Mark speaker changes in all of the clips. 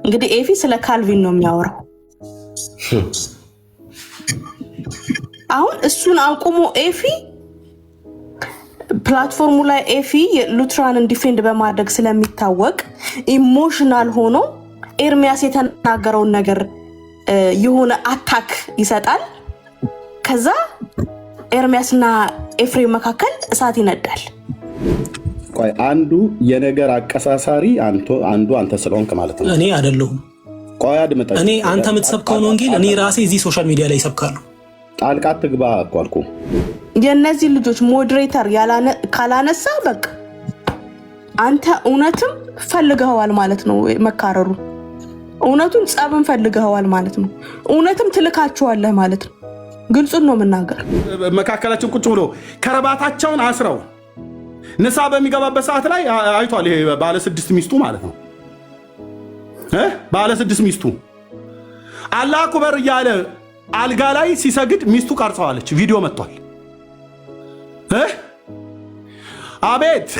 Speaker 1: እንግዲህ ኤፊ ስለ ካልቪን ነው የሚያወራው። አሁን እሱን አቁሞ ኤፊ ፕላትፎርሙ ላይ ኤፊ ሉትራንን ዲፌንድ በማድረግ ስለሚታወቅ ኢሞሽናል ሆኖ ኤርሚያስ የተናገረውን ነገር የሆነ አታክ ይሰጣል። ከዛ ኤርሚያስና ኤፍሬም መካከል እሳት ይነዳል።
Speaker 2: ቆይ አንዱ የነገር አቀሳሳሪ አንዱ አንተ ስለሆንክ ማለት ነው።
Speaker 3: እኔ አይደለሁም።
Speaker 2: ቆይ አድምጠኝ።
Speaker 3: እኔ አንተ የምትሰብከውን ወንጌል እኔ ራሴ እዚህ ሶሻል ሚዲያ ላይ እሰብካለሁ።
Speaker 2: ጣልቃ ትግባ እኮ አልኩህ።
Speaker 1: የእነዚህ ልጆች ሞዴሬተር ካላነሳ በቃ አንተ እውነትም ፈልገዋል ማለት ነው። መካረሩ እውነቱን ጸብን ፈልገዋል ማለት ነው። እውነትም ትልካቸዋለህ ማለት ነው። ግልጹን ነው የምናገር።
Speaker 2: መካከላችን ቁጭ ብሎ ከረባታቸውን አስረው ንሳ በሚገባበት ሰዓት ላይ አይቷል። ይሄ ባለ 6 ሚስቱ ማለት ነው። ባለ 6 ሚስቱ አላህ አክበር እያለ አልጋ ላይ ሲሰግድ ሚስቱ ቀርጸዋለች። ቪዲዮ መጥቷል። አቤት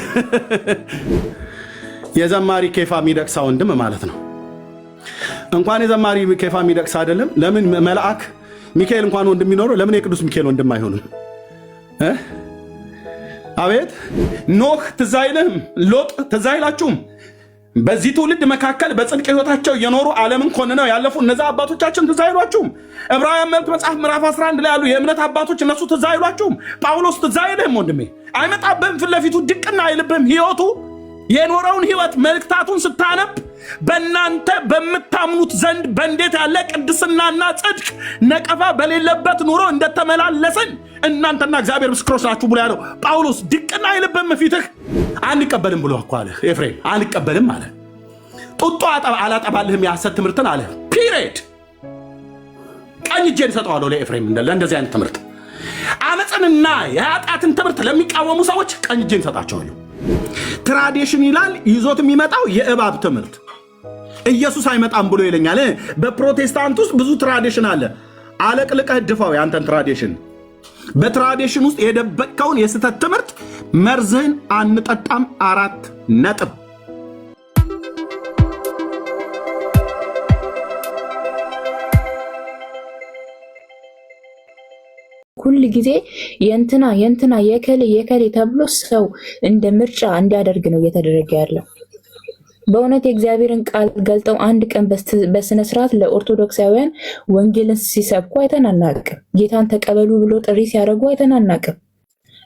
Speaker 2: የዘማሪ ኬፋ ሚደቅሳ ወንድም ማለት ነው። እንኳን የዘማሪ ኬፋ ሚደቅሳ አይደለም፣ ለምን መልአክ ሚካኤል እንኳን ወንድም የሚኖረው ለምን የቅዱስ ሚካኤል ወንድም አይሆንም? አቤት ኖህ ትዝ አይልህም? ሎጥ ትዝ አይላችሁም? በዚህ ትውልድ መካከል በጽድቅ ህይወታቸው የኖሩ ዓለምን ኮንነው ያለፉ እነዛ አባቶቻችን ትዝ አይሏችሁም? ዕብራውያን መልእክት መጽሐፍ ምዕራፍ 11 ላይ ያሉ የእምነት አባቶች እነሱ ትዝ አይሏችሁም? ጳውሎስ ትዝ አይልህም? ወንድሜ አይመጣብህም? ፊት ለፊቱ ድቅና አይልብህም? ህይወቱ የኖረውን ህይወት መልእክታቱን ስታነብ በእናንተ በምታምኑት ዘንድ በእንዴት ያለ ቅድስናና ጽድቅ ነቀፋ በሌለበት ኑሮ እንደተመላለስን እናንተና እግዚአብሔር ምስክሮች ናችሁ ብሎ ያለው ጳውሎስ ድቅና አይልብህም? ፊትህ አንቀበልም ብሎ እኮ አለ ኤፍሬም። አንቀበልም አለ። ጡጦ አላጠባልህም የሐሰት ትምህርትን አለ። ፒሪየድ። ቀኝ እጄን ሰጠዋለሁ ለኤፍሬም ለእንደዚህ አይነት ትምህርት። አመፅንና የኃጢአትን ትምህርት ለሚቃወሙ ሰዎች ቀኝ እጄን ሰጣቸዋለሁ። ትራዲሽን ይላል ይዞት የሚመጣው የእባብ ትምህርት። ኢየሱስ አይመጣም ብሎ ይለኛል። በፕሮቴስታንት ውስጥ ብዙ ትራዲሽን አለ። አለቅልቀህ ድፋው ያንተን ትራዲሽን። በትራዲሽን ውስጥ የደበቅከውን የስተት ትምህርት መርዝህን አንጠጣም። 4 ነጥብ።
Speaker 4: ሁሉ ጊዜ የእንትና የከሌ ተብሎ ሰው እንደ ምርጫ እንዲያደርግ ነው እየተደረገ ያለው። በእውነት የእግዚአብሔርን ቃል ገልጠው አንድ ቀን በስነ ስርዓት ለኦርቶዶክሳውያን ወንጌልን ሲሰብኩ አይተናናቅም። ጌታን ተቀበሉ ብሎ ጥሪ ሲያደርጉ አይተናናቅም።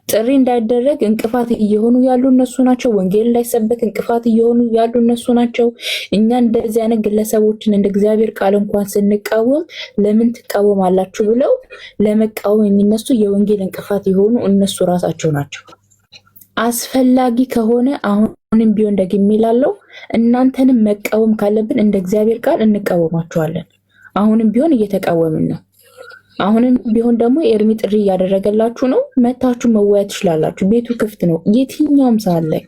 Speaker 4: ጥሪ እንዳይደረግ እንቅፋት እየሆኑ ያሉ እነሱ ናቸው። ወንጌል እንዳይሰበክ እንቅፋት እየሆኑ ያሉ እነሱ ናቸው። እኛ እንደዚህ አይነት ግለሰቦችን እንደ እግዚአብሔር ቃል እንኳን ስንቃወም ለምን ትቃወማላችሁ ብለው ለመቃወም የሚነሱ የወንጌል እንቅፋት የሆኑ እነሱ ራሳቸው ናቸው። አስፈላጊ ከሆነ አሁንም ቢሆን ደግሜ እላለሁ፣ እናንተንም መቃወም ካለብን እንደ እግዚአብሔር ቃል እንቃወማችኋለን። አሁንም ቢሆን እየተቃወምን ነው። አሁንም ቢሆን ደግሞ ኤርሚ ጥሪ እያደረገላችሁ ነው። መታችሁ መወያየት ትችላላችሁ። ቤቱ ክፍት ነው የትኛውም ሰዓት ላይ።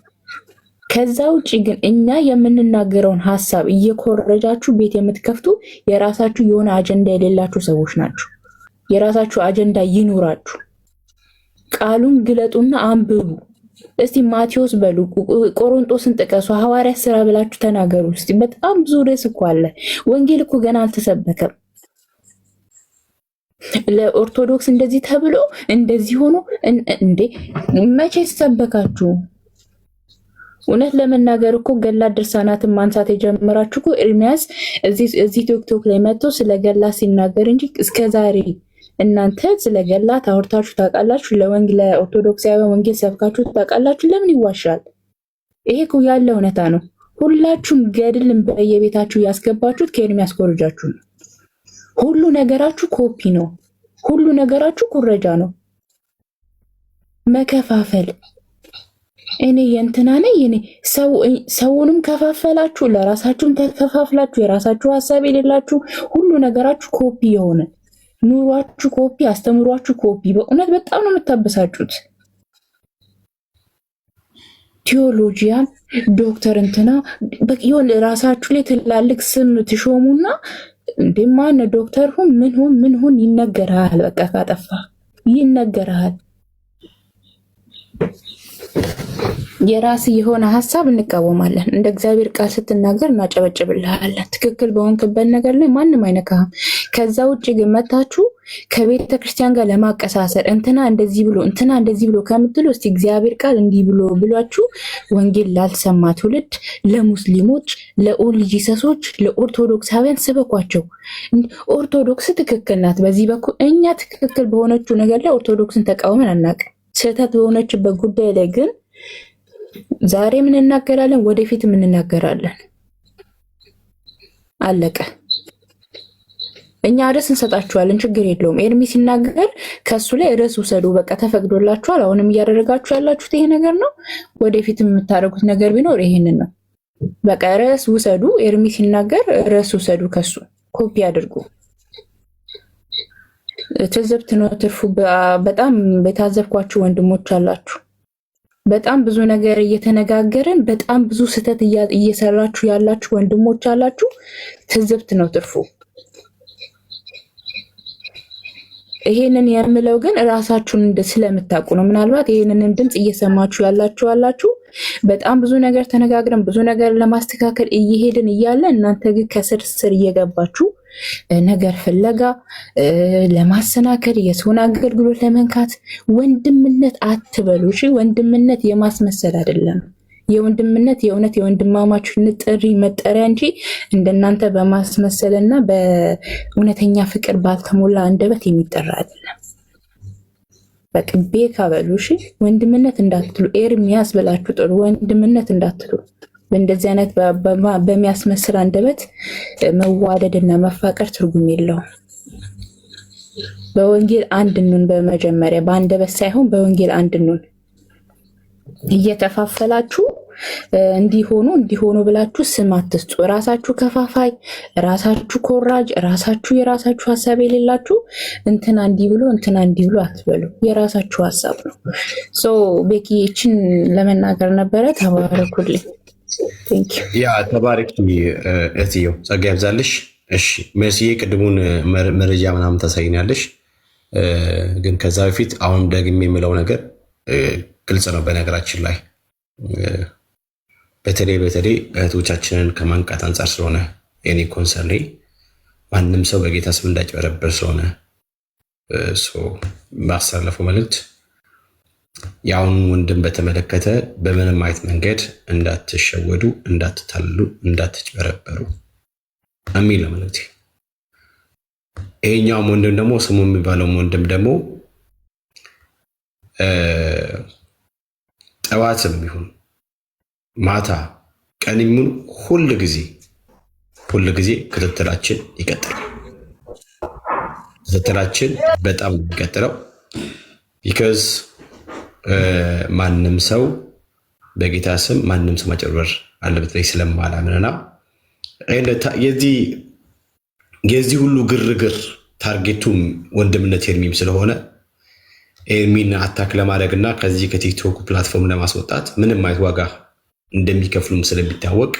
Speaker 4: ከዛ ውጭ ግን እኛ የምንናገረውን ሐሳብ እየኮረጃችሁ ቤት የምትከፍቱ የራሳችሁ የሆነ አጀንዳ የሌላችሁ ሰዎች ናችሁ። የራሳችሁ አጀንዳ ይኑራችሁ። ቃሉን ግለጡና አንብቡ። እስቲ ማቴዎስ በሉ፣ ቆሮንቶስን ጥቀሱ፣ ሐዋርያት ሥራ ብላችሁ ተናገሩ። እስቲ በጣም ብዙ ርዕስ እኮ አለ። ወንጌል እኮ ገና አልተሰበከም። ለኦርቶዶክስ እንደዚህ ተብሎ እንደዚህ ሆኖ እንዴ መቼ ተሰበካችሁ? እውነት ለመናገር እኮ ገላት ድርሳናትን ማንሳት የጀመራችሁ እኮ ኤርሚያስ እዚህ ቲክቶክ ላይ መጥቶ ስለ ገላት ሲናገር እንጂ እስከዛሬ እናንተ ስለ ገላት አውርታችሁ ታውቃላችሁ? ለኦርቶዶክሳውያን ወንጌል ሰብካችሁ ታውቃላችሁ? ለምን ይዋሻል? ይሄ እኮ ያለ እውነታ ነው። ሁላችሁም ገድልን በየቤታችሁ ያስገባችሁት ከኤርሚያስ ኮርጃችሁ ነው። ሁሉ ነገራችሁ ኮፒ ነው። ሁሉ ነገራችሁ ኩረጃ ነው። መከፋፈል እኔ የእንትና ነኝ እኔ ሰውንም ከፋፈላችሁ፣ ለራሳችሁም ተከፋፍላችሁ፣ የራሳችሁ ሐሳብ የሌላችሁ ሁሉ ነገራችሁ ኮፒ የሆነ ኑሯችሁ ኮፒ፣ አስተምሯችሁ ኮፒ። በእውነት በጣም ነው የምታበሳጩት። ቴዎሎጂያን ዶክተር እንትና በቂዮን ራሳችሁ ላይ ትላልቅ ስም ትሾሙና እንደማን ዶክተር ሁን ምን ሁን ይነገራል። በቃ ካጠፋ ይነገራል። የራስ የሆነ ሀሳብ እንቃወማለን። እንደ እግዚአብሔር ቃል ስትናገር እናጨበጭብልሃለን። ትክክል በሆንክበት ነገር ላይ ማንም አይነካህም። ከዛ ውጭ ግን መታችሁ ከቤተ ክርስቲያን ጋር ለማቀሳሰር እንትና እንደዚህ ብሎ እንትና እንደዚህ ብሎ ከምትሉ እስቲ እግዚአብሔር ቃል እንዲህ ብሎ ብሏችሁ ወንጌል ላልሰማ ትውልድ፣ ለሙስሊሞች፣ ለኦል ጂሰሶች፣ ለኦርቶዶክሳውያን ስበኳቸው። ኦርቶዶክስ ትክክል ናት በዚህ በኩል። እኛ ትክክል በሆነችው ነገር ላይ ኦርቶዶክስን ተቃውመን አናውቅም። ስህተት በሆነችበት ጉዳይ ላይ ግን ዛሬ ምን እናገራለን፣ ወደፊት ምን እናገራለን። አለቀ። እኛ ርዕስ እንሰጣችኋለን፣ ችግር የለውም። ኤርሚ ሲናገር ከሱ ላይ ርዕስ ውሰዱ፣ በቃ ተፈቅዶላችኋል። አሁንም እያደረጋችሁ ያላችሁት ይሄ ነገር ነው። ወደፊት የምታደርጉት ነገር ቢኖር ይሄንን ነው። በቃ ርዕስ ውሰዱ። ኤርሚ ሲናገር ርዕስ ውሰዱ፣ ከሱ ኮፒ አድርጉ። ትዝብት ነው ትርፉ። በጣም የታዘብኳችሁ ወንድሞች አላችሁ። በጣም ብዙ ነገር እየተነጋገርን በጣም ብዙ ስህተት እየሰራችሁ ያላችሁ ወንድሞች አላችሁ። ትዝብት ነው ትርፉ። ይሄንን የምለው ግን ራሳችሁን ስለምታውቁ ነው። ምናልባት ይሄንን ድምፅ እየሰማችሁ ያላችሁ አላችሁ። በጣም ብዙ ነገር ተነጋግረን ብዙ ነገር ለማስተካከል እየሄድን እያለ እናንተ ግን ከስር ስር እየገባችሁ ነገር ፍለጋ ለማሰናከል የሰውን አገልግሎት ለመንካት ወንድምነት አትበሉ። እሺ፣ ወንድምነት የማስመሰል አይደለም። የወንድምነት የእውነት የወንድማማችነት ጥሪ መጠሪያ እንጂ እንደናንተ በማስመሰልና በእውነተኛ ፍቅር ባልተሞላ አንደበት የሚጠራ አይደለም። በቅቤ ካበሉ እሺ፣ ወንድምነት እንዳትሉ። ኤርሚያስ ብላችሁ ጥሩ፣ ወንድምነት እንዳትሉ። በእንደዚህ አይነት በሚያስመስል አንደበት መዋደድና መፋቀር ትርጉም የለውም። በወንጌል አንድ እንሁን። በመጀመሪያ በአንደበት ሳይሆን በወንጌል አንድ እንሁን። እየከፋፈላችሁ እንዲሆኑ ብላችሁ ስም አትስጡ። ራሳችሁ ከፋፋይ፣ ራሳችሁ ኮራጅ፣ ራሳችሁ የራሳችሁ ሀሳብ የሌላችሁ እንትና እንዲህ ብሎ እንትና እንዲህ ብሎ አትበሉ። የራሳችሁ ሀሳብ ነው። ሶ ቤኪ ይችን ለመናገር ነበረ። ተባረኩልኝ።
Speaker 5: ያ ተባረክ እትየው፣ ጸጋ ያብዛልሽ። እሺ መስዬ ቅድሙን መረጃ ምናምን ታሳይኛለሽ፣ ግን ከዛ በፊት አሁን ደግሜ የምለው ነገር ግልጽ ነው። በነገራችን ላይ በተለይ እህቶቻችንን ከማንቃት አንጻር ስለሆነ የኔ ኮንሰርን ማንም ሰው በጌታ ስም እንዳጭበረበር ስለሆነ ማስተላለፈው መልእክት የአሁኑን ወንድም በተመለከተ በምንም አይነት መንገድ እንዳትሸወዱ፣ እንዳትታልሉ፣ እንዳትጭበረበሩ የሚል ነው መልእክቴ። ይሄኛውም ወንድም ደግሞ ስሙ የሚባለው ወንድም ደግሞ ጠዋትም ይሁን ማታ ቀንም ይሁን ሁል ጊዜ ክትትላችን ይቀጥላል። ክትትላችን በጣም ይቀጥላል። ቢካዝ ማንም ሰው በጌታ ስም ማንም ሰው ማጭበርበር አለበት ላይ ስለማላምንና የዚህ ሁሉ ግርግር ታርጌቱም ወንድምነት ኤርሚም ስለሆነ ኤርሚን አታክ ለማድረግና ከዚህ ከቲክቶክ ፕላትፎርም ለማስወጣት ምንም አይነት ዋጋ እንደሚከፍሉም ስለሚታወቅ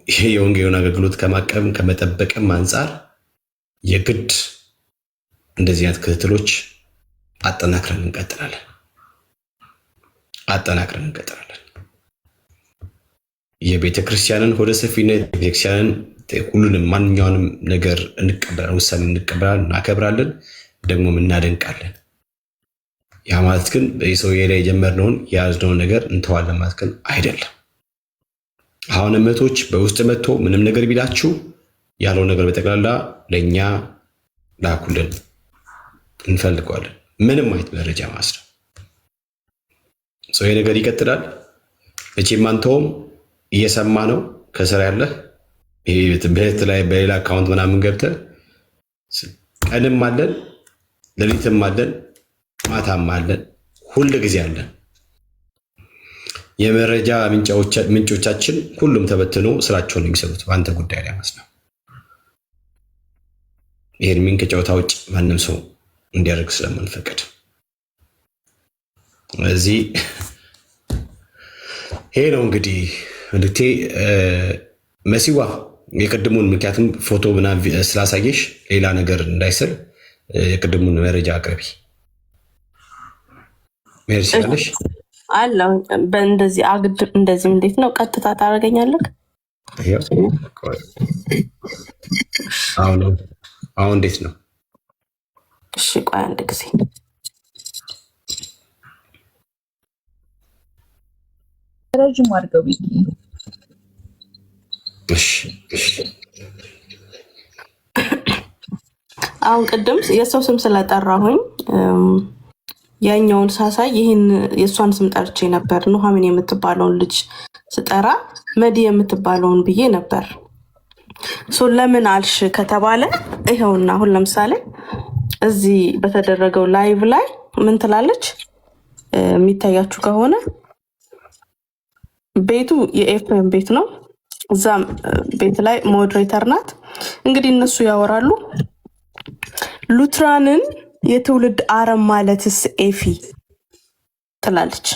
Speaker 5: ይሄ የወንጌሉን አገልግሎት ከማቀብም ከመጠበቅም አንጻር የግድ እንደዚህ አይነት ክትትሎች አጠናክረን እንቀጥላለን። የቤተ ክርስቲያንን ሆደ ሰፊነት፣ ቤተክርስቲያንን ሁሉንም ማንኛውንም ነገር እንቀበላለን፣ ውሳኔ እንቀበላለን፣ እናከብራለን፣ ደግሞ እናደንቃለን። ያ ማለት ግን በሰውዬ ላይ የጀመርነውን የያዝነውን ነገር እንተዋለን ማለት ግን አይደለም። አሁን እህቶች በውስጥ መጥቶ ምንም ነገር ቢላችሁ ያለው ነገር በጠቅላላ ለእኛ ላኩልን፣ እንፈልገዋለን። ምንም አይነት መረጃ ማለት ነው። ሰው ይሄ ነገር ይቀጥላል። መቼም አንተውም እየሰማ ነው ከስራ ያለህ ቤት ላይ በሌላ አካውንት ምናምን ገብተህ ቀንም አለን ሌሊትም አለን ማታም አለን ሁል ጊዜ አለን። የመረጃ ምንጮቻችን ሁሉም ተበትኖ ስራቸውን የሚሰሩት በአንተ ጉዳይ ላይ ማለት ነው። ኤርሚን ከጨዋታ ውጭ ማንም ሰው እንዲያደርግ ስለማንፈቅድ እዚህ ይሄ ነው እንግዲህ መልክቴ። መሲዋ የቅድሙን ምክንያቱም ፎቶ ምናምን ስላሳየሽ ሌላ ነገር እንዳይስል የቅድሙን መረጃ አቅርቢ። መሄድ ሲላለሽ
Speaker 1: አለው በእንደዚህ አግድ እንደዚህ እንዴት ነው ቀጥታ ታደርገኛለህ?
Speaker 5: አሁን እንዴት ነው?
Speaker 1: እሺ ቆይ አንድ ጊዜ
Speaker 4: ረጅም አድርገው ቢቂ።
Speaker 5: እሺ
Speaker 1: አሁን ቅድም የሰው ስም ስለጠራሁኝ ያኛውን ሳሳይ ይህን የእሷን ስም ጠርቼ ነበር። ኑሐሚን የምትባለውን ልጅ ስጠራ መዲ የምትባለውን ብዬ ነበር። ለምን አልሽ ከተባለ ይኸውና አሁን ለምሳሌ እዚህ በተደረገው ላይቭ ላይ ምን ትላለች? የሚታያችሁ ከሆነ ቤቱ የኤፍሬም ቤት ነው። እዛም ቤት ላይ ሞዴሬተር ናት። እንግዲህ እነሱ ያወራሉ። ሉትራንን የትውልድ አረም ማለትስ ኤፊ ትላለች።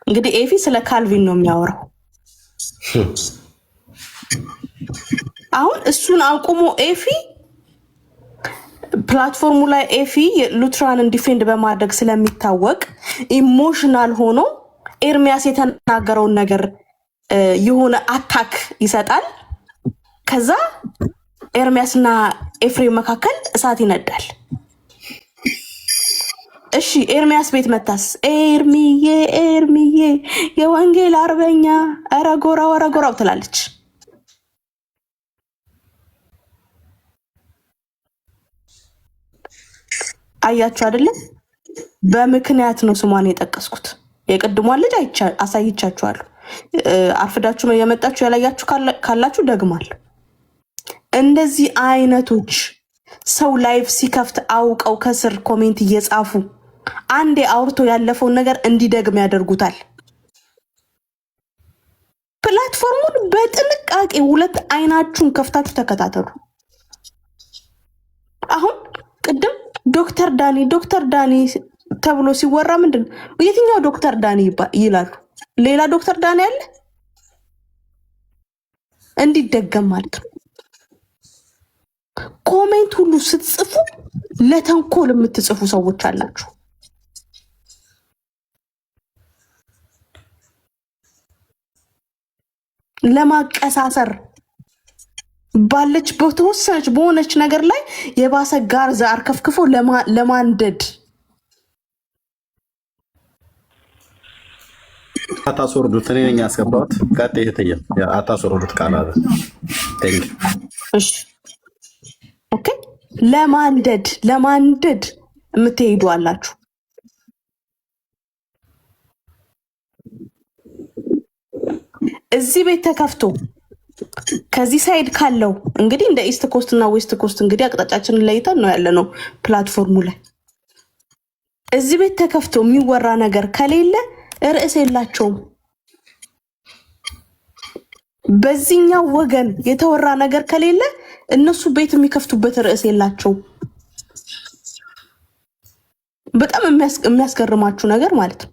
Speaker 1: እንግዲህ ኤፊ ስለ ካልቪን ነው የሚያወራው። አሁን እሱን አቁሞ ኤፊ ፕላትፎርሙ ላይ ኤፊ ሉትራንን ዲፌንድ በማድረግ ስለሚታወቅ ኢሞሽናል ሆኖ ኤርሚያስ የተናገረውን ነገር የሆነ አታክ ይሰጣል። ከዛ ኤርሚያስና ኤፍሬም መካከል እሳት ይነዳል። እሺ ኤርሚያስ ቤት መታስ ኤርሚዬ የወንጌል አርበኛ ረጎራው ትላለች። አያችሁ አይደለም? በምክንያት ነው ስሟን የጠቀስኩት። የቅድሟን ልጅ አሳይቻችኋለሁ። አርፍዳችሁ ነው የመጣችሁ። ያላያችሁ ካላችሁ ደግማለሁ። እንደዚህ አይነቶች ሰው ላይፍ ሲከፍት አውቀው ከስር ኮሜንት እየጻፉ አንዴ አውርቶ ያለፈውን ነገር እንዲደግም ያደርጉታል። ፕላትፎርሙን በጥንቃቄ ሁለት አይናችሁን ከፍታችሁ ተከታተሉ። አሁን ቅድም ዶክተር ዳኒ ተብሎ ሲወራ ምንድን ነው የትኛው ዶክተር ዳኒ ይላሉ? ሌላ ዶክተር ዳኒ አለ እንዲደገም ማለት ነው። ኮሜንት ሁሉ ስትጽፉ ለተንኮል የምትጽፉ ሰዎች አላችሁ። ለማቀሳሰር ባለች በተወሰነች በሆነች ነገር ላይ የባሰ ጋር ዛር ከፍክፎ ለማንደድ
Speaker 2: አታስወርዱት። እኔ ነኝ ያስገባሁት። ቀጥታ ይተየ አታስወርዱት ቃል አለ።
Speaker 1: እሺ ኦኬ። ለማንደድ የምትሄዱ አላችሁ። እዚህ ቤት ተከፍቶ ከዚህ ሳይድ ካለው እንግዲህ እንደ ኢስት ኮስት እና ዌስት ኮስት እንግዲህ አቅጣጫችንን ለይተን ነው ያለነው ፕላትፎርሙ ላይ። እዚህ ቤት ተከፍቶ የሚወራ ነገር ከሌለ ርዕስ የላቸውም። በዚህኛው ወገን የተወራ ነገር ከሌለ እነሱ ቤት የሚከፍቱበት ርዕስ የላቸውም። በጣም የሚያስገርማችሁ ነገር ማለት ነው።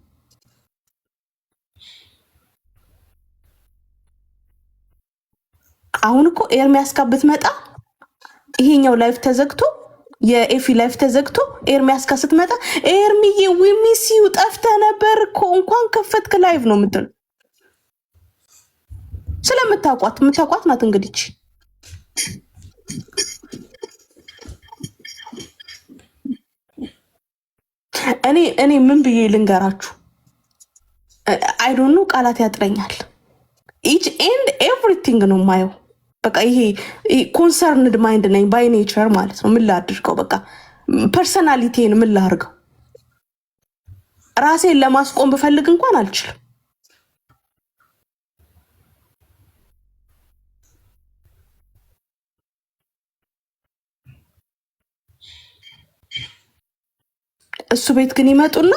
Speaker 1: አሁን እኮ ኤርሚያስ ጋር ብትመጣ ይሄኛው ላይፍ ተዘግቶ የኤፊ ላይፍ ተዘግቶ ኤርሚያስ ጋር ስትመጣ ኤርሚዬ ዊሚሲዩ ጠፍተህ ነበር እኮ እንኳን ከፈትክ ላይፍ ነው የምትለው። የምታውቋት ናት እንግዲህ። እኔ ምን ብዬ ልንገራችሁ? አይ ዶንት ኖ፣ ቃላት ያጥረኛል። ኢች ኤንድ ኤቭሪቲንግ ነው ማየው። በቃ ይሄ ኮንሰርንድ ማይንድ ነኝ ባይ ኔቸር ማለት ነው። ምን ላድርገው? በቃ ፐርሰናሊቲን ምን ላድርገው? ራሴን ለማስቆም ብፈልግ እንኳን አልችልም። እሱ ቤት ግን ይመጡና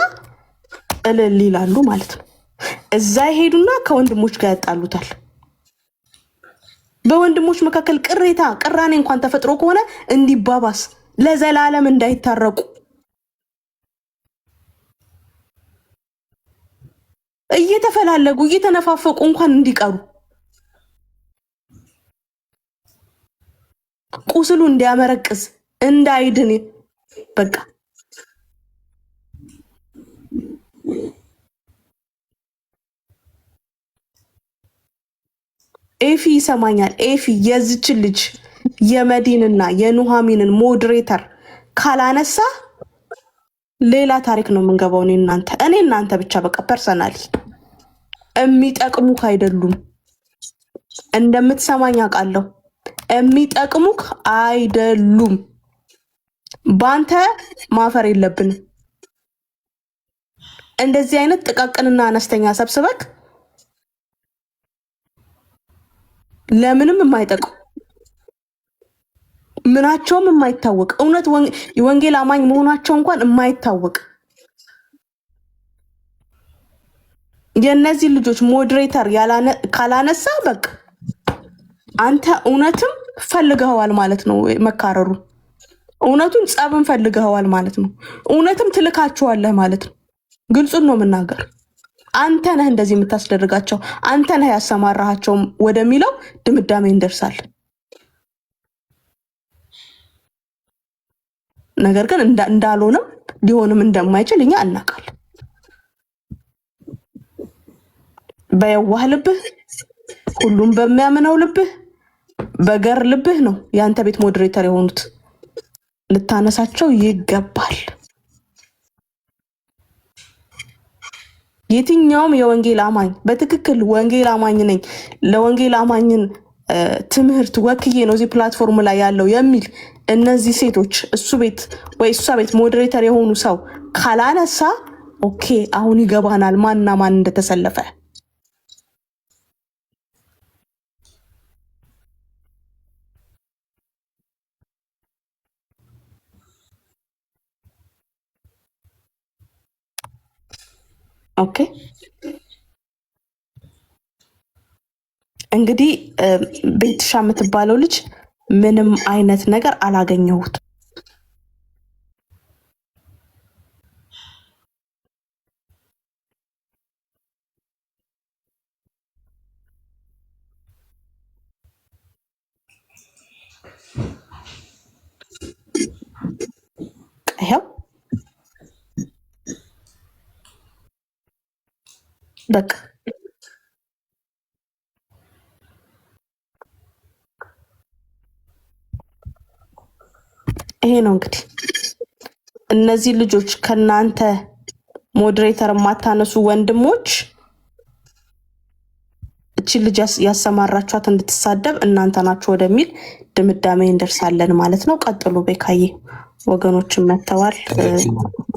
Speaker 1: እልል ይላሉ ማለት ነው። እዛ ይሄዱና ከወንድሞች ጋር ያጣሉታል። በወንድሞች መካከል ቅራኔ እንኳን ተፈጥሮ ከሆነ እንዲባባስ ለዘላለም እንዳይታረቁ እየተፈላለጉ እየተነፋፈቁ እንኳን እንዲቀሩ ቁስሉ እንዲያመረቅዝ እንዳይድን በቃ ኤፊ ይሰማኛል። ኤፊ የዚች ልጅ የመዲንና የኑሃሚንን ሞዴሬተር ካላነሳ ሌላ ታሪክ ነው የምንገባው። እኔ እናንተ ብቻ በቃ ፐርሰናሊ የሚጠቅሙክ አይደሉም። እንደምትሰማኝ አውቃለሁ። የሚጠቅሙክ አይደሉም። ባንተ ማፈር የለብንም። እንደዚህ አይነት ጥቃቅንና አነስተኛ ሰብስበክ ለምንም የማይጠቅሙ ምናቸውም የማይታወቅ እውነት የወንጌል አማኝ መሆናቸው እንኳን የማይታወቅ የነዚህ ልጆች ሞዴሬተር ካላነሳ በቃ አንተ እውነትም ፈልገዋል ማለት ነው። መካረሩ እውነቱን ጸብን ፈልገዋል ማለት ነው። እውነትም ትልካቸዋለህ ማለት ነው። ግልጹን ነው የምናገር። አንተ ነህ እንደዚህ የምታስደርጋቸው፣ አንተ ነህ ያሰማራሃቸው ወደሚለው ድምዳሜ እንደርሳል። ነገር ግን እንዳልሆነም ሊሆንም እንደማይችል እኛ እናውቃለን። በየዋህ ልብህ፣ ሁሉም በሚያምነው ልብህ፣ በገር ልብህ ነው የአንተ ቤት ሞዴሬተር የሆኑት። ልታነሳቸው ይገባል። የትኛውም የወንጌል አማኝ በትክክል ወንጌል አማኝ ነኝ ለወንጌል አማኝን ትምህርት ወክዬ ነው እዚህ ፕላትፎርም ላይ ያለው የሚል እነዚህ ሴቶች እሱ ቤት ወይ እሷ ቤት ሞዴሬተር የሆኑ ሰው ካላነሳ ኦኬ፣ አሁን ይገባናል ማንና ማን እንደተሰለፈ። ኦኬ እንግዲህ ቤትሻ የምትባለው ልጅ ምንም አይነት ነገር አላገኘሁት። ይኸው በቃ ይሄ ነው እንግዲህ። እነዚህ ልጆች ከናንተ ሞዴሬተር የማታነሱ ወንድሞች እቺ ልጅ ያሰማራችኋት እንድትሳደብ እናንተ ናችሁ ወደሚል ድምዳሜ እንደርሳለን ማለት ነው። ቀጥሉ። ቤካዬ ወገኖችን መተዋል።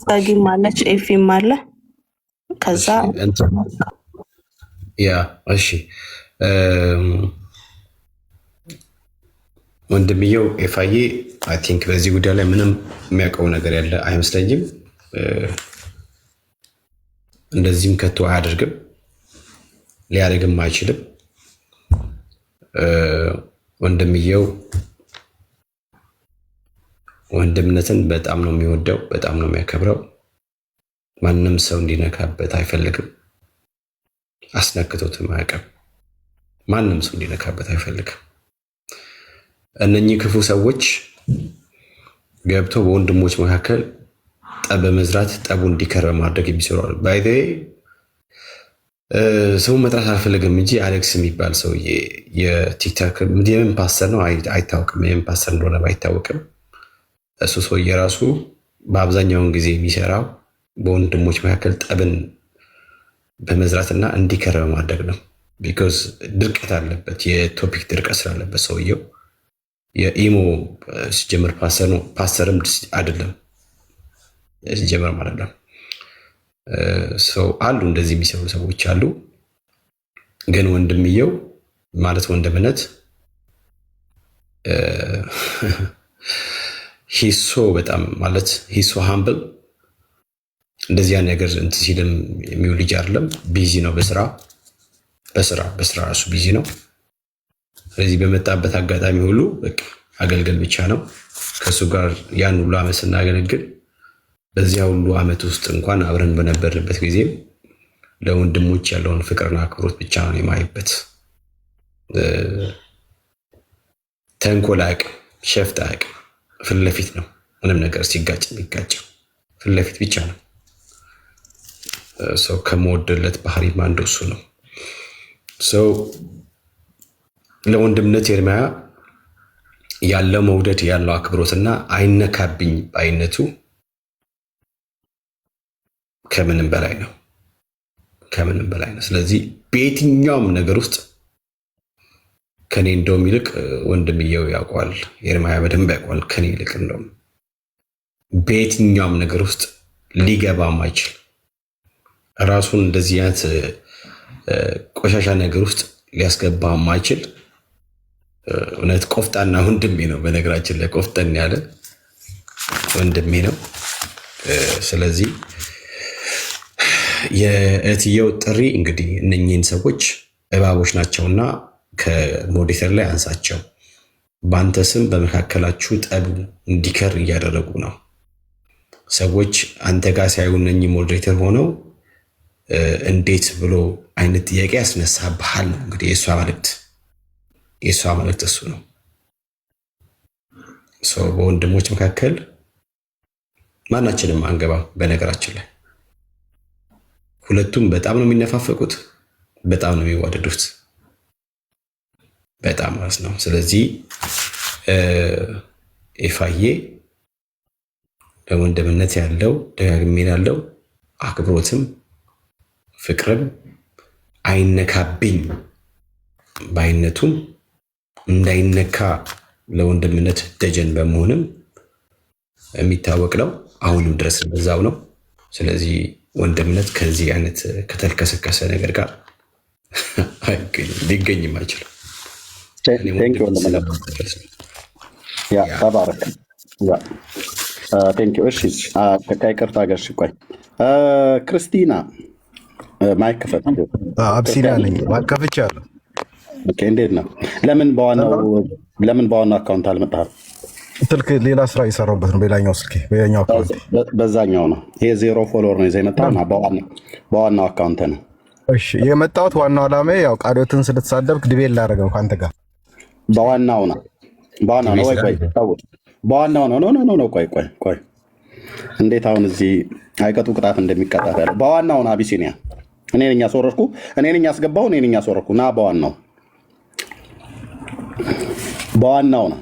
Speaker 1: ጸጊም አለች፣ ኤፊም አለ። ከዛ
Speaker 5: እሺ ወንድምየው ኤፋዬ አይ ቲንክ በዚህ ጉዳይ ላይ ምንም የሚያውቀው ነገር ያለ አይመስለኝም። እንደዚህም ከቶ አያደርግም፣ ሊያደርግም አይችልም። ወንድምየው ወንድምነትን በጣም ነው የሚወደው፣ በጣም ነው የሚያከብረው። ማንም ሰው እንዲነካበት አይፈልግም። አስነክቶትም አያውቅም። ማንም ሰው እንዲነካበት አይፈልግም። እነኚህ ክፉ ሰዎች ገብተው በወንድሞች መካከል ጠብ በመዝራት ጠቡ እንዲከር በማድረግ የሚሰሩ አሉ። ባይዘ ሰው መጥራት አልፈልግም እንጂ አሌክስ የሚባል ሰውዬ የቲክቶክ የምን ፓስተር ነው አይታወቅም፣ የምን ፓስተር እንደሆነ ባይታወቅም እሱ ሰውዬ ራሱ በአብዛኛውን ጊዜ የሚሰራው በወንድሞች መካከል ጠብን በመዝራትና እንዲከር በማድረግ ነው። ቢኮዝ ድርቀት አለበት፣ የቶፒክ ድርቀት ስላለበት ሰውየው የኢሞ ሲጀምር ፓስተር ነው፣ ፓስተርም አይደለም ሲጀምርም አይደለም። ሰው አሉ እንደዚህ የሚሰሩ ሰዎች አሉ። ግን ወንድምየው ማለት ወንድምነት ሂሶ በጣም ማለት ሂሶ ሃምብል እንደዚህ ያን ነገር እንትን ሲልም የሚውል ልጅ አይደለም። ቢዚ ነው በስራ ራሱ ቢዚ ነው። ስለዚህ በመጣበት አጋጣሚ ሁሉ በቃ አገልግል ብቻ ነው። ከሱ ጋር ያን ሁሉ ዓመት ስናገለግል በዚያ ሁሉ ዓመት ውስጥ እንኳን አብረን በነበርንበት ጊዜ ለወንድሞች ያለውን ፍቅርና አክብሮት ብቻ ነው የማይበት። ተንኮል አያውቅም፣ ሸፍጥ አያውቅም። ፊት ለፊት ነው ምንም ነገር ሲጋጭ የሚጋጨው ፊት ለፊት ብቻ ነው። ሰው ከመወደለት ባህሪ አንዱ እሱ ነው። ሰው ለወንድምነት ኤርምያ ያለው መውደድ ያለው አክብሮትና አይነካብኝ ባይነቱ ከምንም በላይ ነው። ስለዚህ በየትኛውም ነገር ውስጥ ከኔ እንደውም ይልቅ ወንድምየው ያውቀዋል፣ ኤርምያ በደንብ ያውቀዋል ከኔ ይልቅ እንደውም በየትኛውም ነገር ውስጥ ሊገባ ማይችል ራሱን እንደዚህ አይነት ቆሻሻ ነገር ውስጥ ሊያስገባ ማይችል እውነት ቆፍጣና ወንድሜ ነው። በነገራችን ላይ ቆፍጠን ያለ ወንድሜ ነው። ስለዚህ የእትየው ጥሪ እንግዲህ እነኚህን ሰዎች እባቦች ናቸውና ከሞዴተር ላይ አንሳቸው፣ በአንተ ስም በመካከላችሁ ጠቡ እንዲከር እያደረጉ ነው። ሰዎች አንተ ጋር ሳይሆን እነኚህ ሞዴሬተር ሆነው እንዴት ብሎ አይነት ጥያቄ ያስነሳብሃል ነው እንግዲህ የእሷ መልእክት እሱ ነው። በወንድሞች መካከል ማናችንም አንገባም። በነገራችን ላይ ሁለቱም በጣም ነው የሚነፋፈቁት፣ በጣም ነው የሚዋደዱት፣ በጣም ማለት ነው። ስለዚህ ኤፋዬ ለወንድምነት ያለው ደጋግሜ ያለው አክብሮትም ፍቅርም አይነካብኝ ባይነቱም እንዳይነካ ለወንድምነት ደጀን በመሆንም የሚታወቅ ነው። አሁንም ድረስ በዛው ነው። ስለዚህ ወንድምነት ከዚህ አይነት ከተልከሰከሰ ነገር ጋር ሊገኝም አይችልም።
Speaker 6: ከይቅርታ ጋር ቆይ ክርስቲና ማይክ ከፈት።
Speaker 7: አብሲኒያ ነኝ ከፍቻለሁ።
Speaker 6: እንዴት ነው? ለምን በዋናው አካውንት አልመጣህም?
Speaker 7: ስልክ ሌላ ስራ እየሰራሁበት ነው። በሌላኛው ስልክ በሌላኛው አካውንት
Speaker 6: በዛኛው ነው። ይሄ 0 ፎሎወር ነው ይዘህ የመጣው እና በዋናው አካውንት ነው። እሺ
Speaker 7: የመጣሁት ዋናው ዓላማ ያው ቃልዮትን ስለተሳደብክ ድቤል ላደረገው ካንተ ጋር
Speaker 6: በዋናው ነው። በዋናው ነው። ቆይ በዋናው ነው። ነው ቆይ እንዴት አሁን እዚህ አይቀጡ ቅጣት እንደሚቀጣ ያለው በዋናው ነው። አቢሲኒያ እኔ ነኝ ያስወረድኩ፣ እኔ ነኝ ያስገባው፣ እኔ ነኝ ያስወረድኩ። ና በዋናው ነው።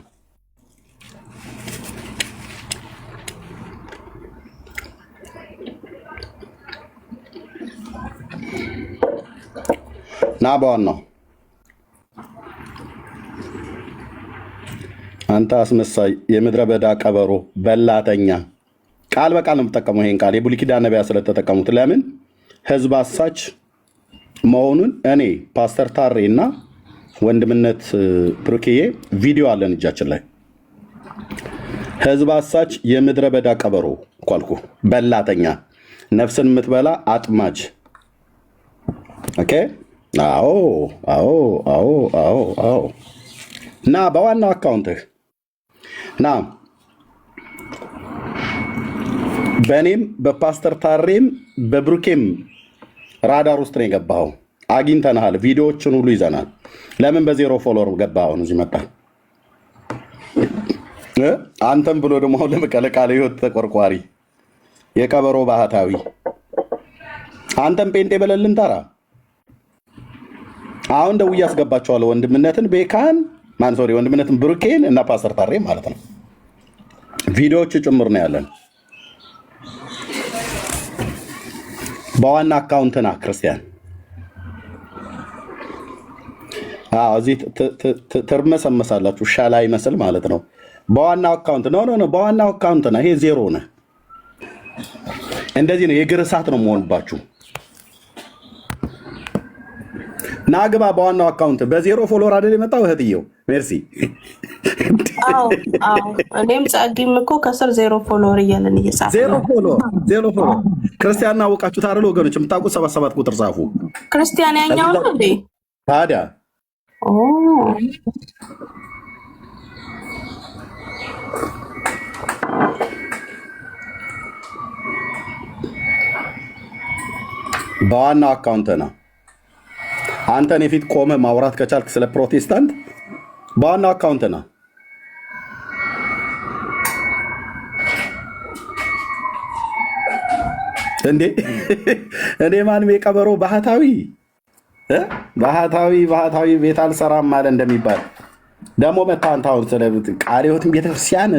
Speaker 6: ና በዋናው አንተ አስመሳይ የምድረ በዳ ቀበሮ በላተኛ። ቃል በቃል ነው የምጠቀመው ይሄን ቃል የብሉይ ኪዳን ነቢያት ስለተጠቀሙት። ለምን ህዝብ አሳች መሆኑን እኔ ፓስተር ታሬ እና ወንድምነት ብሩክዬ ቪዲዮ አለን እጃችን ላይ። ህዝብ አሳች የምድረ በዳ ቀበሮ ኳልኩ፣ በላተኛ፣ ነፍስን የምትበላ አጥማጅ። ኦኬ አዎ እና በዋናው አካውንትህ ና በእኔም በፓስተር ታሬም በብሩኬም ራዳር ውስጥ ነው የገባኸው። አግኝተናል። ቪዲዮዎችን ሁሉ ይዘናል። ለምን በ0 ፎሎወር ገባኸው? እዚህ መጣ አንተም ብሎ ደግሞ አሁን ለመቀለቃለ ህይወት ተቆርቋሪ የቀበሮ ባህታዊ አንተም ጴንጤ በለልን ተራ አሁን ደውዬ ያስገባቸዋለሁ። ወንድምነትን ቤካን ወንድምነትን ብሩኬን እና ፓስተር ታሬ ማለት ነው። ቪዲዮዎቹ ጭምር ነው ያለን። በዋና አካውንትና ክርስቲያን እዚህ ትርመሰመሳላችሁ ሻላ ይመስል ማለት ነው። በዋና አካውንት ነው። በዋና አካውንት ነው። ይሄ 0 ነው። እንደዚህ ነው። የእግር እሳት ነው መሆንባችሁ። ናግባ በዋናው አካውንት በ0 ፎሎወር አይደል የመጣው እህትየው ሜርሲ።
Speaker 1: እኔም ጸጊም እኮ ከስር 0 ፎሎወር እያለን እየጻፈ
Speaker 6: 0 ፎሎወር ክርስቲያን አወቃችሁት አይደል ወገኖች? የምታውቁት 77 ቁጥር ጻፉ።
Speaker 1: ክርስቲያን ያኛው ነው እንዴ
Speaker 6: ታዲያ? በዋናው አካውንት ነው። አንተ እኔ ፊት ቆመ ማውራት ከቻልክ ስለ ፕሮቴስታንት በዋናው አካውንት ነው። እንዴ እኔ ማንም የቀበሮ ባህታዊ ባህታዊ ቤት አልሰራም አለ እንደሚባል ደግሞ መታንታውን ስለ ቃለ ሕይወትን ቤተክርስቲያን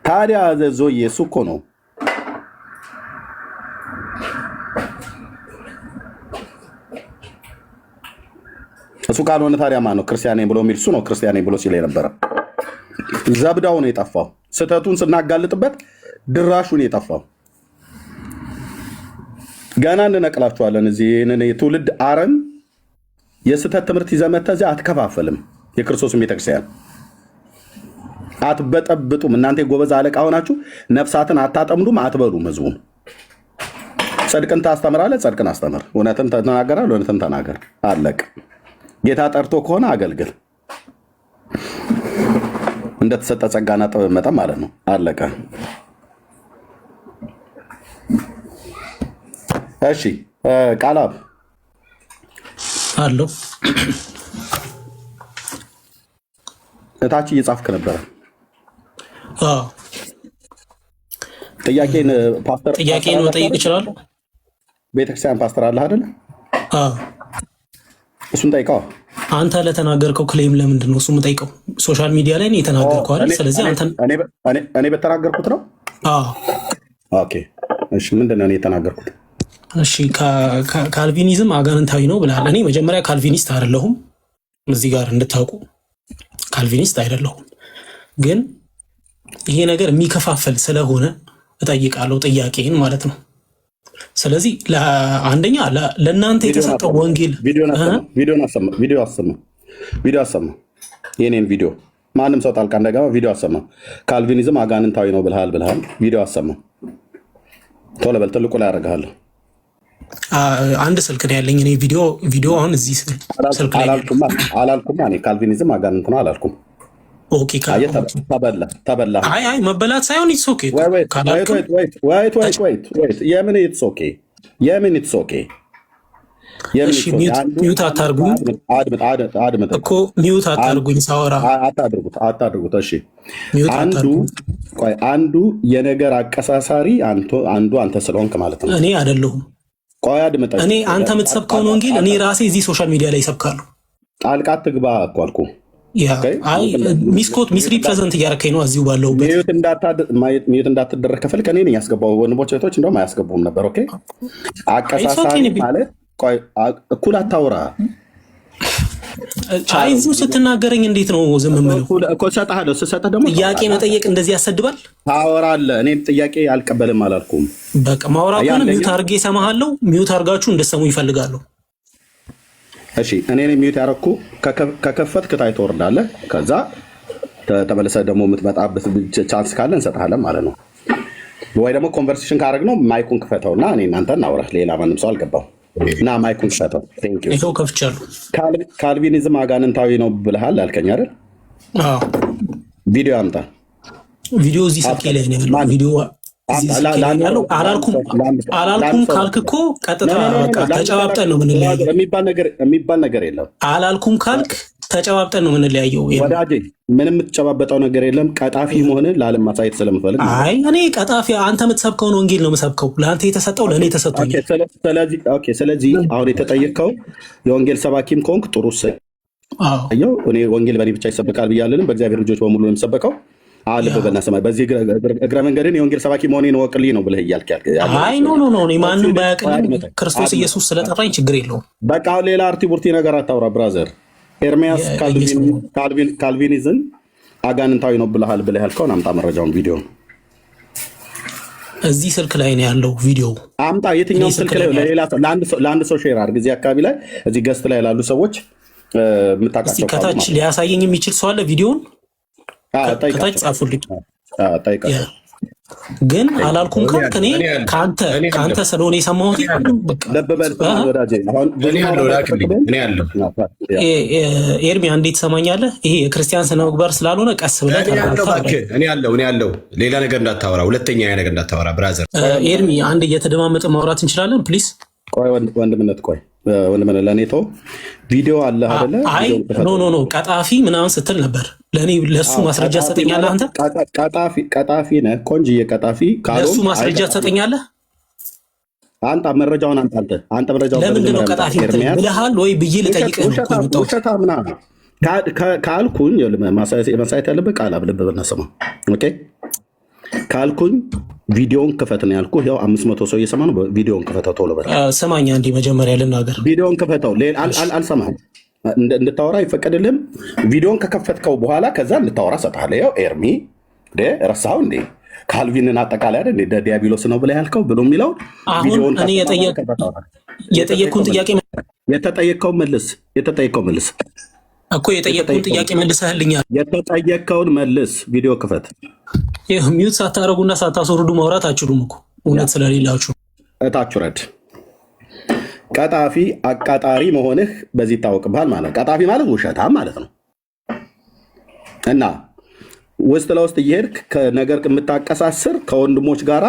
Speaker 6: ታዲያ ዞዬ እሱ እኮ ነው። እሱ ካልሆነ ታዲያ ማን ነው ክርስቲያን ነኝ ብሎ የሚል? እሱ ነው ክርስቲያን ነኝ ብሎ ሲል የነበረ። ዘብዳው ነው የጠፋው። ስህተቱን ስናጋልጥበት ድራሹን የጠፋው። ገና እንነቅላችኋለን። እዚህ ይህንን የትውልድ አረም የስህተት ትምህርት ይዘህ መተህ እዚህ አትከፋፈልም። የክርስቶስን ቤተክርስቲያን አትበጠብጡም። እናንተ የጎበዝ አለቃ ሆናችሁ ነፍሳትን አታጠምዱም፣ አትበሉም። ህዝቡን ጽድቅን ታስተምራለህ፣ ጽድቅን አስተምር። እውነትን ተናገራለህ፣ እውነትን ተናገር። አለቅ። ጌታ ጠርቶ ከሆነ አገልግል። እንደተሰጠ ጸጋና ጥበብ መጠን ማለት ነው። አለቀ። እሺ ቃላብ
Speaker 3: አለው
Speaker 6: እታች እየጻፍክ ነበረ።
Speaker 3: ጥያቄን መጠየቅ ይችላል።
Speaker 6: ቤተክርስቲያን ፓስተር አለህ አይደለ? እሱን ጠይቀዋ።
Speaker 3: አንተ ለተናገርከው ክሌም ለምንድን ነው እሱ የምጠይቀው? ሶሻል ሚዲያ ላይ የተናገርከው አይደል? ስለዚህ አንተ
Speaker 6: እኔ በተናገርኩት ነው። ኦኬ እሺ፣ ምንድን ነው እኔ የተናገርኩት?
Speaker 3: እሺ ካልቪኒዝም አጋንንታዊ ነው ብለሃል። እኔ መጀመሪያ ካልቪኒስት አይደለሁም፣ እዚህ ጋር እንድታውቁ ካልቪኒስት አይደለሁም። ግን ይሄ ነገር የሚከፋፈል ስለሆነ እጠይቃለሁ ጥያቄን ማለት ነው። ስለዚህ አንደኛ ለእናንተ የተሰጠው ወንጌል
Speaker 6: ቪዲዮ አሰማ። የኔን ቪዲዮ ማንም ሰው ጣልቃ እንዳይገባ ቪዲዮ አሰማ። ካልቪኒዝም አጋንንታዊ ነው ብልሃል። ቪዲዮ አሰማ። ቶሎ በል፣ ትልቁ ላይ አደርግሃለሁ።
Speaker 3: አንድ ስልክ ነው ያለኝ እኔ። ቪዲዮ አሁን እዚህ ስልክ ላይ
Speaker 6: አላልኩም። እኔ ካልቪኒዝም አጋንንት ነው አላልኩም።
Speaker 3: ኦኬ
Speaker 6: ተበላ።
Speaker 3: አይ መበላት ሳይሆን ኢትስ ኦኬ።
Speaker 6: የምን ኢትስ ኦኬ? የምን ኢትስ ኦኬ?
Speaker 3: ሚዩት አታርጉኝ እኮ ሚዩት አታርጉኝ ሳወራ።
Speaker 6: አታድርጉት። እሺ አንዱ የነገር አቀሳሳሪ አንዱ አንተ ስለሆንክ ማለት ነው።
Speaker 3: እኔ አይደለሁም።
Speaker 6: ቆይ አድምጠኝ።
Speaker 3: እኔ አንተ የምትሰብከውን ወንጌል እኔ ራሴ እዚህ ሶሻል ሚዲያ ላይ ይሰብካለሁ።
Speaker 6: ጣልቃ ትግባ እኮ አልኩህ።
Speaker 3: አይ ሚስሪፕሬዘንት እያደረከኝ ነው። እዚሁ ባለሁበት
Speaker 6: ሚዩት እንዳትደረግ ከፈልክ እኔ ነኝ ያስገባው። ወንድሞች እህቶች እንደውም አያስገቡም ነበር። ኦኬ አቀሳሳሪ ማለት ቆይ እኩል አታውራ።
Speaker 3: አይ እዚሁ ስትናገረኝ እንዴት ነው ዝም የምለው?
Speaker 6: እኮ እሰጥሃለሁ። ስሰጥህ ደግሞ
Speaker 3: ጥያቄ መጠየቅ እንደዚህ ያሰድባል?
Speaker 6: ታወራለህ። እኔም ጥያቄ አልቀበልም አላልኩም።
Speaker 3: በቃ ማውራ ከሆነ ሚዩት አድርጌ እሰማሃለሁ። ሚዩት አድርጋችሁ እንደሰሙ ይፈልጋሉ።
Speaker 6: እሺ እኔ ሚዩት ያደረኩ ከከፈትክ ታይ ትወርዳለህ። ከዛ ተመልሰህ ደግሞ የምትመጣበት ቻንስ ካለ እንሰጥሃለን ማለት ነው። ወይ ደግሞ ኮንቨርሴሽን ካደረግነው ማይኩን ክፈተውና እኔ እናንተ እናውራ። ሌላ ማንም ሰው አልገባው እና ማይኩን ክፈተው። ቴንክ ዩ።
Speaker 3: ይሄው ከፍቻለሁ።
Speaker 6: ካልቪኒዝም አጋንንታዊ ነው ብለሃል አልከኝ አይደል? አዎ። ቪዲዮ አምጣ።
Speaker 3: ቪዲዮ እዚህ ስልኬ ላይ ነው ያለው። ቪዲዮ አላልኩም ካልክ እኮ ቀጥታ በቃ ተጨባብጠን ነው የምንለያየው።
Speaker 6: የሚባል ነገር የለም።
Speaker 3: አላልኩም ካልክ ተጨባብጠን ነው የምንለያየው።
Speaker 6: ወዳጄ ምንም የምትጨባበጠው ነገር የለም። ቀጣፊ መሆንን ለዓለም ማሳየት ስለምፈልግ።
Speaker 3: አይ እኔ ቀጣፊ አንተ የምትሰብከውን ወንጌል ነው የምሰብከው። ለአንተ የተሰጠው ለእኔ ተሰጥቶኛል።
Speaker 6: ስለዚህ አሁን የተጠየቅከው የወንጌል ሰባኪም ከሆንክ ጥሩ ሰየው። እኔ ወንጌል በእኔ ብቻ ይሰበካል ብያለንም። በእግዚአብሔር ልጆች በሙሉ ነው የምሰበከው። አልብ በና ሰማይ በዚህ እግረ መንገድን የወንጌል ሰባኪ መሆኔን ወቅልኝ ነው ብለህ እያልክ ያልክ።
Speaker 3: አይ ኖ እኔ ማንም ባያውቅልኝ ክርስቶስ ኢየሱስ ስለጠራኝ ችግር የለውም።
Speaker 6: በቃ ሌላ አርቲ ቡርቲ ነገር አታውራ ብራዘር። ኤርሚያስ ካልቪኒዝም አጋንንታዊ ነው ብለህ ያልከውን አምጣ መረጃውን። ቪዲዮ
Speaker 3: እዚህ ስልክ ላይ ነው ያለው። ቪዲዮ
Speaker 6: አምጣ። የትኛውም ስልክ ላይ ለአንድ ሰው ሼር አድርግ። እዚህ አካባቢ ላይ እዚህ ገስት ላይ ላሉ ሰዎች የምታውቃቸው
Speaker 3: ከታች ሊያሳየኝ የሚችል ሰው አለ ቪዲዮውን ከታች ጻፉልኝ። ግን አላልኩም ካልክ እኔ ከአንተ ስለሆነ የሰማሁት ኤርሚ እንዴት ትሰማኛለህ? ይሄ የክርስቲያን ስነ ምግባር ስላልሆነ ቀስ ብለህ
Speaker 5: እኔ ያለው ሌላ ነገር እንዳታወራ፣ ሁለተኛ ነገር እንዳታወራ ብራዘር።
Speaker 3: ኤርሚ አንድ እየተደማመጠ ማውራት እንችላለን ፕሊዝ?
Speaker 6: ቆይ ወንድምነት ለእኔ ተው። ቪዲዮ አለ አይደለ?
Speaker 3: አይ ኖ ቀጣፊ ምናምን ስትል ነበር። ለእሱ ማስረጃ ትሰጠኛለህ አንተ?
Speaker 6: ቀጣፊ ነህ፣ ቆንጅዬ ቀጣፊ።
Speaker 3: ለእሱ ማስረጃ ትሰጠኛለህ?
Speaker 6: አንተ መረጃውን አንተ መረጃውን
Speaker 3: ለምንድን ነው ቀጣፊ ብለሃል ወይ ብዬ ልጠይቅህ ነው እኮ የመጣሁት።
Speaker 6: ውሸታ ምናምን ካልኩኝ መሳየት ያለብህ ቃል አብልብህ በነሰማ ኦኬ ካልኩኝ ቪዲዮን ክፈት ነው ያልኩህ። ያው 500 ሰው እየሰማ ነው። ቪዲዮን ክፈተው ቶሎ በል።
Speaker 3: ስማኝ አንዴ መጀመሪያ ልናገር።
Speaker 6: ቪዲዮን ክፈተው። አልሰማህም፣ እንድታወራ አይፈቀድልህም። ቪዲዮን ከከፈትከው በኋላ ከዛ እንድታወራ ሰጥሃለሁ። ያው ኤርሚ ረሳኸው እንዴ ካልቪንን አጠቃላይ አይደል እንደ ዲያብሎስ ነው ብለህ ያልከው ብሎ የሚለው
Speaker 3: አሁን እኔ የጠየቅኩን ጥያቄ
Speaker 6: የተጠየቅከውን መልስ
Speaker 3: እኮ የጠየቅኩን ጥያቄ መልሰህልኛል።
Speaker 6: የተጠየቅከውን መልስ። ቪዲዮ ክፈት።
Speaker 3: ይህ ሚዩት ሳታረጉና ሳታስወርዱ ማውራት አችሉም እኮ እውነት ስለሌላችሁ።
Speaker 6: እታች ረድ ቀጣፊ አቃጣሪ መሆንህ በዚህ ይታወቅብሃል ማለት። ቀጣፊ ማለት ውሸታም ማለት ነው። እና ውስጥ ለውስጥ እየሄድክ ከነገር የምታቀሳስር ከወንድሞች ጋራ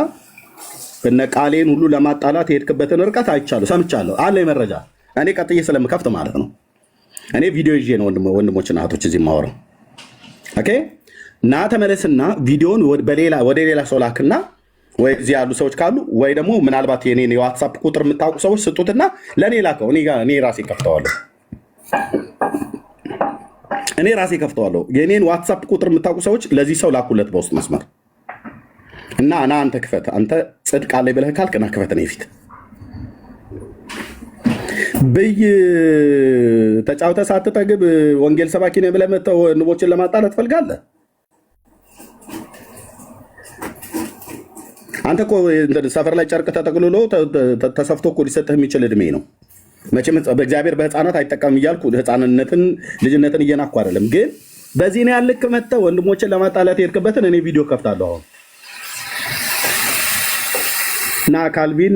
Speaker 6: እነ ቃሌን ሁሉ ለማጣላት የሄድክበትን ርቀት አይቻለሁ፣ ሰምቻለሁ፣ አለ መረጃ። እኔ ቀጥዬ ስለምከፍት ማለት ነው። እኔ ቪዲዮ ይዤ ነው ወንድሞችና እህቶች እዚህ የማወራው። ኦኬ እና ተመለስና ቪዲዮን ወደ ሌላ ሰው ላክና ወይ እዚህ ያሉ ሰዎች ካሉ ወይ ደግሞ ምናልባት የኔን የዋትሳፕ ቁጥር የምታውቁ ሰዎች ስጡትና ለእኔ ላከው። እኔ ራሴ ከፍተዋለሁ። የኔን ዋትሳፕ ቁጥር የምታውቁ ሰዎች ለዚህ ሰው ላኩለት በውስጥ መስመር እና አንተ ክፈት። አንተ ጽድቅ አለኝ ብለህ ካልክ ና ክፈት። እኔ ፊት ብይ ተጫውተህ ሳትጠግብ ወንጌል ሰባኪ ነኝ ብለህ መጥተህ ንቦችን ለማጣላት ትፈልጋለህ? አንተ እኮ ሰፈር ላይ ጨርቅ ተጠቅልሎ ተሰፍቶ እኮ ሊሰጥህ የሚችል እድሜ ነው። መቼም በእግዚአብሔር በህፃናት አይጠቀምም እያልኩ ልጅነትን እየናኩ አይደለም። ግን በዚህ ነው ያልክ መጥተህ ወንድሞችን ለማጣላት የሄድክበትን እኔ ቪዲዮ ከፍታለሁ አሁን እና ካልቪን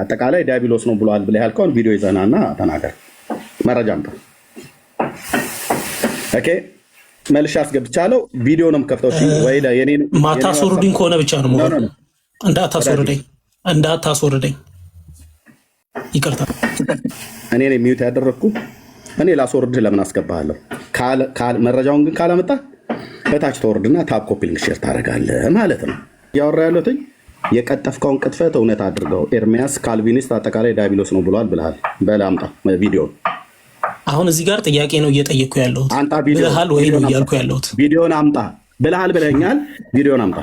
Speaker 6: አጠቃላይ ዲያብሎስ ነው ብሏል ብለህ ያልከውን ቪዲዮ ይዘናና ተናገር። መረጃ አምጣ። ኦኬ መልሼ አስገብቻለሁ። ቪዲዮ ነው የምከፍተው። ወይ ለኔ
Speaker 3: ማታስወርዱኝ ከሆነ ብቻ ነው ማለት እንዳታስወርደኝ ይቅርታ።
Speaker 6: እኔ ነኝ ሚውት ያደረግኩት። እኔ ላስወርድህ ለምን አስገባሃለሁ? መረጃውን ግን ካላመጣ በታች ተወርድና ታፕ ኮፒ ሊንክ ሼር ታደርጋለህ ማለት ነው። እያወራ ያለሁትኝ የቀጠፍከውን ቅጥፈት እውነት አድርገው። ኤርሚያስ ካልቪኒስት አጠቃላይ ዲያብሎስ ነው ብሏል ብለሃል። በል አምጣ ቪዲዮ።
Speaker 3: አሁን እዚህ ጋር ጥያቄ ነው እየጠየቅኩ ያለሁት። ብለሃል ወይ ነው እያልኩ ያለሁት።
Speaker 6: ቪዲዮን አምጣ ብለሃል ብለኛል። ቪዲዮን አምጣ።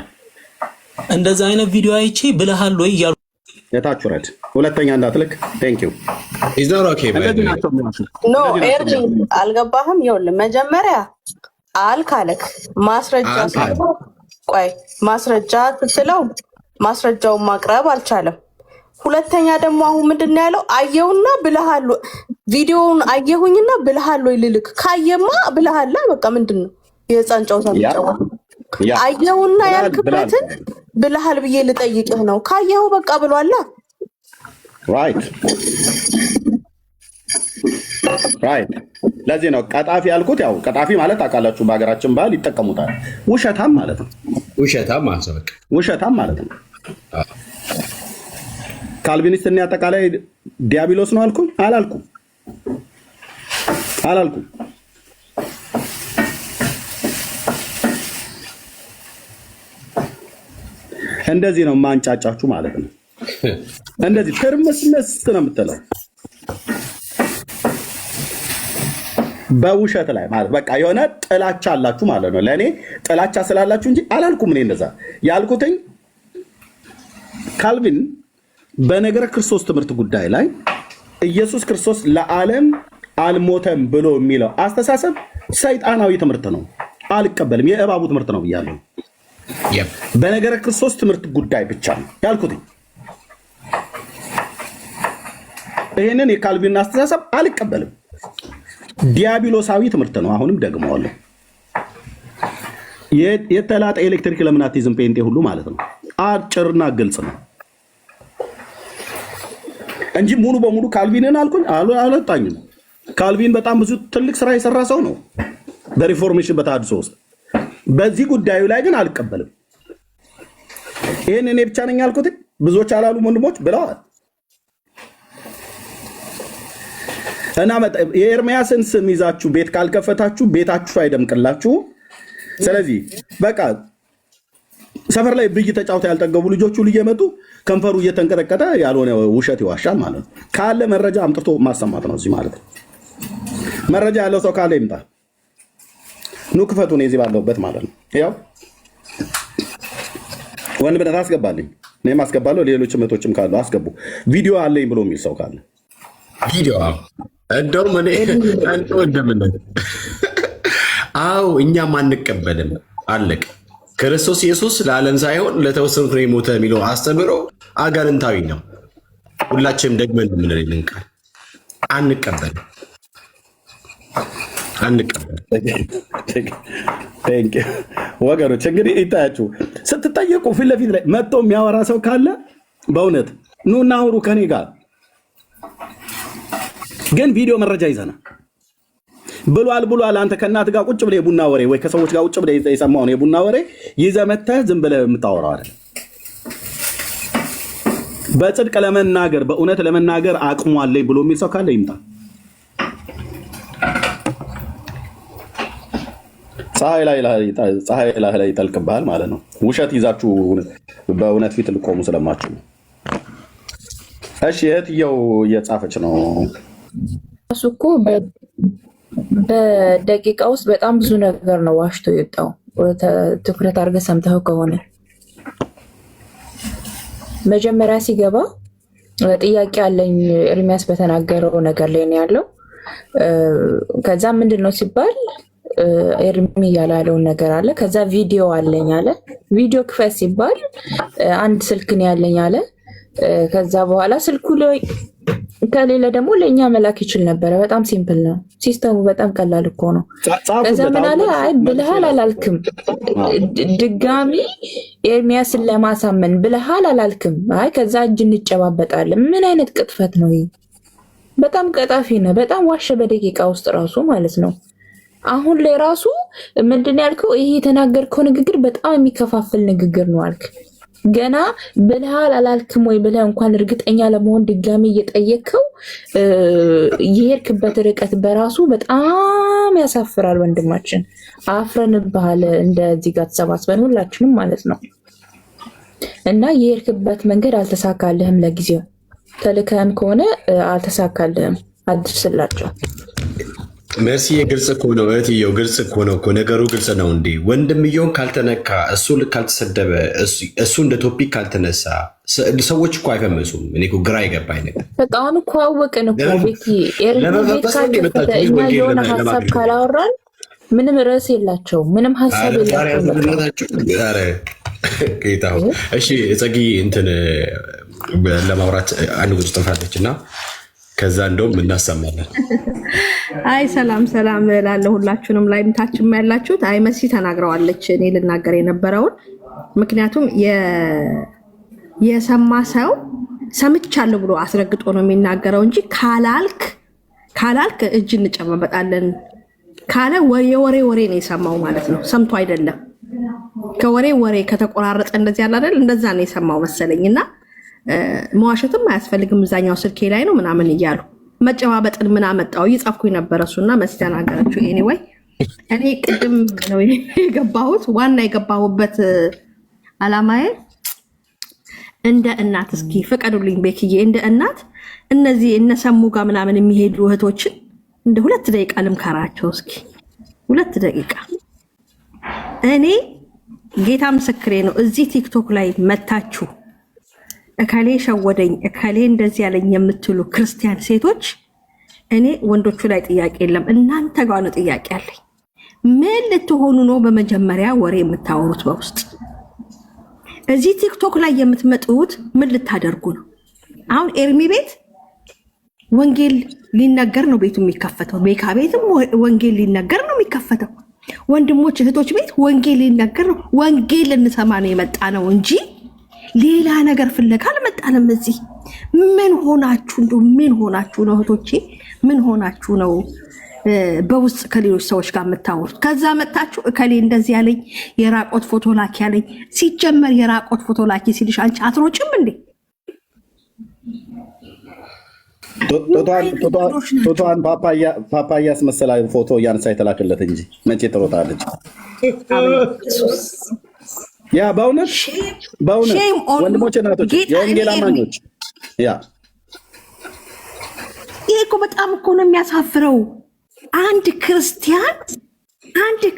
Speaker 3: እንደዛ አይነት ቪዲዮ አይቼ ብለሃል ወይ እያልኩ
Speaker 6: የታች ረድ ሁለተኛ እንዳትልክ። ቴንክ ዩ
Speaker 1: ኖ ኤርሚ አልገባህም። ይኸውልህ መጀመሪያ አልካለክ ማስረጃ ስትለው ማስረጃውን ማቅረብ አልቻለም። ሁለተኛ ደግሞ አሁን ምንድን ነው ያለው? አየውና ብለሃል፣ ቪዲዮውን አየሁኝና ብለሃል ወይ ልልክ። ካየማ ብለሃል። በቃ ምንድን ነው የህፃን ጨዋታ የሚጫወት? አየውና ያልክበትን ብለሃል ብዬ ልጠይቅህ ነው። ካየው በቃ ብሏላ።
Speaker 6: ራይት። ለዚህ ነው ቀጣፊ ያልኩት። ያው ቀጣፊ ማለት ታውቃላችሁ፣ በሀገራችን ባህል ይጠቀሙታል። ውሸታም ማለት ነው። ውሸታም ማለት ነው። ካልቪኒስት እና አጠቃላይ ዲያብሎስ ነው አልኩኝ? አላልኩም። እንደዚህ ነው ማንጫጫችሁ ማለት ነው። እንደዚህ ትርምስምስ ነው የምትለው በውሸት ላይ ማለት በቃ የሆነ ጥላቻ አላችሁ ማለት ነው። ለእኔ ጥላቻ ስላላችሁ እንጂ አላልኩም። እኔ እንደዛ ያልኩትኝ ካልቪን በነገረ ክርስቶስ ትምህርት ጉዳይ ላይ ኢየሱስ ክርስቶስ ለዓለም አልሞተም ብሎ የሚለው አስተሳሰብ ሰይጣናዊ ትምህርት ነው። አልቀበልም። የእባቡ ትምህርት ነው ብያለሁ። በነገረ ክርስቶስ ትምህርት ጉዳይ ብቻ ነው ያልኩትኝ። ይህንን የካልቪን አስተሳሰብ አልቀበልም። ዲያብሎሳዊ ትምህርት ነው። አሁንም ደግመዋለሁ። የተላጠ ኤሌክትሪክ ለምን አትይዝም? ጴንጤ ሁሉ ማለት ነው። አጭርና ግልጽ ነው እንጂ ሙሉ በሙሉ ካልቪንን አልኩኝ አልወጣኝም። ካልቪን በጣም ብዙ ትልቅ ስራ የሰራ ሰው ነው በሪፎርሜሽን በተሐድሶ ውስጥ። በዚህ ጉዳዩ ላይ ግን አልቀበልም። ይህን እኔ ብቻ ነኝ ያልኩት፣ ብዙዎች አላሉም ወንድሞች ብለዋል። እና የኤርሚያስን ስም ይዛችሁ ቤት ካልከፈታችሁ ቤታችሁ አይደምቅላችሁ። ስለዚህ በቃ ሰፈር ላይ ብይ ተጫውተው ያልጠገቡ ልጆቹ እየመጡ ከንፈሩ እየተንቀጠቀጠ ያልሆነ ውሸት ይዋሻል ማለት ነው። ካለ መረጃ አምጥቶ ማሰማት ነው እዚህ ማለት ነው። መረጃ ያለው ሰው ካለ ይምጣ። ኑ ክፈቱ ነው እዚህ ባለሁበት ማለት ነው። ያው ወንድ ብነት አስገባልኝ፣ እኔም አስገባለሁ። ሌሎች እህቶችም ካሉ አስገቡ። ቪዲዮ አለኝ ብሎ የሚል ሰው ካለ
Speaker 5: ቪዲዮ እንደውም እኔ አንተ ወንድምነት አው እኛም አንቀበልም። አለቀ። ክርስቶስ ኢየሱስ ለዓለም ሳይሆን ለተወሰኑት ነው የሞተ የሚለው አስተምሮ አጋንንታዊ ነው። ሁላችንም ደግመን የምንልን ቃል አንቀበልም።
Speaker 6: ወገኖች እንግዲህ ይታያችሁ፣ ስትጠየቁ ፊት ለፊት ላይ መጥቶ የሚያወራ ሰው ካለ በእውነት ኑና አውሩ ከኔ ጋር። ግን ቪዲዮ መረጃ ይዘና ብሏል። አንተ ከእናት ጋር ቁጭ ብለህ የቡና ወሬ ወይ ከሰዎች ጋር ቁጭ ብለህ የሰማውን የቡና ወሬ ይዘህ መተህ ዝም ብለህ የምታወራው አይደል። በጽድቅ ለመናገር በእውነት ለመናገር አቅሙ አለኝ ብሎ የሚል ሰው ካለ ይምጣ። ፀሐይ ላይ ይጠልቅብሃል ማለት ነው። ውሸት ይዛችሁ በእውነት ፊት ልቆሙ ስለማችሁ። እሺ እህትየው እየጻፈች ነው።
Speaker 4: እሱ እኮ በደቂቃ ውስጥ በጣም ብዙ ነገር ነው ዋሽቶ የወጣው። ትኩረት አድርገህ ሰምተኸው ከሆነ መጀመሪያ ሲገባ ጥያቄ አለኝ ኤርሚያስ በተናገረው ነገር ላይ ነው ያለው። ከዛ ምንድን ነው ሲባል ኤርሚ ያላለውን ነገር አለ። ከዛ ቪዲዮ አለኝ አለ። ቪዲዮ ክፈት ሲባል አንድ ስልክ ነው ያለኝ አለ። ከዛ በኋላ ስልኩ ላይ ከሌለ ደግሞ ለእኛ መላክ ይችል ነበረ። በጣም ሲምፕል ነው ሲስተሙ፣ በጣም ቀላል እኮ ነው። ከዛ ምን አለ፣ አይ ብልሃል አላልክም፣ ድጋሚ ኤርሚያስን ለማሳመን ብልሃል አላልክም፣ አይ ከዛ እጅ እንጨባበጣለን። ምን አይነት ቅጥፈት ነው ይሄ? በጣም ቀጣፊ ነው። በጣም ዋሸ በደቂቃ ውስጥ ራሱ ማለት ነው። አሁን ላይ ራሱ ምንድን ነው ያልከው? ይሄ የተናገርከው ንግግር በጣም የሚከፋፍል ንግግር ነው አልክ። ገና ብልሃል አላልክም ወይ ብለህ እንኳን እርግጠኛ ለመሆን ድጋሚ እየጠየቅከው የሄድክበት ርቀት በራሱ በጣም ያሳፍራል። ወንድማችን አፍረንብሃል። እንደዚህ ጋር ተሰባስበን ሁላችንም ማለት ነው። እና የሄድክበት መንገድ አልተሳካልህም። ለጊዜው ተልከህም ከሆነ አልተሳካልህም። አድርስላቸው።
Speaker 5: መርሲ ግልጽ እኮ ነው እህትየው፣ ግልጽ እኮ ነው እኮ ነገሩ ግልጽ ነው እንዴ። ወንድምየውን ካልተነካ፣ እሱ ካልተሰደበ፣ እሱ እንደ ቶፒክ ካልተነሳ ሰዎች እኮ አይፈመሱም። እኔ እኮ ግራ የገባኝ ነገር
Speaker 4: በቃ አሁን እኮ አወቅን እኮ ቤቲ እኛ የሆነ ሀሳብ ካላወራን ምንም ርዕስ የላቸው፣ ምንም ሀሳብ የላቸው።
Speaker 5: እሺ ጸጊ እንትን ለማውራት አንድ ጉጭ ጥንፋለች እና ከዛ እንደውም እናሰማለን።
Speaker 1: አይ ሰላም እላለሁ ሁላችሁንም ላይ ምታችሁም ያላችሁት። አይ መሲ ተናግረዋለች እኔ ልናገር የነበረውን። ምክንያቱም የሰማ ሰው ሰምቻለሁ ብሎ አስረግጦ ነው የሚናገረው እንጂ ካላልክ እጅ እንጨባበጣለን ካለ የወሬ ነው የሰማው ማለት ነው። ሰምቶ አይደለም። ከወሬ ከተቆራረጠ እንደዚህ ያለ አይደል? እንደዛ ነው የሰማው መሰለኝና መዋሸትም አያስፈልግም። እዛኛው ስልኬ ላይ ነው ምናምን እያሉ መጨባበጥን ምን አመጣው እየጻፍኩኝ ነበረ። እሱና መሲ ተናገረችው። ኤኒዌይ እኔ ቅድም ነው የገባሁት። ዋና የገባሁበት አላማዬ እንደ እናት እስኪ ፍቀዱልኝ ቤክዬ፣ እንደ እናት እነዚህ እነሰሙ ጋር ምናምን የሚሄዱ እህቶችን እንደ 2 ደቂቃ ልምከራቸው እስኪ 2 ደቂቃ። እኔ ጌታ ምስክሬ ነው። እዚህ ቲክቶክ ላይ መታችሁ እከሌ ሸወደኝ እከሌ እንደዚህ ያለኝ የምትሉ ክርስቲያን ሴቶች፣ እኔ ወንዶቹ ላይ ጥያቄ የለም፣ እናንተ ጋር ነው ጥያቄ አለኝ። ምን ልትሆኑ ነው? በመጀመሪያ ወሬ የምታወሩት በውስጥ እዚህ ቲክቶክ ላይ የምትመጡት ምን ልታደርጉ ነው? አሁን ኤርሚ ቤት ወንጌል ሊነገር ነው ቤቱ የሚከፈተው። ቤካ ቤትም ወንጌል ሊነገር ነው የሚከፈተው። ወንድሞች እህቶች ቤት ወንጌል ሊነገር ነው። ወንጌል ልንሰማ ነው የመጣ ነው እንጂ ሌላ ነገር ፍለጋ አልመጣንም። እዚህ ምን ሆናችሁ ምን ሆናችሁ ነው እህቶቼ? ምን ሆናችሁ ነው በውስጥ ከሌሎች ሰዎች ጋር የምታወሩት? ከዛ መጣችሁ እከሌ እንደዚህ ያለኝ የራቆት ፎቶ ላኪ ያለኝ። ሲጀመር የራቆት ፎቶ ላኪ ሲልሽ አንቺ አትሮጭም እንዴ?
Speaker 6: ቶቷን ፓፓያ አስመሰላ ፎቶ እያነሳ የተላከለት እንጂ መቼ ትሮጣለች? ያ በእውነት ወንድሞቼ እናቶች የወንጌል አማኞች ያ
Speaker 8: ይሄ እኮ በጣም እኮ ነው የሚያሳፍረው። አንድ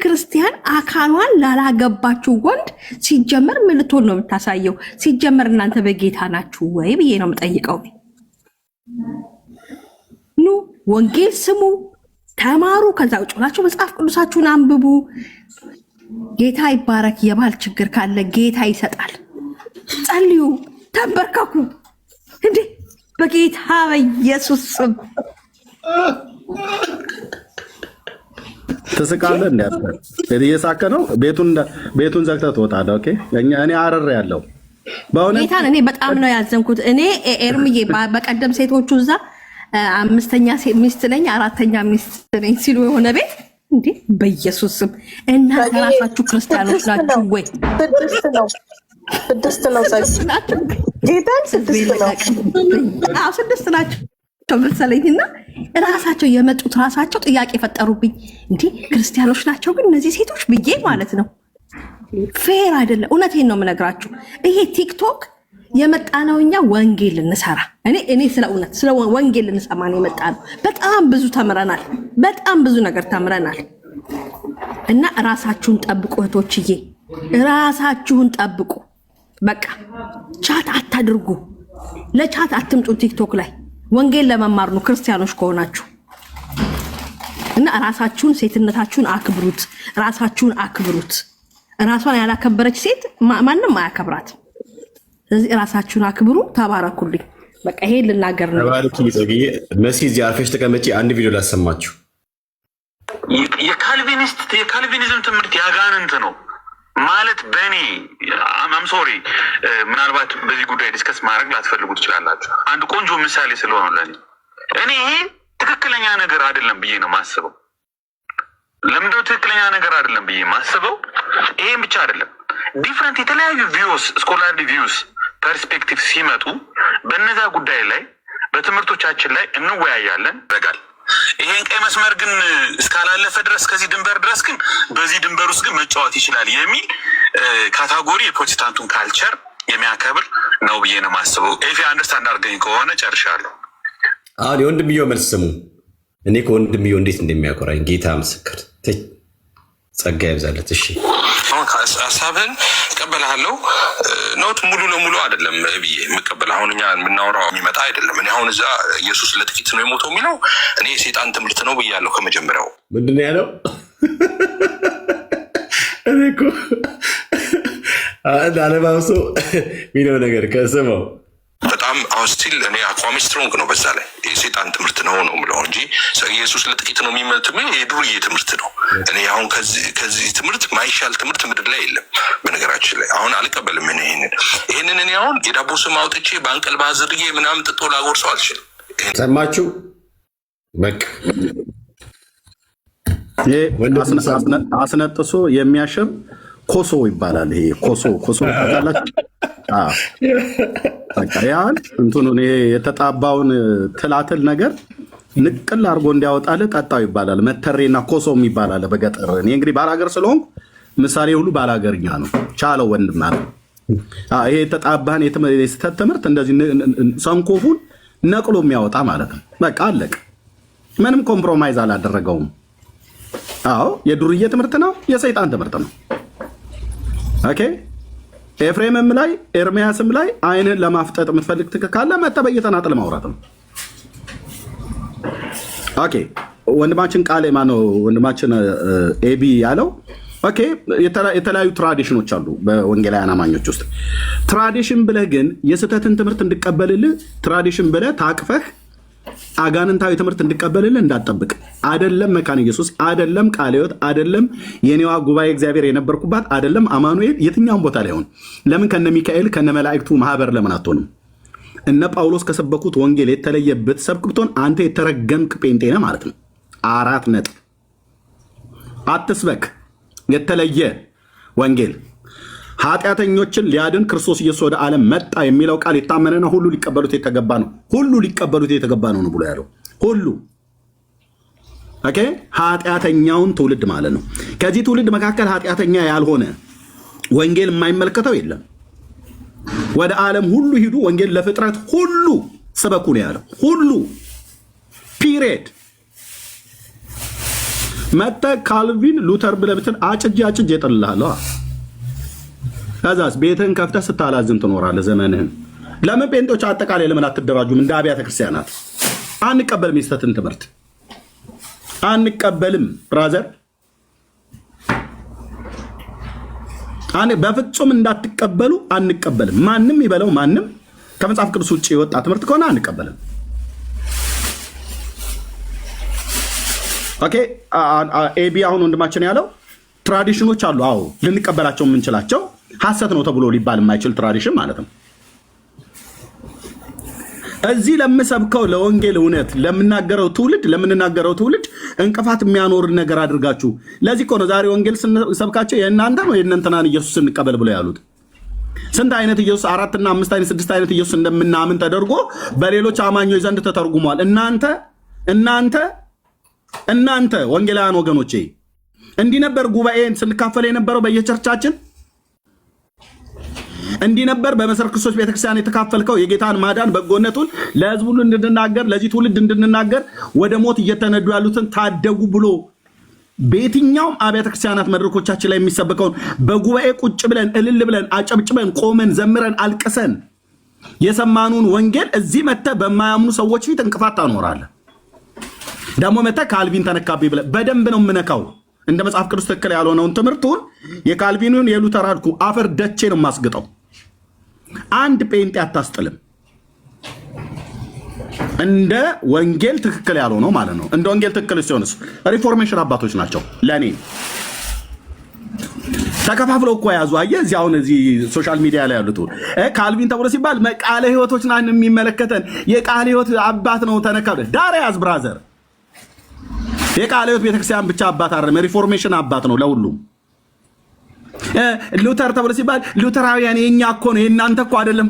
Speaker 8: ክርስቲያን አካሏን ላላገባችሁ ወንድ ሲጀመር ምን ልትሆን ነው የምታሳየው? ሲጀመር እናንተ በጌታ ናችሁ ወይ ብዬ ነው የምጠይቀው። ኑ ወንጌል ስሙ፣ ተማሩ፣ ከዛ ውጭ ብላችሁ መጽሐፍ ቅዱሳችሁን አንብቡ። ጌታ ይባረክ። የባል ችግር ካለ ጌታ ይሰጣል። ጸልዩ፣ ተንበርከኩ። እንዴ በጌታ በኢየሱስ ስም
Speaker 6: ትስቃለህ። እየሳቀ ነው። ቤቱን ዘግተህ ትወጣለህ። ኦኬ እኔ አረር ያለው በእውነት
Speaker 8: ጌታን እኔ በጣም ነው ያዘንኩት። እኔ ኤርምዬ በቀደም ሴቶቹ እዛ 5ኛ ሚስት ነኝ 4ኛ ሚስት ነኝ ሲሉ የሆነ ቤት እንዴ በኢየሱስ ስም እናንተ ራሳችሁ ክርስቲያኖች ናችሁ ወይ?
Speaker 1: 6 ነው ጌታን 6 ነው።
Speaker 8: አዎ 6 ናቸው መሰለኝና ራሳቸው የመጡት ራሳቸው ጥያቄ ፈጠሩብኝ። እንዴ ክርስቲያኖች ናቸው ግን እነዚህ ሴቶች ብዬ ማለት ነው። ፌር አይደለም። እውነቴን ነው የምነግራችሁ። ይሄ ቲክቶክ የመጣ ነው እኛ ወንጌል ልንሰራ እኔ ስለ እውነት ስለ ወንጌል ልንሰማ ነው የመጣ ነው። በጣም ብዙ ተምረናል። በጣም ብዙ ነገር ተምረናል። እና ራሳችሁን ጠብቁ እህቶችዬ፣ ራሳችሁን ጠብቁ። በቃ ቻት አታድርጉ። ለቻት አትምጡ ቲክቶክ ላይ። ወንጌል ለመማር ነው ክርስቲያኖች ከሆናችሁ። እና ራሳችሁን ሴትነታችሁን አክብሩት። ራሳችሁን አክብሩት። ራሷን ያላከበረች ሴት ማንም አያከብራት። ስለዚህ ራሳችሁን አክብሩ። ተባረኩልኝ። በቃ ይሄ ልናገር ነው።
Speaker 5: መሲ እዚህ አርፈሽ ተቀመጪ። አንድ ቪዲዮ ላሰማችሁ።
Speaker 9: የካልቪኒዝም ትምህርት ያጋንንት ነው ማለት በእኔ አም ሶሪ፣ ምናልባት በዚህ ጉዳይ ዲስከስ ማድረግ ላትፈልጉ ትችላላችሁ። አንድ ቆንጆ ምሳሌ ስለሆነ ለኔ እኔ ይሄ ትክክለኛ ነገር አይደለም ብዬ ነው ማስበው። ለምንድነው ትክክለኛ ነገር አይደለም ብዬ ማስበው? ይሄን ብቻ አይደለም፣ ዲፍረንት የተለያዩ ቪውስ ስኮላርሊ ቪውስ ፐርስፔክቲቭ ሲመጡ በነዛ ጉዳይ ላይ በትምህርቶቻችን ላይ እንወያያለን ረጋል። ይሄን ቀይ መስመር ግን እስካላለፈ ድረስ ከዚህ ድንበር ድረስ ግን በዚህ ድንበር ውስጥ ግን መጫወት ይችላል የሚል ካታጎሪ የፕሮቴስታንቱን ካልቸር የሚያከብር ነው ብዬ ነው ማስበው። ኤፊ አንደርስታንድ አድርገኝ ከሆነ ጨርሻለሁ።
Speaker 5: አሁን የወንድምየው መልስ ስሙ። እኔ ከወንድምየው እንዴት እንደሚያኮራኝ ጌታ ምስክር። ጸጋ ይብዛለት። እሺ
Speaker 9: ሀሳብህን እቀበልሃለሁ። ኖት ሙሉ ለሙሉ አይደለም ብዬ የምቀበል አሁን እኛ የምናወራው የሚመጣ አይደለም። እኔ አሁን እዛ ኢየሱስ ለጥቂት ነው የሞተው የሚለው እኔ የሴጣን ትምህርት ነው ብያለሁ ከመጀመሪያው።
Speaker 5: ምንድን ነው ያለው? እኔ እኮ አለማውሶ ሚለው ነገር ከስመው
Speaker 9: በጣም አሁን ስቲል እኔ አቋሚ ስትሮንግ ነው። በዛ ላይ የሴጣን ትምህርት ነው ምለው እንጂ ኢየሱስ ለጥቂት ነው የሚመት የዱርዬ ትምህርት ነው። እኔ አሁን ከዚህ ትምህርት ማይሻል ትምህርት ምድር ላይ የለም። በነገራችን ላይ አሁን አልቀበልም። ይህንን እኔ አሁን የዳቦ ስም አውጥቼ በአንቀልባ አዝርጌ ምናምን ጥጦ ላጎርሰው አልችልም።
Speaker 5: ሰማችሁ? በቃ
Speaker 6: አስነጥሶ የሚያሸብ ኮሶ ይባላል። ይሄ ኮሶ ታላችሁ ያህል እንትኑን የተጣባውን ትላትል ነገር ንቅል አድርጎ እንዲያወጣልህ ጠጣው ይባላል። መተሬና ኮሶም ይባላል በገጠር። እኔ እንግዲህ ባላገር ስለሆንኩ ምሳሌ ሁሉ ባላገርኛ ነው። ቻለው ወንድም ማለት ይሄ የተጣባህን የስህተት ትምህርት እንደዚህ ሰንኮፉን ነቅሎ የሚያወጣ ማለት ነው። በቃ አለቅ። ምንም ኮምፕሮማይዝ አላደረገውም። አዎ የዱርዬ ትምህርት ነው፣ የሰይጣን ትምህርት ነው። ኦኬ ኤፍሬምም ላይ ኤርሚያስም ላይ አይንን ለማፍጠጥ የምትፈልግ ካለ መተህ በየተናጠል ማውራት ነው። ኦኬ ወንድማችን ቃሌ ማነው ወንድማችን ኤቢ ያለው ኦኬ የተለያዩ ትራዲሽኖች አሉ በወንጌላውያን አማኞች ውስጥ። ትራዲሽን ብለህ ግን የስህተትን ትምህርት እንድቀበልልህ ትራዲሽን ብለህ ታቅፈህ አጋንንታዊ ትምህርት እንድቀበልልህ እንዳትጠብቅ። አደለም መካነ ኢየሱስ፣ አደለም ቃለ ሕይወት፣ አደለም የኔዋ ጉባኤ እግዚአብሔር የነበርኩባት፣ አደለም አማኑኤል፣ የትኛውም ቦታ ላይ ሆን ለምን ከነ ሚካኤል ከነ መላእክቱ ማህበር ለምን አትሆንም? እነ ጳውሎስ ከሰበኩት ወንጌል የተለየ ብትሰብክ ብትሆን አንተ የተረገምክ ጴንጤ ነህ ማለት ነው። 4 ነጥብ። አትስበክ የተለየ ወንጌል። ኃጢአተኞችን ሊያድን ክርስቶስ ኢየሱስ ወደ ዓለም መጣ የሚለው ቃል የታመነ ነው። ሁሉ ሊቀበሉት የተገባ ነው። ሁሉ ሊቀበሉት የተገባ ነው ብሎ ያለው ሁሉ ኦኬ ኃጢአተኛውን ትውልድ ማለት ነው። ከዚህ ትውልድ መካከል ኃጢአተኛ ያልሆነ
Speaker 2: ወንጌል የማይመለከተው የለም። ወደ ዓለም ሁሉ ሂዱ፣ ወንጌል ለፍጥረት ሁሉ ስበኩ ነው ያለው። ሁሉ ፒሪየድ። መጥተህ ካልቪን ሉተር ብለህ ብትል አጭጄ እጥልልሃለሁ። ከዛስ ቤትህን ከፍተህ ስታላዝን ትኖራለህ ዘመንህን። ለምን ጴንጤዎች አጠቃላይ ለምን አትደራጁም? እንደ አብያተ ክርስቲያናት አንቀበልም። የስተትን ትምህርት አንቀበልም ብራዘር፣ በፍጹም እንዳትቀበሉ አንቀበልም። ማንም ይበለው ማንም ከመጽሐፍ ቅዱስ ውጭ የወጣ ትምህርት ከሆነ አንቀበልም። ኦኬ ኤቢ አሁን ወንድማችን ያለው ትራዲሽኖች አሉ። አዎ ልንቀበላቸው የምንችላቸው ሐሰት ነው ተብሎ ሊባል የማይችል ትራዲሽን ማለት ነው። እዚህ ለምሰብከው ለወንጌል እውነት ለምናገረው ትውልድ እንቅፋት የሚያኖር ነገር አድርጋችሁ። ለዚህ እኮ ነው ዛሬ ወንጌል ስንሰብካቸው የእናንተ ነው የእነንተናን ኢየሱስ እንቀበል ብለው ያሉት። ስንት አይነት ኢየሱስ 4 እና 5 አይነት 6 አይነት ኢየሱስ እንደምናምን ተደርጎ በሌሎች አማኞች ዘንድ ተተርጉሟል። እናንተ ወንጌላውያን ወገኖቼ እንዲህ ነበር ጉባኤን ስንካፈል የነበረው በየቸርቻችን። እንዲህ ነበር በመሰረት ክርስቶስ ቤተክርስቲያን የተካፈልከው የጌታን ማዳን በጎነቱን ለሕዝብ ሁሉ እንድንናገር ለዚህ ትውልድ እንድንናገር ወደ ሞት እየተነዱ ያሉትን ታደጉ ብሎ በየትኛውም አብያተ ክርስቲያናት መድረኮቻችን ላይ የሚሰበከውን በጉባኤ ቁጭ ብለን እልል ብለን አጨብጭበን ቆመን ዘምረን አልቅሰን የሰማኑን ወንጌል እዚህ መጥተህ በማያምኑ ሰዎች ፊት እንቅፋት ታኖራለህ። ደግሞ መጥተህ ካልቪን ተነካብኝ ብለህ በደንብ ነው የምነካው። እንደ መጽሐፍ ቅዱስ ትክክል ያልሆነውን ትምህርቱን የካልቪኑን የሉተር አድኩ አፈር ደቼ ነው የማስግጠው። አንድ ጴንጤ አታስጥልም። እንደ ወንጌል ትክክል ያልሆነው ማለት ነው። እንደ ወንጌል ትክክል ሲሆንስ ሪፎርሜሽን አባቶች ናቸው። ለእኔ ተከፋፍለው እኮ ያዙ። አየህ እዚህ አሁን እዚህ ሶሻል ሚዲያ ላይ ያሉት ካልቪን ተብሎ ሲባል ቃለ ሕይወቶች ናን የሚመለከተን የቃለ ሕይወት አባት ነው ተነካ። ዳር ያዝ ብራዘር። የቃለ ሕይወት ቤተክርስቲያን ብቻ አባት አይደለም፣ ሪፎርሜሽን አባት ነው ለሁሉም። ሉተር ተብሎ ሲባል ሉተራውያን የኛ እኮ ነው የእናንተ እኮ አይደለም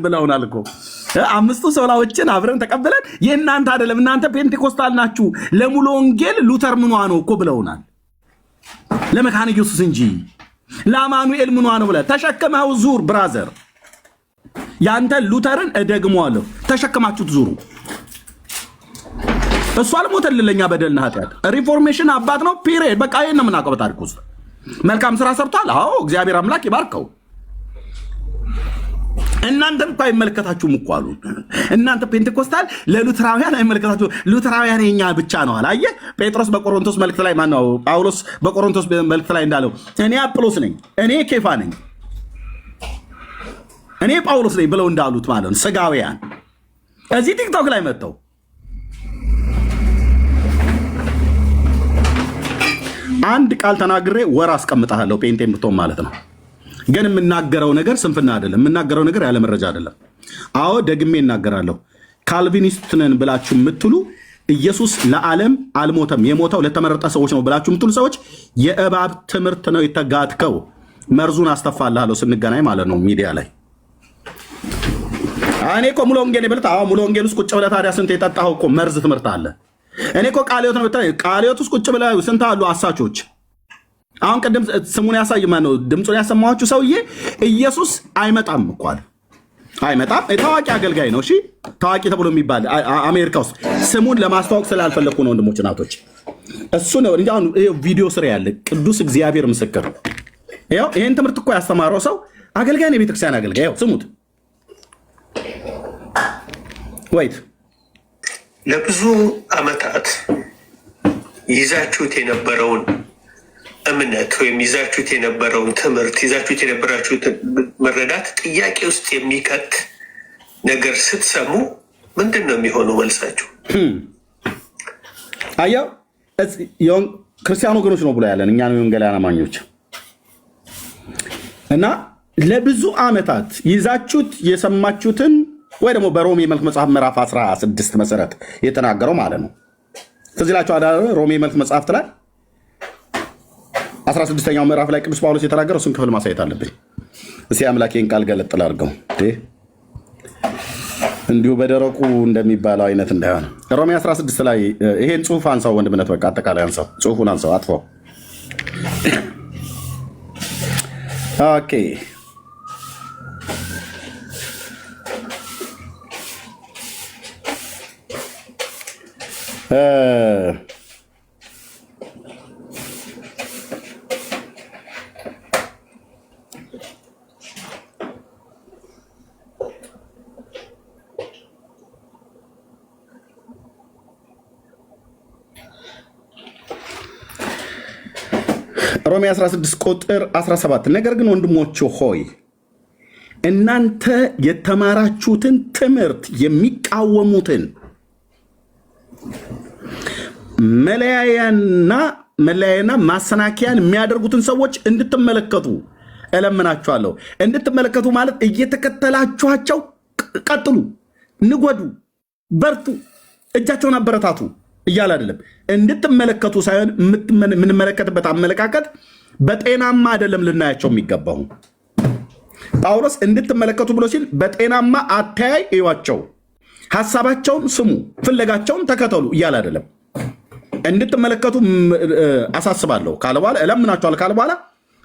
Speaker 2: ብለውናል እኮ። አምስቱ ሶላዎችን አብረን ተቀብለን የእናንተ አይደለም እናንተ ፔንቴኮስታል ናችሁ፣ ለሙሉ ወንጌል ሉተር ምኗ ነው እኮ ብለውናል። ለመካነ ኢየሱስ እንጂ ለአማኑኤል ምኗ ነው ብለህ ተሸክመው ዙር ብራዘር። ያንተ ሉተርን እደግመዋለሁ፣ ተሸክማችሁት ዙሩ። እሱ አልሞተልን ለኛ በደልና ኃጢአት። ሪፎርሜሽን አባት ነው ፒሪየድ። በቃ ይሄን ነው የምናውቀው በታሪክ ውስጥ። መልካም ስራ ሰርቷል። አዎ እግዚአብሔር አምላክ ይባርከው። እናንተን እኮ አይመለከታችሁም እኮ አሉ። እናንተ ፔንቴኮስታል ለሉተራውያን አይመለከታችሁ፣ ሉተራውያን የኛ ብቻ ነው አለ። አየህ ጴጥሮስ በቆሮንቶስ መልእክት ላይ ማነው ጳውሎስ በቆሮንቶስ መልእክት ላይ እንዳለው እኔ አጵሎስ ነኝ፣ እኔ ኬፋ ነኝ፣ እኔ ጳውሎስ ነኝ ብለው እንዳሉት ማለት ነው ስጋውያን። እዚህ ቲክቶክ ላይ መጥተው አንድ ቃል ተናግሬ ወር አስቀምጣለሁ ጴንጤ ብትሆን ማለት ነው። ግን የምናገረው ነገር ስንፍና አይደለም፣ የምናገረው ነገር ያለ መረጃ አይደለም። አዎ ደግሜ እናገራለሁ። ካልቪኒስት ነን ብላችሁ የምትሉ ኢየሱስ ለዓለም አልሞተም የሞተው ለተመረጠ ሰዎች ነው ብላችሁ የምትሉ ሰዎች የእባብ ትምህርት ነው የተጋትከው። መርዙን አስተፋልሃለሁ ስንገናኝ ማለት ነው ሚዲያ ላይ። እኔ እኮ ሙሉ ወንጌል ይበልጥ። አዎ ሙሉ ወንጌል ውስጥ ቁጭ ብለህ ታዲያ ስንት የጠጣኸው እኮ መርዝ ትምህርት አለ። እኔ እኮ ቃለ ሕይወት ነው ብታይ፣ ቃለ ሕይወት ውስጥ ቁጭ ብለህ ስንት አሉ አሳቾች። አሁን ቅድም ስሙን ያሳይ ማነው ድምፁን ያሰማኋችሁ ሰውዬ ኢየሱስ አይመጣም እኮ አለ። አይመጣም። ታዋቂ አገልጋይ ነው። እሺ ታዋቂ ተብሎ የሚባል አሜሪካ ውስጥ ስሙን ለማስተዋወቅ ስላልፈለግኩ ነው ወንድሞች እናቶች። እሱ ነው እንጂ አሁን ቪዲዮ ስራ ያለ ቅዱስ እግዚአብሔር ምስክር። ይሄን ትምህርት እኮ ያስተማረው ሰው አገልጋይ ነው፣ የቤተክርስቲያን አገልጋይ። ስሙት ወይት
Speaker 10: ለብዙ ዓመታት ይዛችሁት የነበረውን እምነት ወይም ይዛችሁት የነበረውን ትምህርት ይዛችሁት የነበራችሁት መረዳት ጥያቄ ውስጥ የሚከት ነገር ስትሰሙ ምንድን ነው የሚሆነው መልሳችሁ?
Speaker 2: አያው ክርስቲያን ወገኖች ነው ብሎ ያለን እኛ ነው ወንጌላውያን አማኞች እና ለብዙ ዓመታት ይዛችሁት የሰማችሁትን ወይ ደግሞ በሮሜ መልክ መጽሐፍ ምዕራፍ 16 መሰረት የተናገረው ማለት ነው። ስለዚህ ላችሁ ሮሜ መልክ መጽሐፍት ላይ 16ኛው ምዕራፍ ላይ ቅዱስ ጳውሎስ የተናገረው እሱን ክፍል ማሳየት አለብኝ። እስኪ አምላኬን ቃል ገለጥ ላድርገው እንዲሁ በደረቁ እንደሚባለው አይነት እንዳይሆን። ሮሜ 16 ላይ ይሄን ጽሑፍ አንሳው ወንድምነት፣ በቃ አጠቃላይ አንሳው፣ ጽሑፉን አንሳው፣ አጥፋው።
Speaker 6: ኦኬ ሮሜ 16 ቁጥር 17 ነገር ግን ወንድሞች ሆይ እናንተ የተማራችሁትን ትምህርት የሚቃወሙትን መለያየና ማሰናከያን የሚያደርጉትን ሰዎች እንድትመለከቱ እለምናችኋለሁ። እንድትመለከቱ ማለት እየተከተላችኋቸው ቀጥሉ፣ ንጎዱ፣ በርቱ፣ እጃቸውን አበረታቱ እያለ አይደለም። እንድትመለከቱ ሳይሆን የምንመለከትበት አመለካከት በጤናማ አይደለም ልናያቸው የሚገባው። ጳውሎስ እንድትመለከቱ ብሎ ሲል በጤናማ አተያይ እዩዋቸው፣ ሐሳባቸውን ስሙ፣ ፍለጋቸውን ተከተሉ እያለ አይደለም። እንድትመለከቱ አሳስባለሁ ካለ በኋላ እለምናችኋል ካለ በኋላ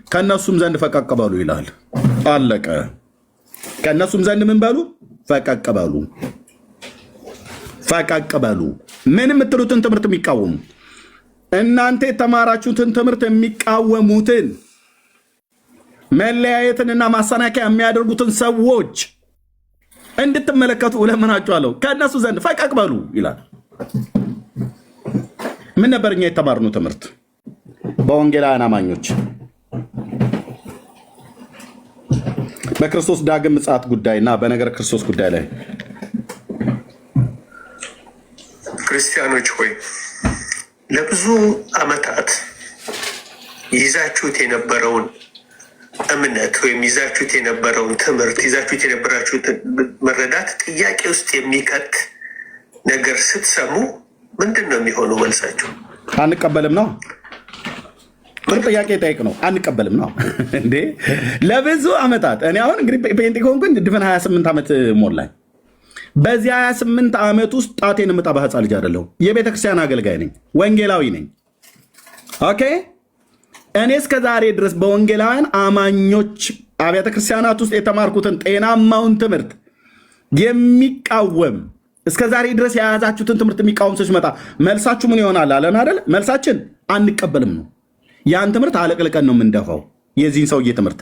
Speaker 6: ከእነሱም ዘንድ ፈቀቅ በሉ ይላል። አለቀ። ከእነሱም ዘንድ ምን በሉ? ፈቀቅ በሉ። ፈቀቅ በሉ። ምን የምትሉትን ትምህርት የሚቃወሙ እናንተ የተማራችሁትን ትምህርት የሚቃወሙትን መለያየትንና ማሰናከያ የሚያደርጉትን ሰዎች እንድትመለከቱ እለምናችኋለሁ። ከእነሱ ዘንድ ፈቀቅ በሉ ይላል። ምን ነበር እኛ የተማርነው ትምህርት? በወንጌላውያን አማኞች በክርስቶስ ዳግም ምጽአት ጉዳይና በነገረ ክርስቶስ ጉዳይ ላይ
Speaker 10: ክርስቲያኖች ሆይ ለብዙ ዓመታት ይዛችሁት የነበረውን እምነት ወይም ይዛችሁት የነበረውን ትምህርት ይዛችሁት የነበራችሁትን መረዳት ጥያቄ ውስጥ የሚከት ነገር ስትሰሙ ምንድን ነው የሚሆኑ መልሳችሁ?
Speaker 6: አንቀበልም ነው። ጥሩ ጥያቄ ጠይቅ ነው። አንቀበልም ነው እንዴ? ለብዙ ዓመታት እኔ አሁን እንግዲህ ፔንጤ ከሆንኩኝ ድፍን 28 ዓመት ሞላኝ። በዚህ 28 ዓመት ውስጥ ጣቴን የምጠባ ሕፃን ልጅ አይደለሁም። የቤተክርስቲያን አገልጋይ ነኝ፣ ወንጌላዊ ነኝ። ኦኬ። እኔ እስከ ዛሬ ድረስ በወንጌላውያን አማኞች አብያተ ክርስቲያናት ውስጥ የተማርኩትን ጤናማውን ትምህርት የሚቃወም እስከ ዛሬ ድረስ የያዛችሁትን ትምህርት የሚቃወም ሰዎች መጣ መልሳችሁ ምን ይሆናል አለን አይደል? መልሳችን አንቀበልም ነው። ያን ትምህርት አለቅልቀን ነው የምንደፋው። የዚህን ሰውዬ ትምህርት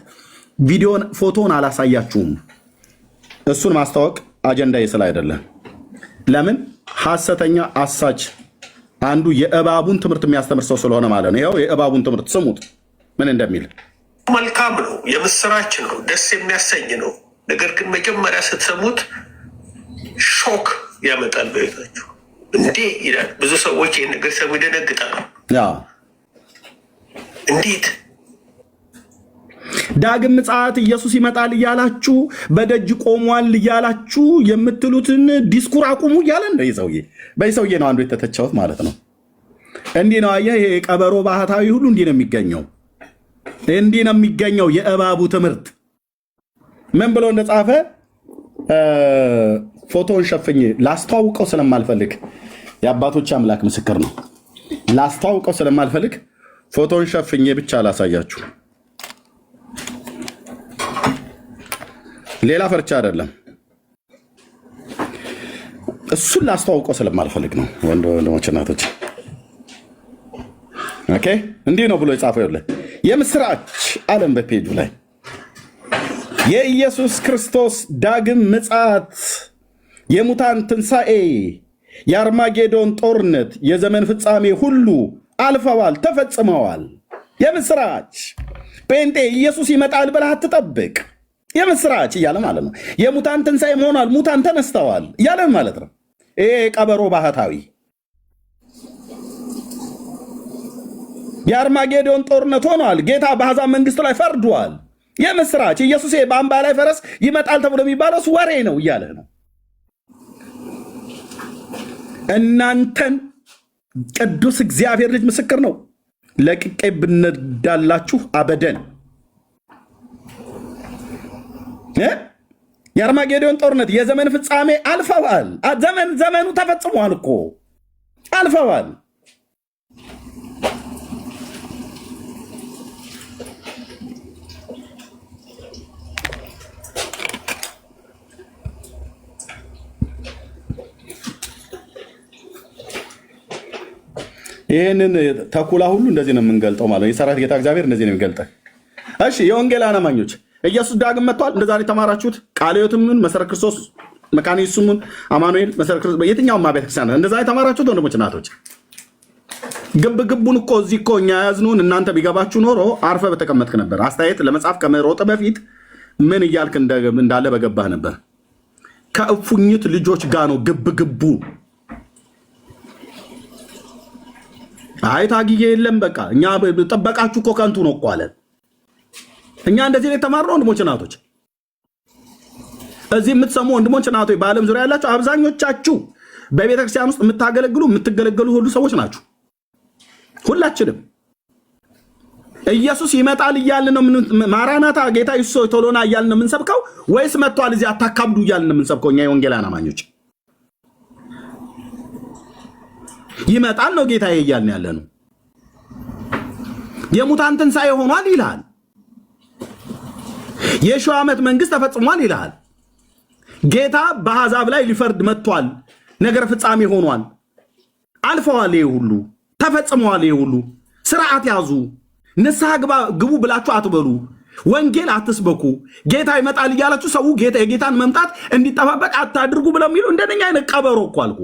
Speaker 6: ቪዲዮን ፎቶን አላሳያችሁም። እሱን ማስታወቅ አጀንዳዬ ስለ አይደለም። ለምን ሐሰተኛ አሳች አንዱ የእባቡን ትምህርት የሚያስተምር ሰው ስለሆነ ማለት ነው። ይኸው የእባቡን ትምህርት ስሙት ምን እንደሚል።
Speaker 10: መልካም ነው፣ የምስራች ነው፣ ደስ የሚያሰኝ ነው። ነገር ግን መጀመሪያ ስትሰሙት ሾክ ያመጣል በቤታችሁ። እንዴ ይላል። ብዙ ሰዎች ይህን ነገር ሰሙ ይደነግጣሉ። እንዴት
Speaker 6: ዳግም ምጽአት ኢየሱስ ይመጣል እያላችሁ በደጅ ቆሟል እያላችሁ የምትሉትን ዲስኩር አቁሙ እያለ ነው ይሰውዬ። በይሰውዬ ነው አንዱ የተተቻውት ማለት ነው። እንዲህ ነው አየህ፣ ይሄ ቀበሮ ባህታዊ ሁሉ እንዲህ ነው የሚገኘው። እንዲህ ነው የሚገኘው የእባቡ ትምህርት። ምን ብሎ እንደጻፈ ፎቶን ሸፍኜ ላስተዋውቀው ስለማልፈልግ የአባቶች አምላክ ምስክር ነው። ላስተዋውቀው ስለማልፈልግ ፎቶን ሸፍኜ ብቻ ላሳያችሁ። ሌላ ፈርቻ አይደለም፣ እሱን ላስተዋውቀው ስለማልፈልግ ነው። ወንድሞች እናቶች፣ ኦኬ። እንዲህ ነው ብሎ የጻፈው ይኸውልህ፣ የምስራች ዓለም በፔጁ ላይ የኢየሱስ ክርስቶስ ዳግም ምጽአት፣ የሙታን ትንሣኤ፣ የአርማጌዶን ጦርነት፣ የዘመን ፍጻሜ ሁሉ አልፈዋል፣ ተፈጽመዋል። የምስራች ጴንጤ ኢየሱስ ይመጣል ብለህ አትጠብቅ። የምስራች እያለ ማለት ነው። የሙታን ትንሣኤ መሆኗል፣ ሙታን ተነስተዋል እያለን ማለት ነው። ይሄ ቀበሮ ባህታዊ የአርማጌዶን ጦርነት ሆኗል፣ ጌታ በአሕዛብ መንግስት ላይ ፈርዷል። የምስራች ኢየሱስ በአምባ ላይ ፈረስ ይመጣል ተብሎ የሚባለው ወሬ ነው እያለህ ነው። እናንተን ቅዱስ እግዚአብሔር ልጅ ምስክር ነው ለቅቄ ብነዳላችሁ አበደን። የአርማጌዶን ጦርነት፣ የዘመን ፍጻሜ አልፈዋል። ዘመኑ ተፈጽሟል እኮ አልፈዋል። ይህንን ተኩላ ሁሉ እንደዚህ ነው የምንገልጠው ማለት ነው። የሰራዊት ጌታ እግዚአብሔር እንደዚህ ነው የሚገልጠው። እሺ የወንጌል አማኞች ኢየሱስ ዳግም መጥቷል። እንደዛሬ የተማራችሁት ቃለ ሕይወትምን መሰረት ክርስቶስ መካነ ኢየሱስምን አማኑኤል መሰረት ክርስቶስ የትኛውም ቤተ ክርስቲያን እንደዛ የተማራችሁት ወንድሞች እናቶች፣ ግቡን እኮ እዚህ እኮ እኛ ያዝኑን እናንተ ቢገባችሁ ኖሮ አርፈ በተቀመጥክ ነበር። አስተያየት ለመጻፍ ከመሮጥ በፊት ምን እያልክ እንዳለ በገባህ ነበር። ከእፉኝት ልጆች ጋር ነው ግቡ። አይ ታግዬ የለም በቃ እኛ ጠበቃችሁ እኮ ከንቱ ነው እኮ አለ። እኛ እንደዚህ ነው የተማርነው ወንድሞች እናቶች። እዚህ የምትሰሙ ወንድሞች እናቶች በዓለም ዙሪያ ያላችሁ አብዛኞቻችሁ በቤተክርስቲያን ውስጥ የምትገለገሉ ሁሉ ሰዎች ናችሁ። ሁላችንም ኢየሱስ ይመጣል እያልን ነው ማራናታ ጌታ ኢየሱስ ቶሎና እያልን ነው የምንሰብከው ወይስ መጥቷል እዚህ አታካብዱ እያልን ነው የምንሰብከው? እኛ የወንጌላውያን አማኞች ይመጣል ነው ጌታ እያልን ያለ ነው። የሙታን ትንሣኤ ሆኗል ይላል። የሺህ ዓመት መንግስት ተፈጽሟል ይላል። ጌታ በአሕዛብ ላይ ሊፈርድ መጥቷል። ነገር ፍጻሜ ሆኗል። አልፈዋል። ይሄ ሁሉ ተፈጽመዋል። ይሄ ሁሉ ስርዓት ያዙ። ንስሐ ግቡ ብላችሁ አትበሉ። ወንጌል አትስበኩ። ጌታ ይመጣል እያላችሁ ሰው የጌታን መምጣት እንዲጠባበቅ አታድርጉ ብለው የሚሉ እንደነኛ አይነት ቀበሮ እኮ አልኩ።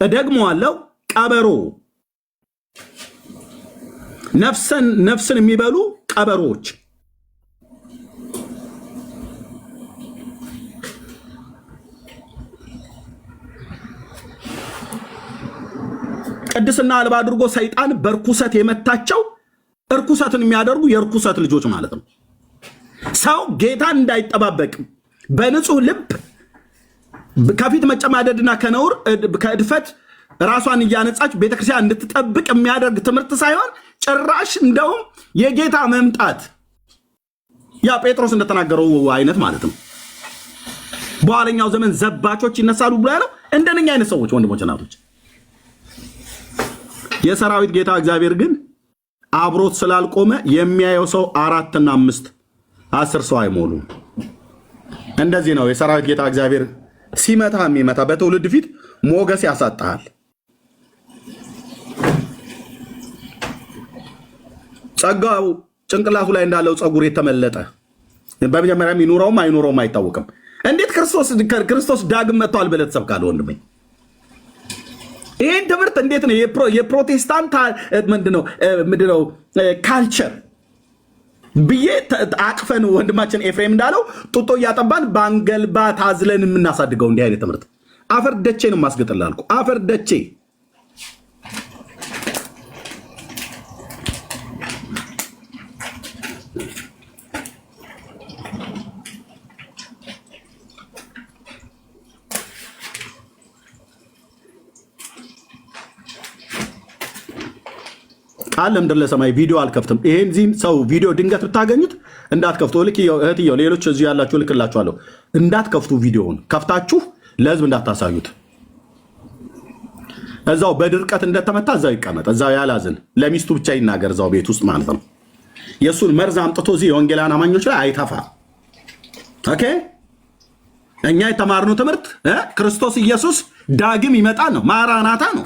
Speaker 6: እደግመዋለሁ፣ ቀበሮ፣ ነፍስን የሚበሉ ቀበሮች። ቅድስና አልባ አድርጎ ሰይጣን በርኩሰት የመታቸው እርኩሰትን የሚያደርጉ የርኩሰት ልጆች ማለት ነው። ሰው ጌታን እንዳይጠባበቅ በንጹህ ልብ ከፊት መጨማደድና ከነውር ከእድፈት ራሷን እያነጻች ቤተክርስቲያን እንድትጠብቅ የሚያደርግ ትምህርት ሳይሆን ጭራሽ እንደውም የጌታ መምጣት ያ ጴጥሮስ እንደተናገረው አይነት ማለት ነው። በኋለኛው ዘመን ዘባቾች ይነሳሉ ብሎ ያለው እንደነኛ አይነት ሰዎች ወንድሞች እናቶች። የሰራዊት ጌታ እግዚአብሔር ግን አብሮት ስላልቆመ የሚያየው ሰው 4 እና 5 10 ሰው አይሞሉም። እንደዚህ ነው የሰራዊት ጌታ እግዚአብሔር ሲመታ የሚመታ በትውልድ ፊት ሞገስ ያሳጣል። ጸጋው ጭንቅላቱ ላይ እንዳለው ጸጉር የተመለጠ በመጀመሪያም ይኑረውም አይኑረውም አይታወቅም። እንዴት ክርስቶስ ዳግም መጥቷል ብለህ ትሰብካለህ ወንድሜ? ይህን ትምህርት እንዴት ነው የፕሮቴስታንት ምንድነው ካልቸር ብዬ አቅፈን ወንድማችን ኤፍሬም እንዳለው ጡጦ እያጠባን በአንገልባ ታዝለን የምናሳድገው? እንዲህ አይነት ትምህርት አፈር ደቼ ነው ማስገጥላልኩ። አፈር ደቼ ቃል ለምድር ለሰማይ ቪዲዮ አልከፍትም። ይሄን ዚህን ሰው ቪዲዮ ድንገት ብታገኙት እንዳትከፍቱ። እህትየው ሌሎች እዚሁ ያላችሁ ልክላችኋለሁ። እንዳትከፍቱ፣ ቪዲዮውን ከፍታችሁ ለህዝብ እንዳታሳዩት። እዛው በድርቀት እንደተመታ እዛው ይቀመጥ፣ እዛው ያላዝን፣ ለሚስቱ ብቻ ይናገር እዛው ቤት ውስጥ ማለት ነው። የእሱን መርዝ አምጥቶ እዚህ የወንጌላውያን አማኞች ላይ አይተፋ። ኦኬ፣ እኛ የተማርነው ትምህርት ክርስቶስ ኢየሱስ ዳግም ይመጣል ነው፣ ማራናታ ነው።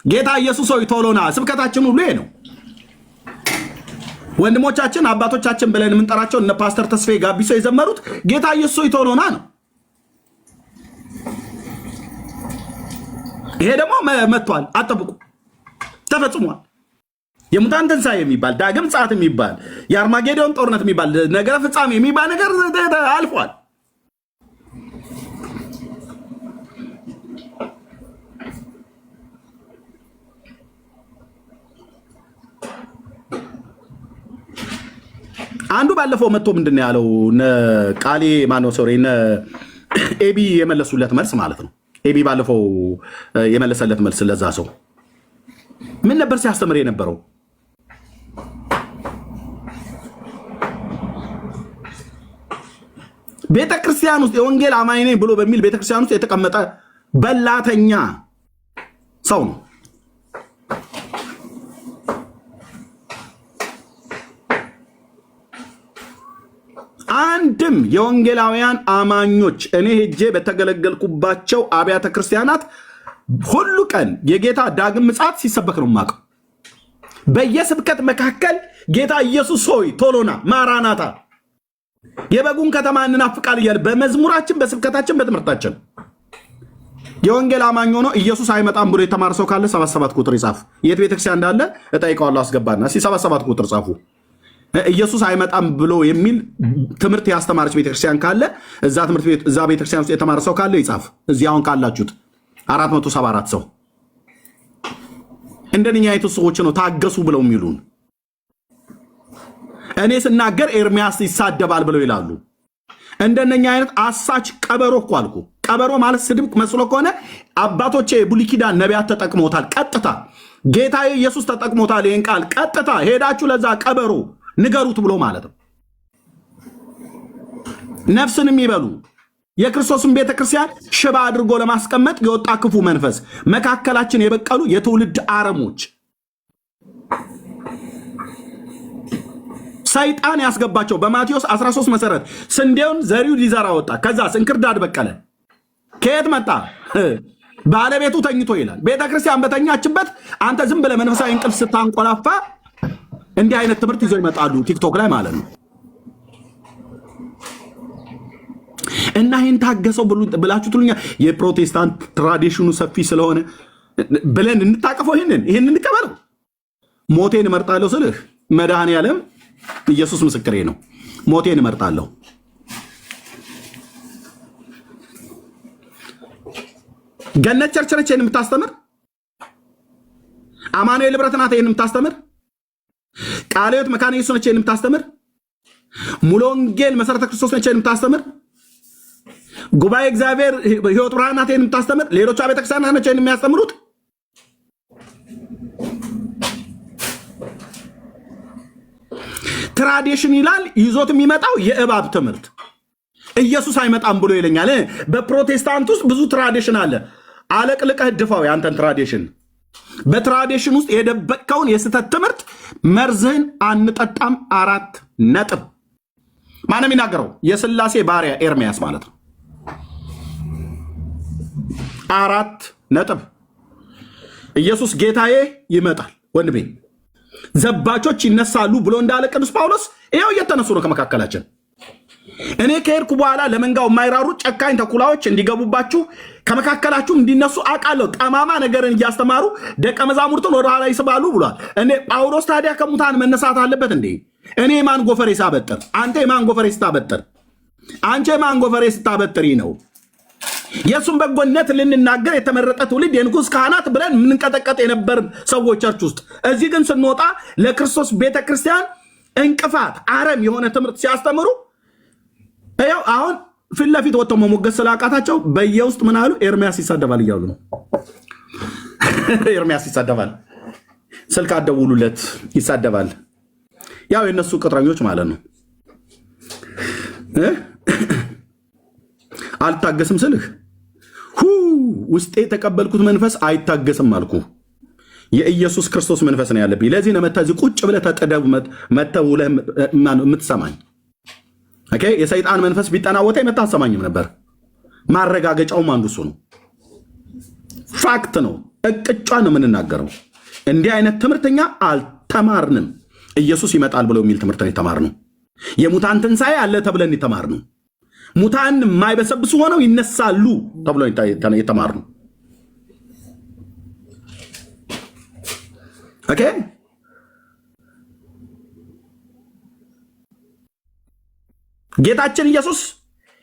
Speaker 6: ጌታ ኢየሱስ ሆይ ቶሎና። ስብከታችን ሁሉ ይሄ ነው። ወንድሞቻችን አባቶቻችን ብለን የምንጠራቸው እነ ፓስተር ተስፋዬ ጋቢሶ የዘመሩት ጌታ ኢየሱስ ሆይ ቶሎና ነው። ይሄ ደግሞ መጥቷል፣ አጠብቁ፣ ተፈጽሟል። የሙታን ትንሣኤ የሚባል ዳግም ምጽአት የሚባል የአርማጌዶን ጦርነት የሚባል ነገረ ፍጻሜ የሚባል ነገር አልፏል። አንዱ ባለፈው መጥቶ ምንድን ነው ያለው? ቃሌ ማነው ሶሪ ኤቢ የመለሱለት መልስ ማለት ነው። ኤቢ ባለፈው የመለሰለት መልስ ለዛ ሰው ምን ነበር ሲያስተምር የነበረው? ቤተክርስቲያን ውስጥ የወንጌል አማኝ ነኝ ብሎ በሚል ቤተክርስቲያን ውስጥ የተቀመጠ በላተኛ ሰው ነው። አንድም የወንጌላውያን አማኞች እኔ ሄጄ በተገለገልኩባቸው አብያተ ክርስቲያናት
Speaker 2: ሁሉ ቀን የጌታ ዳግም ምጽአት ሲሰበክ ነው የማውቀው። በየስብከት መካከል ጌታ ኢየሱስ ሆይ ቶሎና ማራናታ የበጉን ከተማ እንናፍቃል እያለ በመዝሙራችን፣ በስብከታችን፣ በትምህርታችን የወንጌል አማኝ ሆኖ ኢየሱስ አይመጣም ብሎ የተማረ ሰው ካለ 77 ቁጥር ይጻፍ። የት ቤተክርስቲያን እንዳለ እጠይቀዋለሁ፣ አስገባና እስኪ 77 ቁጥር ጻፉ። ኢየሱስ አይመጣም ብሎ የሚል ትምህርት ያስተማረች ቤተክርስቲያን ካለ እዛ ትምህርት ቤት እዛ ቤተክርስቲያን ውስጥ የተማረ ሰው ካለ ይጻፍ። እዚህ አሁን ካላችሁት 474 ሰው እንደኛ አይነት ሰዎች ነው ታገሱ ብለው የሚሉን። እኔ ስናገር ኤርሚያስ ይሳደባል ብለው ይላሉ። እንደነኛ አይነት አሳች ቀበሮ እኮ አልኩ። ቀበሮ ማለት ስድብ መስሎ ከሆነ አባቶቼ ብሉይ ኪዳን ነቢያት ተጠቅመውታል። ቀጥታ ጌታ ኢየሱስ ተጠቅሞታል። ይሄን ቃል ቀጥታ ሄዳችሁ ለዛ ቀበሮ ንገሩት ብሎ ማለት ነው። ነፍስን የሚበሉ የክርስቶስን ቤተክርስቲያን ሽባ አድርጎ ለማስቀመጥ የወጣ ክፉ መንፈስ መካከላችን የበቀሉ የትውልድ አረሞች ሰይጣን ያስገባቸው በማቴዎስ 13 መሰረት ስንዴውን ዘሪው ሊዘራ ወጣ። ከዛ እንክርዳድ በቀለ። ከየት መጣ? ባለቤቱ ተኝቶ ይላል። ቤተክርስቲያን በተኛችበት አንተ ዝም ብለህ መንፈሳዊ እንቅልፍ ስታንቆላፋ እንዲህ አይነት ትምህርት ይዘው ይመጣሉ ቲክቶክ ላይ ማለት ነው። እና ይህን ታገሰው ብላችሁ ትሉኛ የፕሮቴስታንት ትራዲሽኑ ሰፊ ስለሆነ ብለን እንታቀፈው። ይህን እንቀበለው። ሞቴን እመርጣለሁ ስልህ መድኃኔዓለም ኢየሱስ ምስክሬ ነው። ሞቴን እመርጣለሁ። ገነት ቸርች ነች ይህን የምታስተምር። አማኑኤል ህብረት ናት ይህን የምታስተምር። ቃለ ሕይወት መካነ ኢየሱስ ነች ይህን የምታስተምር። ሙሉ ወንጌል መሰረተ ክርስቶስ ነች ይህን የምታስተምር። ጉባኤ እግዚአብሔር ሕይወት ብርሃን ናት ይህን የምታስተምር። ሌሎች አብያተ ክርስቲያናት ነች ይህን የሚያስተምሩት። ትራዲሽን ይላል ይዞት የሚመጣው የእባብ ትምህርት። ኢየሱስ አይመጣም ብሎ ይለኛል። በፕሮቴስታንት ውስጥ ብዙ ትራዲሽን አለ። አለቅልቀህ ድፋው ያንተን ትራዲሽን። በትራዲሽን ውስጥ የደበቅከውን የስተት ትምህርት መርዝህን አንጠጣም። 4 ነጥብ። ማነው የሚናገረው? የሥላሴ ባሪያ ኤርሚያስ ማለት ነው። 4 ነጥብ። ኢየሱስ ጌታዬ ይመጣል ወንድሜ። ዘባቾች ይነሳሉ ብሎ እንዳለ ቅዱስ ጳውሎስ ይኸው እየተነሱ ነው ከመካከላችን። እኔ ከሄድኩ በኋላ ለመንጋው የማይራሩ ጨካኝ ተኩላዎች እንዲገቡባችሁ ከመካከላችሁ እንዲነሱ አውቃለሁ። ጠማማ ነገርን እያስተማሩ ደቀ መዛሙርትን ወደ ኋላ ይስባሉ ብሏል። እኔ ጳውሎስ ታዲያ ከሙታን መነሳት አለበት እንዴ? እኔ የማን ጎፈሬ ሳበጥር? አንተ የማን ጎፈሬ ስታበጥር? አንቺ የማን ጎፈሬ ስታበጥሪ ነው? የእሱን በጎነት ልንናገር የተመረጠ ትውልድ የንጉሥ ካህናት ብለን የምንቀጠቀጥ የነበር ሰዎች ቸርች ውስጥ፣ እዚህ ግን ስንወጣ ለክርስቶስ ቤተክርስቲያን እንቅፋት አረም የሆነ ትምህርት ሲያስተምሩ ያው አሁን ፊት ለፊት ወጥተው መሞገስ ስላቃታቸው በየውስጥ ምን አሉ? ኤርሚያስ ይሳደባል እያሉ ነው። ኤርሚያስ ይሳደባል፣ ስልክ አደውሉለት፣ ይሳደባል። ያው የነሱ ቅጥረኞች ማለት ነው። አልታገስም ስልህ ውስጤ የተቀበልኩት መንፈስ አይታገስም አልኩ። የኢየሱስ ክርስቶስ መንፈስ ነው ያለብኝ። ለዚህ ነው መተህ እዚህ ቁጭ ብለህ ተጠደብ መተህ ውለህ የምትሰማኝ። ኦኬ፣ የሰይጣን መንፈስ ቢጠናወተኝ መተህ አትሰማኝም ነበር። ማረጋገጫውም አንዱ እሱ ነው። ፋክት ነው። እቅጫን ነው የምንናገረው። እንዲህ አይነት ትምህርተኛ አልተማርንም። ኢየሱስ ይመጣል ብለው የሚል ትምህርት ነው የተማርነው። የሙታን ትንሣኤ አለ ተብለን የተማርነው። ሙታን የማይበሰብሱ ሆነው ይነሳሉ ተብሎ የተማርነው። ኦኬ፣ ጌታችን ኢየሱስ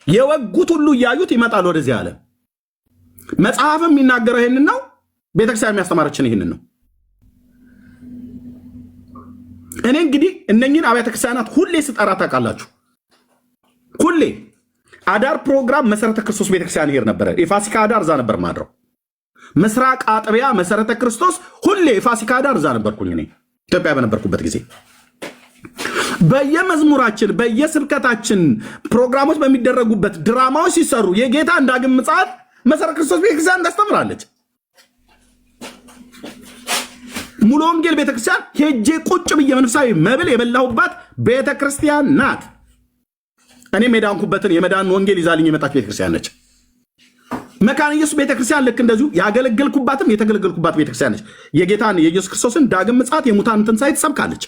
Speaker 2: የወጉት ሁሉ እያዩት ይመጣል ወደዚህ ዓለም። መጽሐፍም የሚናገረው ይህንን ነው። ቤተክርስቲያን የሚያስተማረችን ይህንን ነው። እኔ እንግዲህ እነኝን አብያተ ክርስቲያናት ሁሌ ስጠራ ታውቃላችሁ። ሁሌ አዳር ፕሮግራም መሰረተ ክርስቶስ ቤተክርስቲያን ሄድ ነበረ። የፋሲካ አዳር እዛ ነበር ማድረው። ምስራቅ አጥቢያ መሰረተ ክርስቶስ ሁሌ የፋሲካ አዳር እዛ ነበርኩኝ እኔ ኢትዮጵያ በነበርኩበት ጊዜ። በየመዝሙራችን በየስብከታችን ፕሮግራሞች በሚደረጉበት ድራማዎች ሲሰሩ የጌታ ዳግም ምጽአት መሰረተ ክርስቶስ ቤተክርስቲያን ታስተምራለች። ሙሉ ወንጌል ቤተክርስቲያን ሄጄ ቁጭ ብዬ መንፈሳዊ መብል የበላሁባት ቤተክርስቲያን ናት። እኔም የዳንኩበትን የመዳን ወንጌል ይዛልኝ የመጣች ቤተክርስቲያን ነች። መካነ ኢየሱስ ቤተክርስቲያን ልክ እንደዚሁ ያገለገልኩባትም የተገለገልኩባት ቤተክርስቲያን ነች። የጌታን የኢየሱስ ክርስቶስን ዳግም ምጽአት የሙታን ትንሣኤ ትሰብካለች።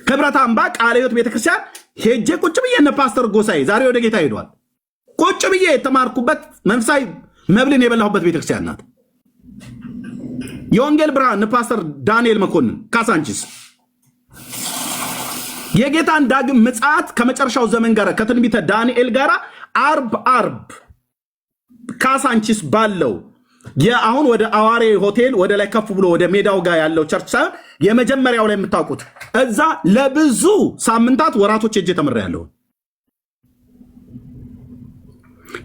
Speaker 2: ህብረት አምባ ቃለ ሕይወት ቤተክርስቲያን ሄጄ ቁጭ ብዬ እነ ፓስተር ጎሳዬ ዛሬ ወደ ጌታ ሄደዋል። ቁጭ ብዬ የተማርኩበት መንፈሳዊ መብልን የበላሁበት ቤተክርስቲያን ናት። የወንጌል ብርሃን እነ ፓስተር ዳንኤል መኮንን ካሳንቺስ የጌታን ዳግም ምጽአት ከመጨረሻው ዘመን ጋር ከትንቢተ ዳንኤል ጋር አርብ ካሳንቺስ ባለው አሁን ወደ አዋሬ ሆቴል ወደ ላይ ከፍ ብሎ ወደ ሜዳው ጋር ያለው ቸርች ሳይሆን የመጀመሪያው ላይ የምታውቁት እዛ ለብዙ ሳምንታት ወራቶች ሄጄ ተምሬያለሁ።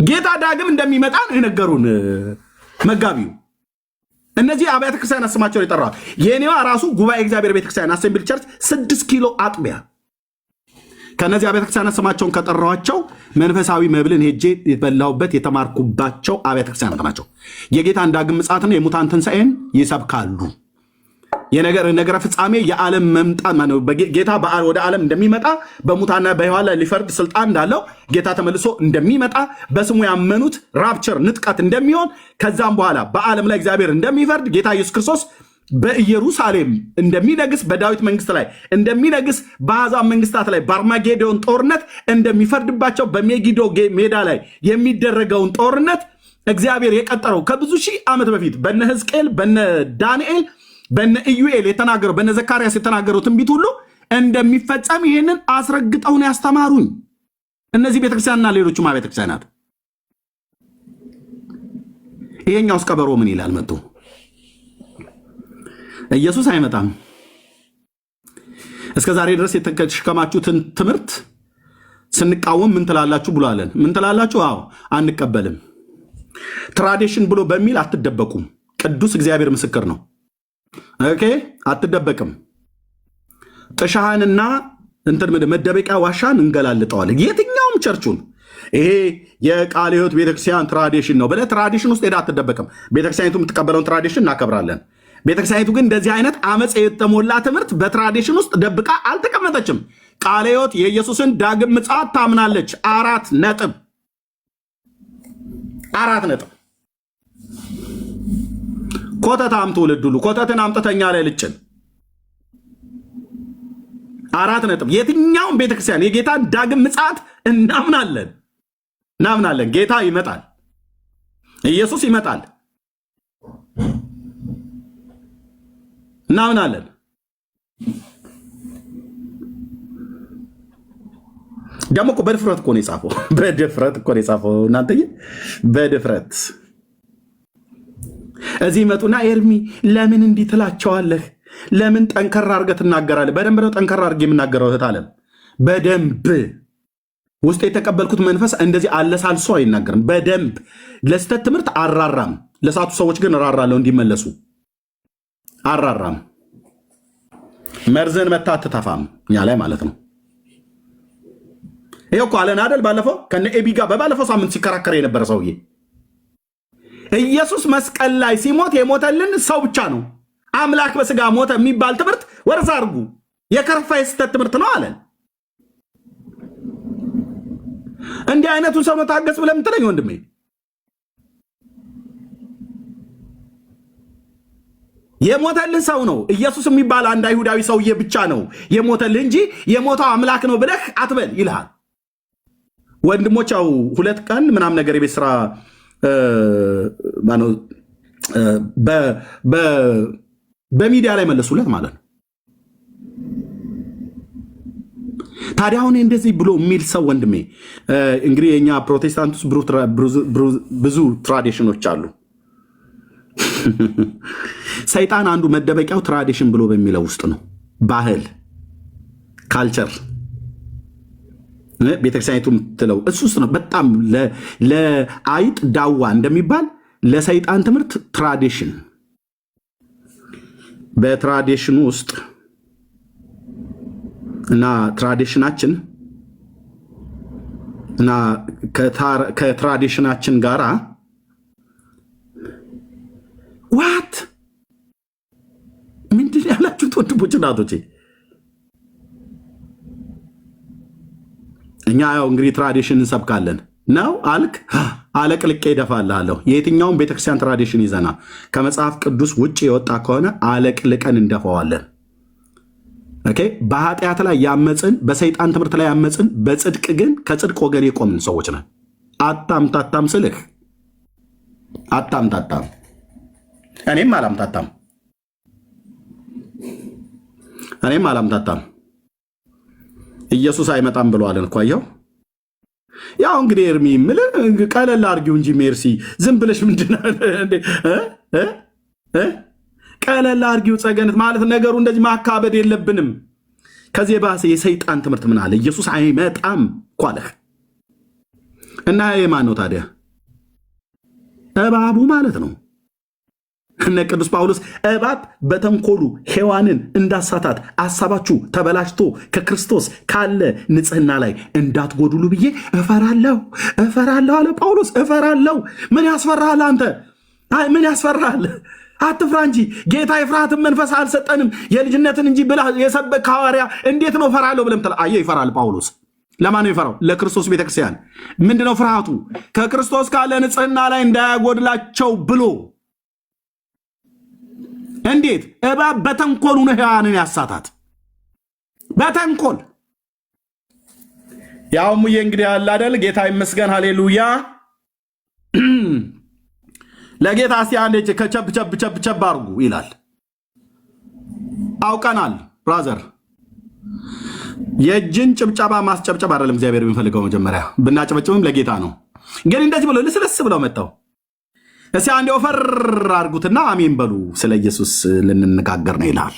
Speaker 2: ጌታ ዳግም እንደሚመጣ ነው የነገሩን መጋቢው። እነዚህ አብያተ ክርስቲያናት ስማቸውን የጠራው የኔዋ ራሱ ጉባኤ እግዚአብሔር ቤተክርስቲያን አሴምብል ቸርች 6 ኪሎ አጥቢያ ከነዚህ አብያተ ክርስቲያናት ስማቸውን ከጠራዋቸው መንፈሳዊ መብልን ሄጄ የበላሁበት የተማርኩባቸው አብያተ ክርስቲያናት ናቸው። የጌታን ዳግም ምጽአትና የሙታን ትንሣኤን ይሰብካሉ። የነገረ ፍጻሜ የዓለም መምጣት ነው። ጌታ ወደ ዓለም እንደሚመጣ በሙታንና በሕያዋን ላይ ሊፈርድ ስልጣን እንዳለው ጌታ ተመልሶ እንደሚመጣ በስሙ ያመኑት ራፕቸር ንጥቀት እንደሚሆን ከዛም በኋላ በዓለም ላይ እግዚአብሔር እንደሚፈርድ ጌታ ኢየሱስ ክርስቶስ በኢየሩሳሌም እንደሚነግስ በዳዊት መንግስት ላይ እንደሚነግስ በአሕዛብ መንግስታት ላይ በአርማጌዶን ጦርነት እንደሚፈርድባቸው በሜጊዶ ሜዳ ላይ የሚደረገውን ጦርነት እግዚአብሔር የቀጠረው ከብዙ ሺህ ዓመት በፊት በነ ሕዝቅኤል በነ ዳንኤል በነ ኢዩኤል የተናገረው በነ ዘካርያስ የተናገረው ትንቢት ሁሉ እንደሚፈጸም ይህንን አስረግጠውን ያስተማሩኝ እነዚህ ቤተክርስቲያንና ሌሎቹም ቤተክርስቲያናት። ይሄኛውስ ቀበሮ ምን ይላል? መጥቶ ኢየሱስ አይመጣም። እስከ ዛሬ ድረስ የተሸከማችሁትን ትምህርት ስንቃወም ምን ትላላችሁ ብሏለን። ምን ትላላችሁ? አዎ አንቀበልም። ትራዲሽን ብሎ በሚል አትደበቁም። ቅዱስ እግዚአብሔር ምስክር ነው። ኦኬ፣ አትደበቅም። ጥሻህንና መደበቂያ ዋሻን እንገላልጠዋለን። የትኛውም ቸርቹን ይሄ የቃለ ሕይወት ቤተክርስቲያን ትራዲሽን ነው ብለህ ትራዲሽን ውስጥ ሄዳ አትደበቅም። ቤተክርስቲያኒቱ የምትቀበለውን ትራዲሽን እናከብራለን። ቤተክርስቲያኒቱ ግን እንደዚህ አይነት አመፅ የተሞላ ትምህርት በትራዲሽን ውስጥ ደብቃ አልተቀመጠችም። ቃለ ሕይወት የኢየሱስን ዳግም ምጽአት ታምናለች። 4 ነጥብ። ኮተታም ትውልድ ሁሉ ኮተትን አምጥተኛ ላይ ልጭን 4 ነጥብ። የትኛውም ቤተክርስቲያን የጌታን ዳግም ምጽአት እናምናለን። ጌታ ይመጣል። ኢየሱስ ይመጣል። እናምናለን። ደግሞ እኮ በድፍረት እኮ ነው የጻፈው። እናንተዬ በድፍረት እዚህ መጡና ኤርሚ ለምን እንዲህ ትላቸዋለህ? ለምን ጠንከር አድርገህ ትናገራለህ? በደንብ ነው ጠንከር አድርጌ የምናገረው እህት አለም። በደንብ ውስጥ የተቀበልኩት መንፈስ እንደዚህ አለሳልሶ አይናገርም። በደንብ ለስተት ትምህርት አራራም። ለሳቱ ሰዎች ግን እራራለሁ እንዲመለሱ አራራም። መርዝን መታ አትተፋም እኛ ላይ ማለት ነው። ይሄው እኮ አለን አይደል? ባለፈው ከነ ኤቢ ጋር በባለፈው ሳምንት ሲከራከር የነበረ ሰውዬ ኢየሱስ መስቀል ላይ ሲሞት የሞተልን ሰው ብቻ ነው። አምላክ በስጋ ሞተ የሚባል ትምህርት ወርሳ አድርጉ። የከረፋ የስተት ትምህርት ነው አለን። እንዲህ አይነቱን ሰው መታገስ ብለህ የምትለኝ ወንድሜ፣ የሞተልን ሰው ነው። ኢየሱስ የሚባል አንድ አይሁዳዊ ሰውዬ ብቻ ነው የሞተልን እንጂ የሞተው አምላክ ነው ብለህ አትበል ይልሃል። ወንድሞች ያው 2 ቀን ምናምን ነገር የቤት ስራ በሚዲያ ላይ መለሱለት ማለት ነው። ታዲያ አሁን እንደዚህ ብሎ የሚል ሰው ወንድሜ፣ እንግዲህ የኛ ፕሮቴስታንት ውስጥ ብዙ ትራዲሽኖች አሉ። ሰይጣን አንዱ መደበቂያው ትራዲሽን ብሎ በሚለው ውስጥ ነው። ባህል፣ ካልቸር ቤተክርስቲያኒቱ የምትለው እሱ ውስጥ ነው። በጣም ለአይጥ ዳዋ እንደሚባል ለሰይጣን ትምህርት ትራዲሽን፣ በትራዲሽኑ ውስጥ እና ትራዲሽናችን እና ከትራዲሽናችን ጋራ ዋት ምንድን ያላችሁት ወንድሞች እናቶቼ? እኛ ያው እንግዲህ ትራዲሽን እንሰብካለን።
Speaker 6: ነው አልክ። አለቅልቄ እደፋልሃለሁ። የየትኛውን ቤተክርስቲያን ትራዲሽን ይዘና ከመጽሐፍ ቅዱስ ውጭ የወጣ ከሆነ አለቅልቀን እንደፈዋለን። ኦኬ። በኃጢአት ላይ ያመፅን፣ በሰይጣን ትምህርት ላይ ያመፅን፣ በጽድቅ ግን ከጽድቅ ወገን የቆምን ሰዎች ነን። አታምታታም ስልህ አታምታታም፣ እኔም አላምታታም። ኢየሱስ አይመጣም ብለዋልን እኮ አየው። ያው እንግዲህ ኤርሚ ምል ቀለል አድርጊው እንጂ ሜርሲ ዝም ብለሽ ምንድነው ቀለል አድርጊው። ጸገነት ማለት ነገሩ እንደዚህ ማካበድ የለብንም። ከዚህ የባሰ የሰይጣን ትምህርት ምን አለ? ኢየሱስ አይመጣም እኮ አለህ እና የማን ነው ታዲያ? እባቡ ማለት ነው። እነ ቅዱስ ጳውሎስ እባብ በተንኮሉ ሔዋንን እንዳሳታት አሳባችሁ ተበላሽቶ ከክርስቶስ ካለ ንጽሕና ላይ እንዳትጎድሉ ብዬ እፈራለሁ አለ ጳውሎስ። እፈራለሁ። ምን ያስፈራሃል አንተ? ምን ያስፈራሃል? አትፍራ እንጂ ጌታ የፍርሃትን መንፈስ አልሰጠንም የልጅነትን እንጂ ብላ የሰበክ ሐዋርያ እንዴት ነው እፈራለሁ ብለም ተላ? አየህ፣ ይፈራል ጳውሎስ። ለማን ነው የፈራው? ለክርስቶስ ቤተክርስቲያን። ምንድነው ፍርሃቱ? ከክርስቶስ ካለ ንጽሕና ላይ እንዳያጎድላቸው ብሎ። እንዴት? እባብ በተንኮሉ ነው ሔዋንን ያሳታት፣ በተንኮል ያው ሙዬ እንግዲህ አለ አይደል? ጌታ ይመስገን፣ ሃሌሉያ። ለጌታ እስቲ አንዴ ከቸብ አርጉ ይላል። አውቀናል ብራዘር። የእጅን ጭብጨባ ማስጨብጨብ አይደለም እግዚአብሔር የሚፈልገው። መጀመሪያ ብናጨበጭብም ለጌታ ነው። ግን እንደዚህ ብሎ ልስልስ ብለው መጣው። እስቲ አንዴ ወፈር አርጉትና አሜን በሉ፣ ስለ ኢየሱስ ልንነጋገር ነው ይላል።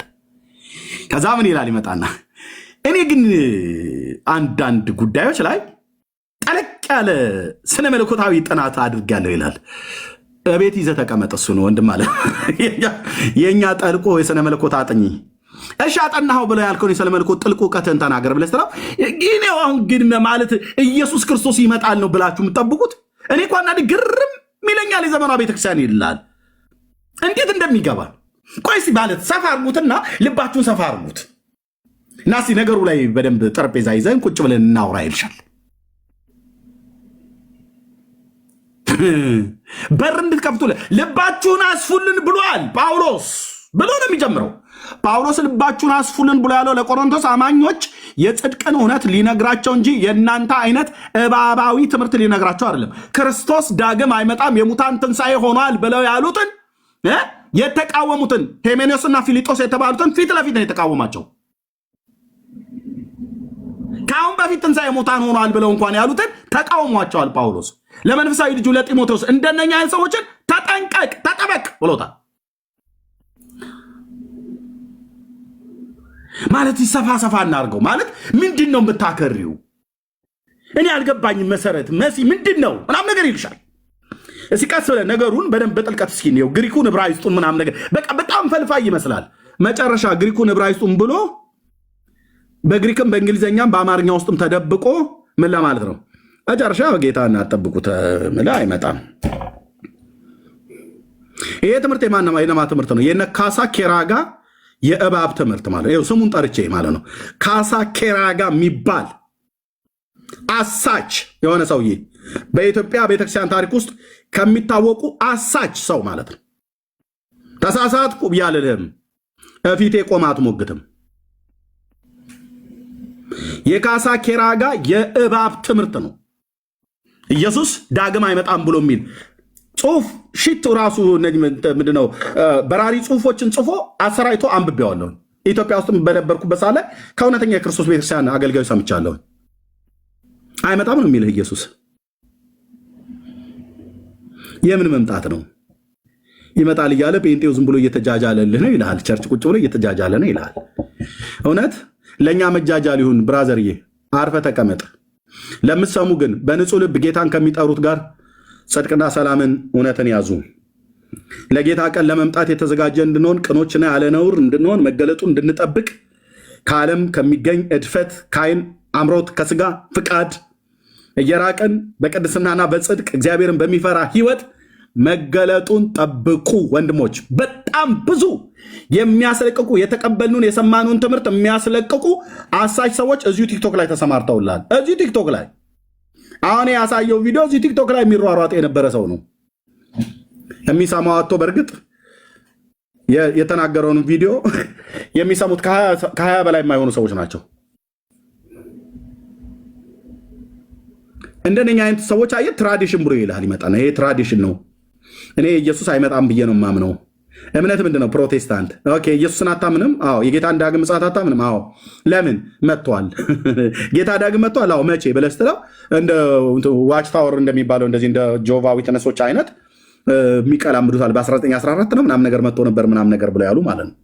Speaker 6: ከዛ ምን ይላል ይመጣና፣ እኔ ግን አንዳንድ ጉዳዮች ላይ ጠለቅ ያለ ስነ መለኮታዊ ጥናት አድርጋለሁ ይላል። እቤት ይዘህ ተቀመጥ። እሱ ነው ወንድም አለ የኛ ጠልቆ የስነ መለኮት አጥኚ። እሺ አጠናኸው ብለው ያልከውን የስነ መለኮት ጥልቅ እውቀትን ተናገር ብለህ ስትለው፣ ግን አሁን ግን ማለት ኢየሱስ ክርስቶስ ይመጣል ነው ብላችሁ የምትጠብቁት? እኔ እኮ አንዳንዴ ግርም ይለኛል። የዘመኗ ቤተክርስቲያን ይላል እንዴት እንደሚገባ። ቆይ እስኪ ማለት ሰፋ አርጉትና ልባችሁን ሰፋ አርጉት እና እስኪ ነገሩ ላይ በደንብ ጠረጴዛ ይዘን ቁጭ ብለን እናውራ ይልሻል። በር እንድትከፍቱ ልባችሁን አስፉልን ብሏል ጳውሎስ ብሎ ነው የሚጀምረው። ጳውሎስ ልባችሁን አስፉልን ብሎ ያለው ለቆሮንቶስ አማኞች የጽድቅን እውነት ሊነግራቸው እንጂ የእናንተ አይነት እባባዊ ትምህርት ሊነግራቸው አይደለም። ክርስቶስ ዳግም አይመጣም የሙታን ትንሣኤ ሆኗል ብለው ያሉትን የተቃወሙትን ሄሜኔዎስና ፊሊጦስ የተባሉትን ፊት ለፊት ነው የተቃወማቸው። ከአሁን በፊት ትንሣኤ ሙታን ሆኗል ብለው እንኳን ያሉትን ተቃውሟቸዋል ጳውሎስ። ለመንፈሳዊ ልጁ ለጢሞቴዎስ እንደነኛ አይነት ሰዎችን ተጠንቀቅ፣ ተጠበቅ ብሎታል። ማለት ሰፋ ሰፋ እናርገው። ማለት ምንድን ነው የምታከሪው? እኔ አልገባኝም። መሰረት መሲ ምንድን ነው ምናምን ነገር ይልሻል። እስኪ ቀስ ብለህ ነገሩን በደንብ በጥልቀት እስኪ ነው ግሪኩን ዕብራይስጡን ምናምን ነገር በቃ በጣም ፈልፋይ ይመስላል። መጨረሻ ግሪኩን ዕብራይስጡን ብሎ በግሪክም በእንግሊዝኛም በአማርኛ ውስጥም ተደብቆ ምን ለማለት ነው? መጨረሻ ጌታ እናጠብቁት ምላ አይመጣም። ይሄ ትምህርት የነማ ትምህርት ነው? የነ ካሳ ኬራጋ የእባብ ትምህርት ማለት ነው። ስሙን ጠርቼ ማለት ነው። ካሳ ኬራጋ የሚባል አሳች የሆነ ሰውዬ በኢትዮጵያ ቤተክርስቲያን ታሪክ ውስጥ ከሚታወቁ አሳች ሰው ማለት ነው። ተሳሳትኩ ብያልልህም እፊቴ ቆም አትሞግትም። የካሳ ኬራጋ የእባብ ትምህርት ነው። ኢየሱስ ዳግም አይመጣም ብሎ የሚል ጽሁፍ ሽት ራሱ ምንድነው በራሪ ጽሁፎችን ጽፎ አሰራይቶ አንብቤዋለሁ። ኢትዮጵያ ውስጥ በነበርኩበት ሳለ ከእውነተኛ የክርስቶስ ቤተክርስቲያን አገልጋዮች ሰምቻለሁ። አይመጣም ነው የሚልህ ኢየሱስ። የምን መምጣት ነው? ይመጣል እያለ ጴንጤው ዝም ብሎ እየተጃጃለልህ ነው ይልሃል። ቸርች ቁጭ ብሎ እየተጃጃለ ነው ይልሃል። እውነት ለእኛ መጃጃል ይሁን ብራዘርዬ፣ አርፈ ተቀመጥ። ለምትሰሙ ግን በንጹህ ልብ ጌታን ከሚጠሩት ጋር ጽድቅና ሰላምን እውነትን ያዙ። ለጌታ ቀን ለመምጣት የተዘጋጀ እንድንሆን ቅኖችና ያለ ነውር እንድንሆን መገለጡ እንድንጠብቅ ከዓለም ከሚገኝ እድፈት ከዓይን አምሮት ከስጋ ፍቃድ እየራቀን በቅድስናና በጽድቅ እግዚአብሔርን በሚፈራ ህይወት መገለጡን ጠብቁ። ወንድሞች በጣም ብዙ የሚያስለቅቁ የተቀበልኑን የሰማኑን ትምህርት የሚያስለቅቁ አሳች ሰዎች እዚሁ ቲክቶክ ላይ ተሰማርተውላል። እዚሁ ቲክቶክ ላይ አሁን ያሳየው ቪዲዮ እዚህ ቲክቶክ ላይ የሚሯሯጥ የነበረ ሰው ነው የሚሰማው አቶ በእርግጥ የተናገረውን ቪዲዮ የሚሰሙት ከ20 በላይ የማይሆኑ ሰዎች ናቸው። እንደነኛ አይነት ሰዎች አየ ትራዲሽን ብሎ ይላል ይመጣና ይሄ ትራዲሽን ነው። እኔ ኢየሱስ አይመጣም ብዬ ነው የማምነው። እምነት ምንድነው? ፕሮቴስታንት። ኦኬ ኢየሱስን አታምንም? አዎ። የጌታን ዳግም ምጽአት አታምንም? አዎ። ለምን መጥቷል? ጌታ ዳግም መጥቷል። አዎ። መቼ ብለህ ስትለው እንደ ዋች ታወር እንደሚባለው እንደዚህ እንደ ጆቫ ዊትነሶች አይነት የሚቀላምዱታል። በ1914 ነው ምናምን ነገር መጥቶ ነበር ምናምን ነገር ብለው ያሉ ማለት ነው።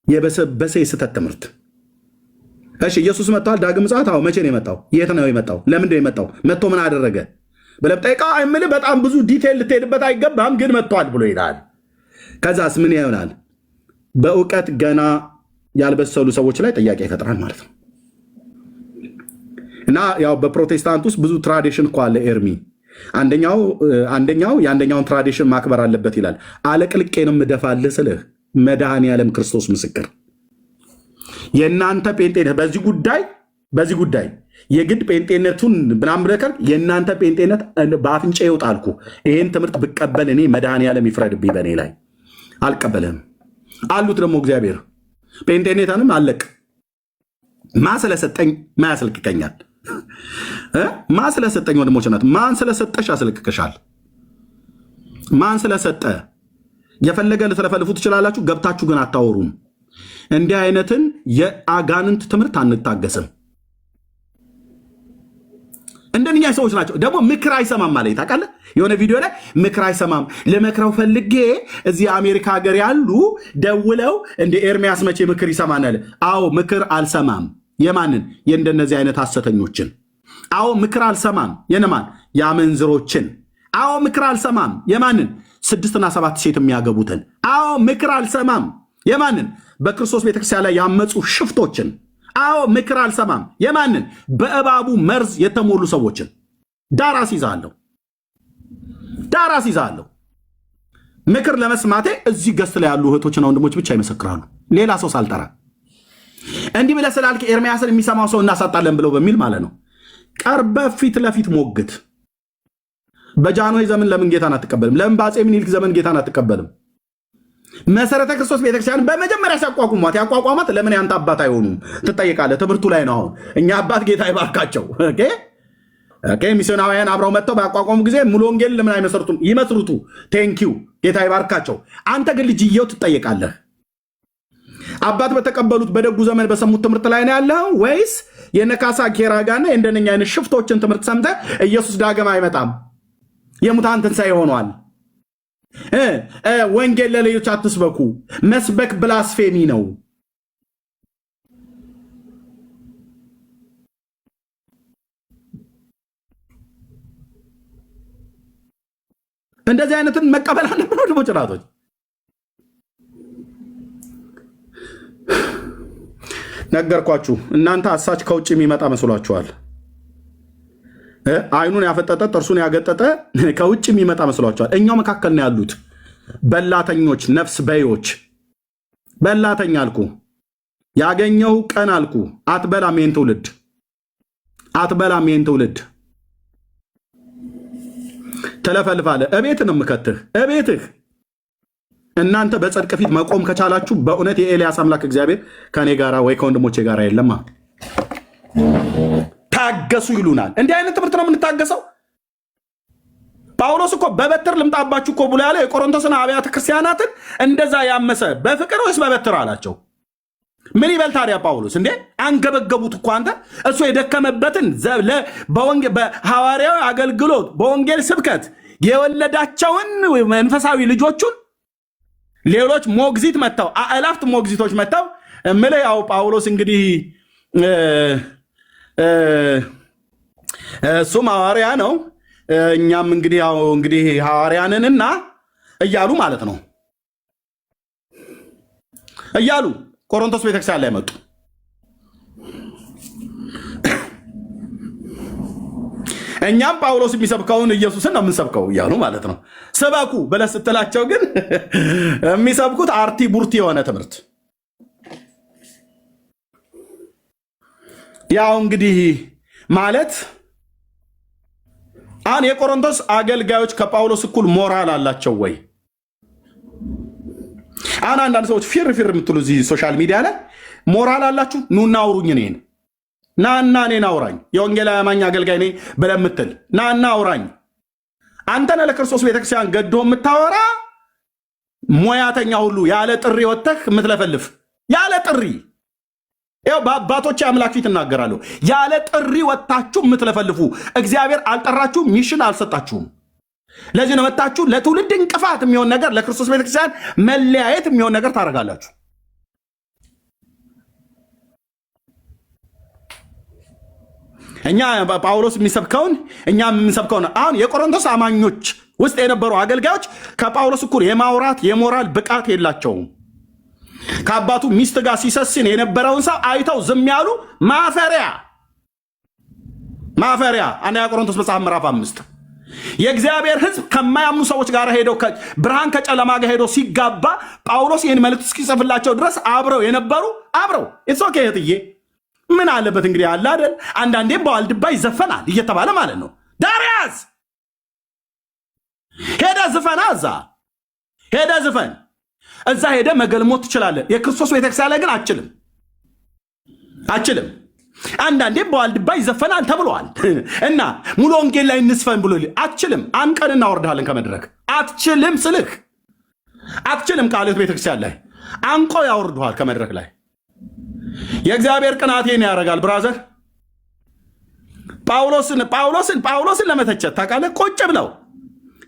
Speaker 6: የበሰበሰ የስህተት ትምህርት። እሺ ኢየሱስ መጥቷል ዳግም ምጽአት። አዎ። መቼ ነው የመጣው? የት ነው የመጣው? ለምንድን ነው የመጣው? መጥቶ ምን አደረገ ብለህ ጠይቀው አይምልህ። በጣም ብዙ ዲቴል ልትሄድበት አይገባም፣ ግን መጥቷል ብሎ ይላል። ከዛስ ምን ይሆናል? በእውቀት ገና ያልበሰሉ ሰዎች ላይ ጥያቄ ይፈጥራል ማለት ነው። እና ያው በፕሮቴስታንት ውስጥ ብዙ ትራዲሽን እኮ አለ ኤርሚ። አንደኛው የአንደኛውን ትራዲሽን ማክበር አለበት ይላል። አለቅልቄ ነው የምደፋልህ ስልህ መድኃኔዓለም ክርስቶስ ምስክር የእናንተ ጴንጤነት በዚህ ጉዳይ የግድ ጴንጤነቱን ምናምን ብለህ የእናንተ ጴንጤነት በአፍንጫ ይውጣልኩ። ይሄን ትምህርት ብቀበል እኔ መድኃኔዓለም ይፍረድብኝ በእኔ ላይ። አልቀበልህም አሉት ደግሞ እግዚአብሔር ጴንጤነትንም አለቅ ማ ስለሰጠኝ ማ ያስለቅቀኛል? ማ ስለሰጠኝ ወንድሞች ናት። ማን ስለሰጠሽ ያስለቅቅሻል? ማን ስለሰጠ የፈለገ ልትለፈልፉ ትችላላችሁ፣ ገብታችሁ ግን አታወሩም። እንዲህ አይነትን የአጋንንት ትምህርት አንታገስም። እንደኛ ሰዎች ናቸው። ደግሞ ምክር አይሰማም ማለት ታውቃለህ። የሆነ ቪዲዮ ላይ ምክር አይሰማም ለመክረው ፈልጌ እዚህ አሜሪካ ሀገር ያሉ ደውለው እንደ ኤርሚያስ መቼ ምክር ይሰማናል? አዎ ምክር አልሰማም። የማንን? የእንደነዚህ አይነት ሐሰተኞችን። አዎ ምክር አልሰማም። የነማን? የአመንዝሮችን። አዎ ምክር አልሰማም። የማንን? 6 እና 7 ሴት የሚያገቡትን። አዎ ምክር አልሰማም። የማንን? በክርስቶስ ቤተክርስቲያን ላይ ያመፁ ሽፍቶችን። አዎ ምክር አልሰማም። የማንን? በእባቡ መርዝ የተሞሉ ሰዎችን። ዳር አስይዛለሁ። ምክር ለመስማቴ እዚህ ገስት ላይ ያሉ እህቶችና ወንድሞች ብቻ ይመሰክራሉ፣ ሌላ ሰው ሳልጠራ። እንዲህ ብለህ ስላልክ ኤርሚያስን የሚሰማው ሰው እናሳጣለን ብለው በሚል ማለት ነው። ቀርበህ ፊት ለፊት ሞግት። በጃንሆይ ዘመን ለምን ጌታን አትቀበልም? ለምን በአፄ ምኒልክ ዘመን ጌታን አትቀበልም? መሰረተ ክርስቶስ ቤተክርስቲያን በመጀመሪያ ያቋቋሟት ለምን ያንተ አባት አይሆኑም ትጠይቃለህ። ትምህርቱ ላይ ነው። አሁን እኛ አባት ጌታ ይባርካቸው። ሚስዮናውያን አብረው መጥተው ባቋቋሙ ጊዜ ሙሉ ወንጌል ለምን አይመሰርቱም? ይመስርቱ። ቴንኪው ጌታ ይባርካቸው። አንተ ግን ልጅየው ትጠየቃለህ። አባት በተቀበሉት በደጉ ዘመን በሰሙት ትምህርት ላይ ነው ያለው ወይስ የነካሳ ኬራጋና የእንደነኛ አይነት ሽፍቶችን ትምህርት ሰምተህ ኢየሱስ ዳግም አይመጣም የሙታን ትንሣኤ ሆኗል፣ ወንጌል ለሌሎች አትስበኩ፣ መስበክ ብላስፌሚ ነው? እንደዚህ አይነትን መቀበል አለብን ወንድሞች እናቶች። ነገርኳችሁ። እናንተ አሳች ከውጭ የሚመጣ መስሏችኋል። አይኑን ያፈጠጠ ጥርሱን ያገጠጠ ከውጭ የሚመጣ መስሏችኋል። እኛው መካከል ነው ያሉት በላተኞች፣ ነፍስ በዮች። በላተኛ አልኩ፣ ያገኘው ቀን አልኩ። አትበላም፣ ይሄን ትውልድ አትበላም። ይሄን ትውልድ ተለፈልፋለህ። እቤት ነው የምከትህ፣ እቤትህ። እናንተ በጽድቅ ፊት መቆም ከቻላችሁ በእውነት የኤልያስ አምላክ እግዚአብሔር ከኔ ጋራ ወይ ከወንድሞቼ ጋራ የለማ። ታገሱ ይሉናል። እንዲህ አይነት ትምህርት ነው የምንታገሰው? ጳውሎስ እኮ በበትር ልምጣባችሁ እኮ ብሎ ያለ የቆሮንቶስን አብያተ ክርስቲያናትን እንደዛ ያመሰ በፍቅር ወይስ በበትር አላቸው? ምን ይበል ታዲያ ጳውሎስ? እንዴ አንገበገቡት እኮ አንተ። እሱ የደከመበትን በሐዋርያዊ አገልግሎት በወንጌል ስብከት የወለዳቸውን መንፈሳዊ ልጆቹን ሌሎች ሞግዚት መጥተው አእላፍት ሞግዚቶች መጥተው እምልህ ያው ጳውሎስ እንግዲህ እሱም ሐዋርያ ነው፣ እኛም እንግዲህ ያው እንግዲህ ሐዋርያንንና እያሉ ማለት ነው እያሉ ቆሮንቶስ ቤተክርስቲያን ላይ መጡ። እኛም ጳውሎስ የሚሰብከውን ኢየሱስን ነው የምንሰብከው እያሉ ማለት ነው። ስበኩ ብለህ ስትላቸው ግን የሚሰብኩት አርቲ ቡርቲ የሆነ ትምህርት። ያው እንግዲህ
Speaker 2: ማለት አሁን የቆሮንቶስ አገልጋዮች ከጳውሎስ እኩል ሞራል አላቸው ወይ? አሁን አንዳንድ ሰዎች ፊር የምትሉ እዚህ ሶሻል ሚዲያ ላይ ሞራል አላችሁ? ኑና አውሩኝ፣ ናና እኔን አውራኝ፣ የወንጌላዊ አማኝ አገልጋይ ነኝ ብለህ የምትል ናና አውራኝ። አንተነ ለክርስቶስ ቤተክርስቲያን ገዶ የምታወራ ሞያተኛ ሁሉ ያለ ጥሪ ወጥተህ የምትለፈልፍ ያለ ጥሪ ያው በአባቶች አምላክ ፊት እናገራለሁ። ያለ ጥሪ ወጥታችሁ የምትለፈልፉ እግዚአብሔር አልጠራችሁም፣ ሚሽን አልሰጣችሁም። ለዚህ ነው መጣችሁ ለትውልድ እንቅፋት የሚሆን ነገር፣ ለክርስቶስ ቤተክርስቲያን መለያየት የሚሆን ነገር ታደርጋላችሁ። እኛ ጳውሎስ የሚሰብከውን እኛ የምንሰብከውን አሁን የቆሮንቶስ አማኞች ውስጥ የነበሩ አገልጋዮች ከጳውሎስ እኩል የማውራት የሞራል ብቃት የላቸውም። ከአባቱ ሚስት ጋር ሲሰስን የነበረውን ሰው አይተው ዝም ያሉ ማፈሪያ አንደኛ ቆሮንቶስ መጽሐፍ ምዕራፍ 5 የእግዚአብሔር ሕዝብ ከማያምኑ ሰዎች ጋር ሄደው ብርሃን ከጨለማ ጋር ሄደው ሲጋባ ጳውሎስ ይህን መልእክት እስኪጽፍላቸው ድረስ አብረው የነበሩ ኢትስ ኦኬ እህትዬ ምን አለበት እንግዲህ አለ አይደል? አንዳንዴም በዋልድባ ይዘፈናል እየተባለ ማለት ነው። ዳርያስ ሄደ ዝፈና፣ ሄደ ዝፈን፣ እዛ ሄደ መገልሞት ትችላለህ። የክርስቶስ ቤተክርስቲያን ላይ ግን አችልም። አንዳንዴም በዋልድባ ይዘፈናል ተብሏል እና ሙሉ ወንጌል ላይ እንስፈን ብሎ አችልም። አንቀን እናወርድሃለን ከመድረክ አትችልም ስልህ አትችልም። ቃልት ቤተክርስቲያን ላይ አንቆ ያወርዱሃል ከመድረክ ላይ። የእግዚአብሔር ቅናቴን ያደርጋል ብራዘር። ጳውሎስን ለመተቸት ታውቃለህ፣ ቁጭ ብለው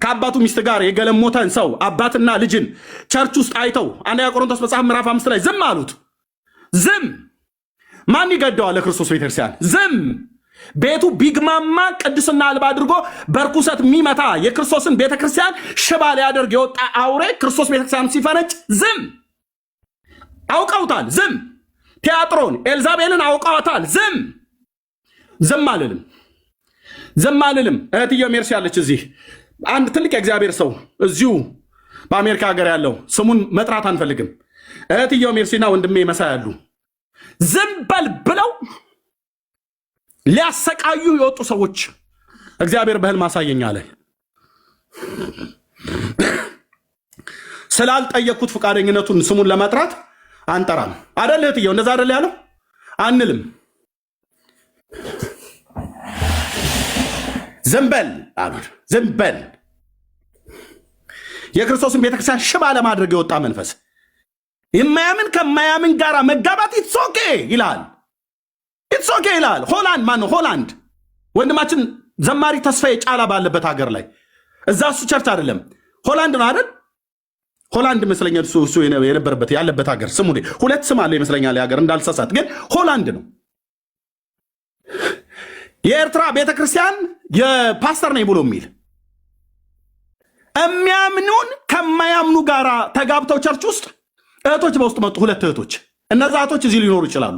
Speaker 2: ከአባቱ ሚስት ጋር የገለሞተን ሰው አባትና ልጅን ቸርች ውስጥ አይተው አንደኛ ቆሮንቶስ መጽሐፍ ምዕራፍ 5 ላይ ዝም አሉት። ዝም ማን ይገደዋል? ለክርስቶስ ቤተክርስቲያን ዝም። ቤቱ ቢግማማ ቅድስና አልባ አድርጎ በርኩሰት የሚመታ የክርስቶስን ቤተክርስቲያን ሽባ ሊያደርግ የወጣ አውሬ ክርስቶስ ቤተክርስቲያን ሲፈነጭ ዝም። አውቀውታል፣ ዝም። ቲያጥሮን ኤልዛቤልን አውቀዋታል፣ ዝም አልልም። እህትየው ሜርሲ ያለች እዚህ አንድ ትልቅ የእግዚአብሔር ሰው እዚሁ በአሜሪካ ሀገር ያለው ስሙን መጥራት አንፈልግም። እህትየው ሜርሲና ወንድሜ መሳይ ያሉ ዝም በል ብለው ሊያሰቃዩ የወጡ ሰዎች እግዚአብሔር በህልም አሳየኝ አለ። ስላልጠየቅኩት ፈቃደኝነቱን ስሙን ለመጥራት አንጠራም አደል? እህትየው እንደዛ አደል ያለው? አንልም። ዝም በል። የክርስቶስን ቤተክርስቲያን ሽባ ለማድረግ የወጣ መንፈስ የማያምን ከማያምን ጋር መጋባት ኢትስ ኦኬ ይላል። ሆላንድ ወንድማችን ዘማሪ ተስፋዬ ጫላ ባለበት ሀገር ላይ እዛ እሱ ቸርች አይደለም ሆላንድ ነው አይደል? ሆላንድ ይመስለኛል እሱ የነበረበት ያለበት ሀገር ስሙ ሁለት ስም አለ ይመስለኛል የሀገር እንዳልሳሳት፣ ግን ሆላንድ ነው። የኤርትራ ቤተክርስቲያን የፓስተር ነኝ ብሎ የሚል የሚያምኑን ከማያምኑ ጋር ተጋብተው ቸርች ውስጥ እህቶች በውስጥ መጡ። ሁለት እህቶች፣ እነዛ እህቶች እዚህ ሊኖሩ ይችላሉ።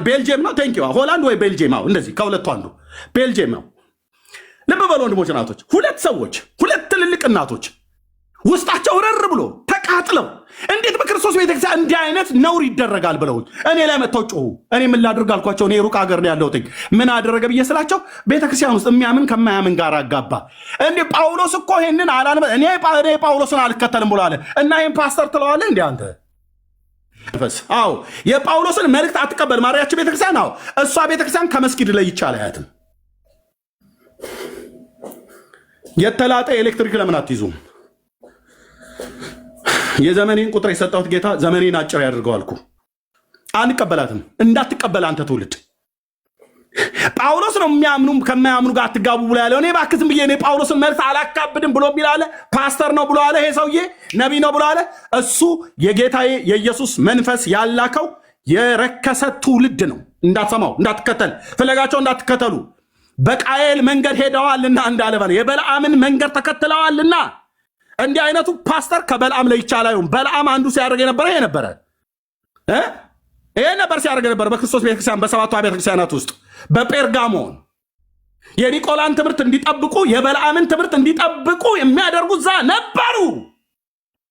Speaker 2: ቤልጅየም ነው ቴንኪዋ ሆላንድ ወይ ቤልጅየም፣ እንደዚህ ከሁለቱ አንዱ ቤልጅየም ነው። ልብ በሉ ወንድሞች እናቶች፣ ሁለት ሰዎች፣ ሁለት ትልልቅ እናቶች ውስጣቸው ረር ብሎ ተቃጥለው እንዴት በክርስቶስ ቤተክርስቲያን እንዲህ አይነት ነውር ይደረጋል ብለው እኔ ላይ መጥተው ጮሁ። እኔ ምን ላድርግ አልኳቸው። እኔ ሩቅ ሀገር ነው ያለሁት። ምን አደረገ ብዬ ስላቸው ቤተክርስቲያን ውስጥ የሚያምን ከማያምን ጋር አጋባ። እንዴ ጳውሎስ እኮ ይሄንን አላለም። እኔ ጳውሎስን አልከተልም ብሎ አለ እና ይሄን ፓስተር ትለዋለህ እንዴ አንተ? አዎ የጳውሎስን መልእክት አትቀበል ማርያች ቤተክርስቲያን። አዎ እሷ ቤተክርስቲያን ከመስጊድ ላይ ይቻላያትም። የተላጠ ኤሌክትሪክ ለምን አትይዙም? የዘመኔን ቁጥር የሰጠሁት ጌታ ዘመኔን አጭር ያድርገው አልኩ። አንቀበላትም። እንዳትቀበል አንተ ትውልድ። ጳውሎስ ነው የሚያምኑ ከማያምኑ ጋር አትጋቡ ብሎ ያለው። እኔ እባክህ ዝም ብዬ እኔ ጳውሎስን መልስ አላካብድም ብሎ የሚላለ ፓስተር ነው ብሎ አለ። ይሄ ሰውዬ ነቢይ ነው ብሎ አለ። እሱ የጌታዬ የኢየሱስ መንፈስ ያላከው የረከሰ ትውልድ ነው። እንዳትሰማው፣ እንዳትከተል፣ ፍለጋቸው እንዳትከተሉ። በቃየል መንገድ ሄደዋልና እንዳለ የበለዓምን መንገድ ተከትለዋልና እንዲህ አይነቱ ፓስተር ከበልዓም ላይ ይቻላል። በልዓም አንዱ ሲያደርግ የነበረ ይሄ ነበር ሲያደርግ ነበር። በክርስቶስ ቤተክርስቲያን በሰባቱ ቤተክርስቲያናት ውስጥ በጴርጋሞን የኒቆላን ትምህርት እንዲጠብቁ የበልዓምን ትምህርት እንዲጠብቁ የሚያደርጉ እዛ ነበሩ።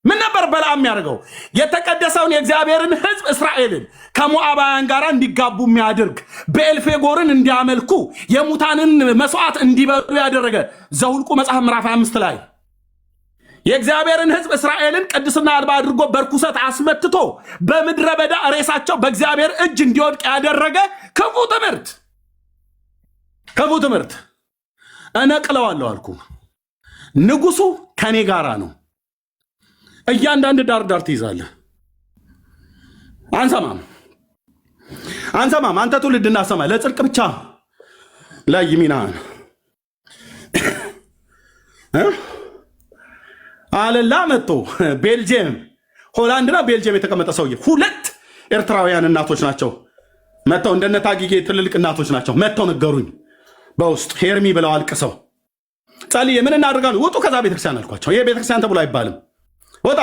Speaker 2: ምን ነበር በለዓም የሚያደርገው? የተቀደሰውን የእግዚአብሔርን ሕዝብ እስራኤልን ከሞዓባውያን ጋር እንዲጋቡ የሚያደርግ በኤልፌጎርን እንዲያመልኩ የሙታንን መስዋዕት እንዲበሉ ያደረገ ዘኍልቍ መጽሐፍ ምዕራፍ 5 ላይ የእግዚአብሔርን ሕዝብ እስራኤልን ቅድስና አልባ አድርጎ በርኩሰት አስመትቶ በምድረ በዳ ሬሳቸው በእግዚአብሔር እጅ እንዲወድቅ ያደረገ ክፉ ትምህርት እነቅለዋለሁ አልኩ። ንጉሱ ከኔ ጋራ ነው። እያንዳንድ ዳር ትይዛለህ። አንሰማም። አንተ ትውልድ እናሰማ ለጽድቅ ብቻ ላይ ሚናህን አለላ መጥቶ ቤልጅየም ሆላንድና ቤልጅየም የተቀመጠ ሰውዬ 2 ኤርትራውያን እናቶች ናቸው መጥተው እንደነ ታጊጌ ትልልቅ እናቶች ናቸው መጥተው ነገሩኝ። በውስጥ ሄርሚ ብለው አልቅሰው ጸልዬ ምን እናደርጋለን? ውጡ ከዛ ቤተክርስቲያን አልኳቸው። ይሄ ቤተክርስቲያን ተብሎ አይባልም። ወጣ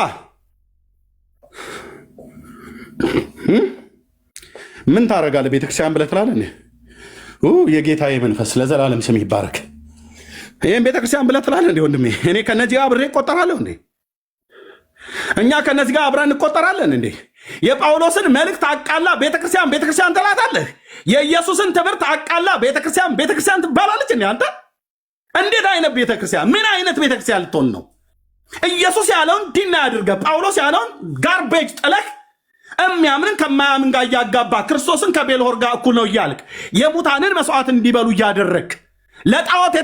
Speaker 2: ምን ታደርጋለህ? ቤተክርስቲያን ብለህ ትላለህ። የጌታዬ መንፈስ ለዘላለም ስም ይባረክ። ይህም ቤተክርስቲያን ብለህ ትላለህ እንዴ? ወንድሜ እኔ ከነዚህ ጋር አብሬ እቆጠራለሁ እንዴ? እኛ ከነዚህ ጋር አብረን እንቆጠራለን እንዴ? የጳውሎስን መልእክት አቃላ ቤተክርስቲያን ትላታለህ። የኢየሱስን ትምህርት አቃላ ቤተክርስቲያን ትባላለች እንዴ? አንተ እንዴት አይነት ቤተክርስቲያን? ምን አይነት ቤተክርስቲያን ልትሆን ነው? ኢየሱስ ያለውን ዲና ያድርገ ጳውሎስ ያለውን ጋርቤጅ ጥለህ የሚያምንን ከማያምን ጋር እያጋባ ክርስቶስን ከቤልሆር ጋር እኩል ነው እያልክ የሙታንን መስዋዕት እንዲበሉ እያደረግ ለጣዖት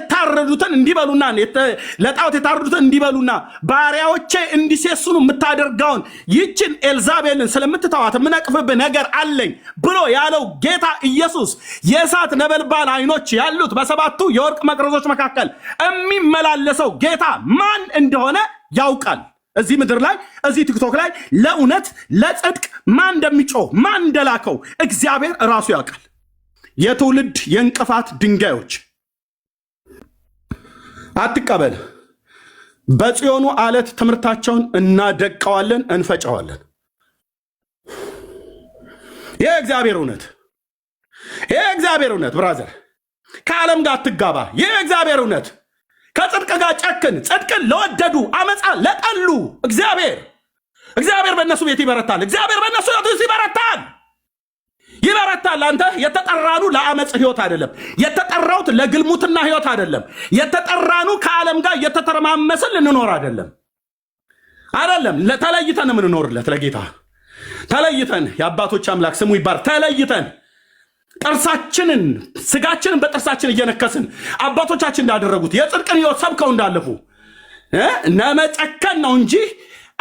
Speaker 2: የታረዱትን እንዲበሉና ባሪያዎቼ እንዲሴሱኑ የምታደርገውን ይችን ኤልዛቤልን ስለምትተዋት የምነቅፍብህ ነገር አለኝ ብሎ ያለው ጌታ ኢየሱስ የእሳት ነበልባል አይኖች ያሉት በ7ቱ የወርቅ መቅረዞች መካከል የሚመላለሰው ጌታ ማን እንደሆነ ያውቃል። እዚህ ምድር ላይ እዚህ ቲክቶክ ላይ ለእውነት ለጽድቅ ማን እንደሚጮህ ማን እንደላከው እግዚአብሔር ራሱ ያውቃል። የትውልድ የእንቅፋት ድንጋዮች አትቀበል። በጽዮኑ አለት ትምህርታቸውን እናደቀዋለን፣ እንፈጨዋለን። ይህ እግዚአብሔር እውነት ብራዘር፣ ከዓለም ጋር አትጋባ። ይህ እግዚአብሔር እውነት ከጽድቅ ጋር ጨክን። ጽድቅን ለወደዱ አመፃ ለጠሉ እግዚአብሔር በእነሱ ቤት ይበረታል። እግዚአብሔር በእነሱ ቤት ይበረታል። አንተ የተጠራኑ ለአመፅ ህይወት አይደለም። የተጠራውት ለግልሙትና ህይወት አይደለም። የተጠራኑ ከዓለም ጋር እየተተረማመስን ልንኖር አይደለም። ተለይተን የምንኖርለት ለጌታ ተለይተን፣ የአባቶች አምላክ ስሙ ይባር። ተለይተን ስጋችንን በጥርሳችን እየነከስን አባቶቻችን እንዳደረጉት የጽድቅን ህይወት ሰብከው እንዳለፉ ነመጨከን ነው እንጂ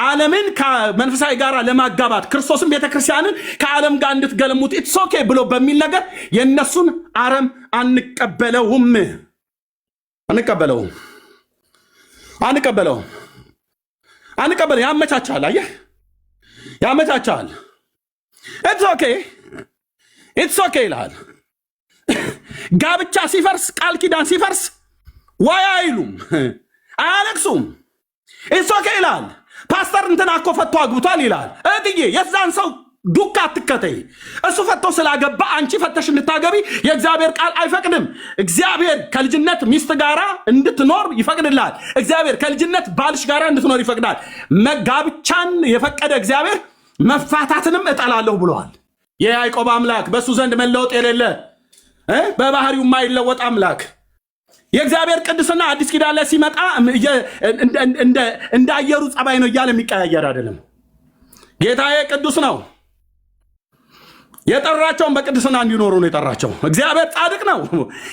Speaker 2: ዓለምን ከመንፈሳዊ ጋር ለማጋባት ክርስቶስን ቤተክርስቲያንን ከዓለም ጋር እንድትገለሙት ኢትስ ኦኬ ብሎ በሚል ነገር የነሱን አረም አንቀበለውም። ያመቻቻል። አየህ፣ ያመቻቻል። ኢትስ ኦኬ ይልሃል። ጋብቻ ሲፈርስ፣ ቃል ኪዳን ሲፈርስ ዋይ አይሉም፣ አያለቅሱም። ኢትስ ኦኬ ይልሃል። ፓስተር እንትና እኮ ፈቶ አግብቷል ይላል። እትዬ የዛን ሰው ዱካ አትከተይ። እሱ ፈቶ ስላገባ አንቺ ፈተሽ እንድታገቢ የእግዚአብሔር ቃል አይፈቅድም። እግዚአብሔር ከልጅነት ሚስት ጋራ እንድትኖር ይፈቅድላል። እግዚአብሔር ከልጅነት ባልሽ ጋራ እንድትኖር ይፈቅዳል። ጋብቻን የፈቀደ እግዚአብሔር መፋታትንም እጠላለሁ ብለዋል። የያዕቆብ አምላክ በእሱ ዘንድ መለወጥ የሌለ በባህሪው የማይለወጥ አምላክ የእግዚአብሔር ቅድስና አዲስ ኪዳን ላይ ሲመጣ እንደ አየሩ ጸባይ ነው እያለ የሚቀያየር አይደለም። ጌታዬ ቅዱስ ነው። የጠራቸውን በቅድስና እንዲኖሩ ነው የጠራቸው። እግዚአብሔር ጻድቅ ነው።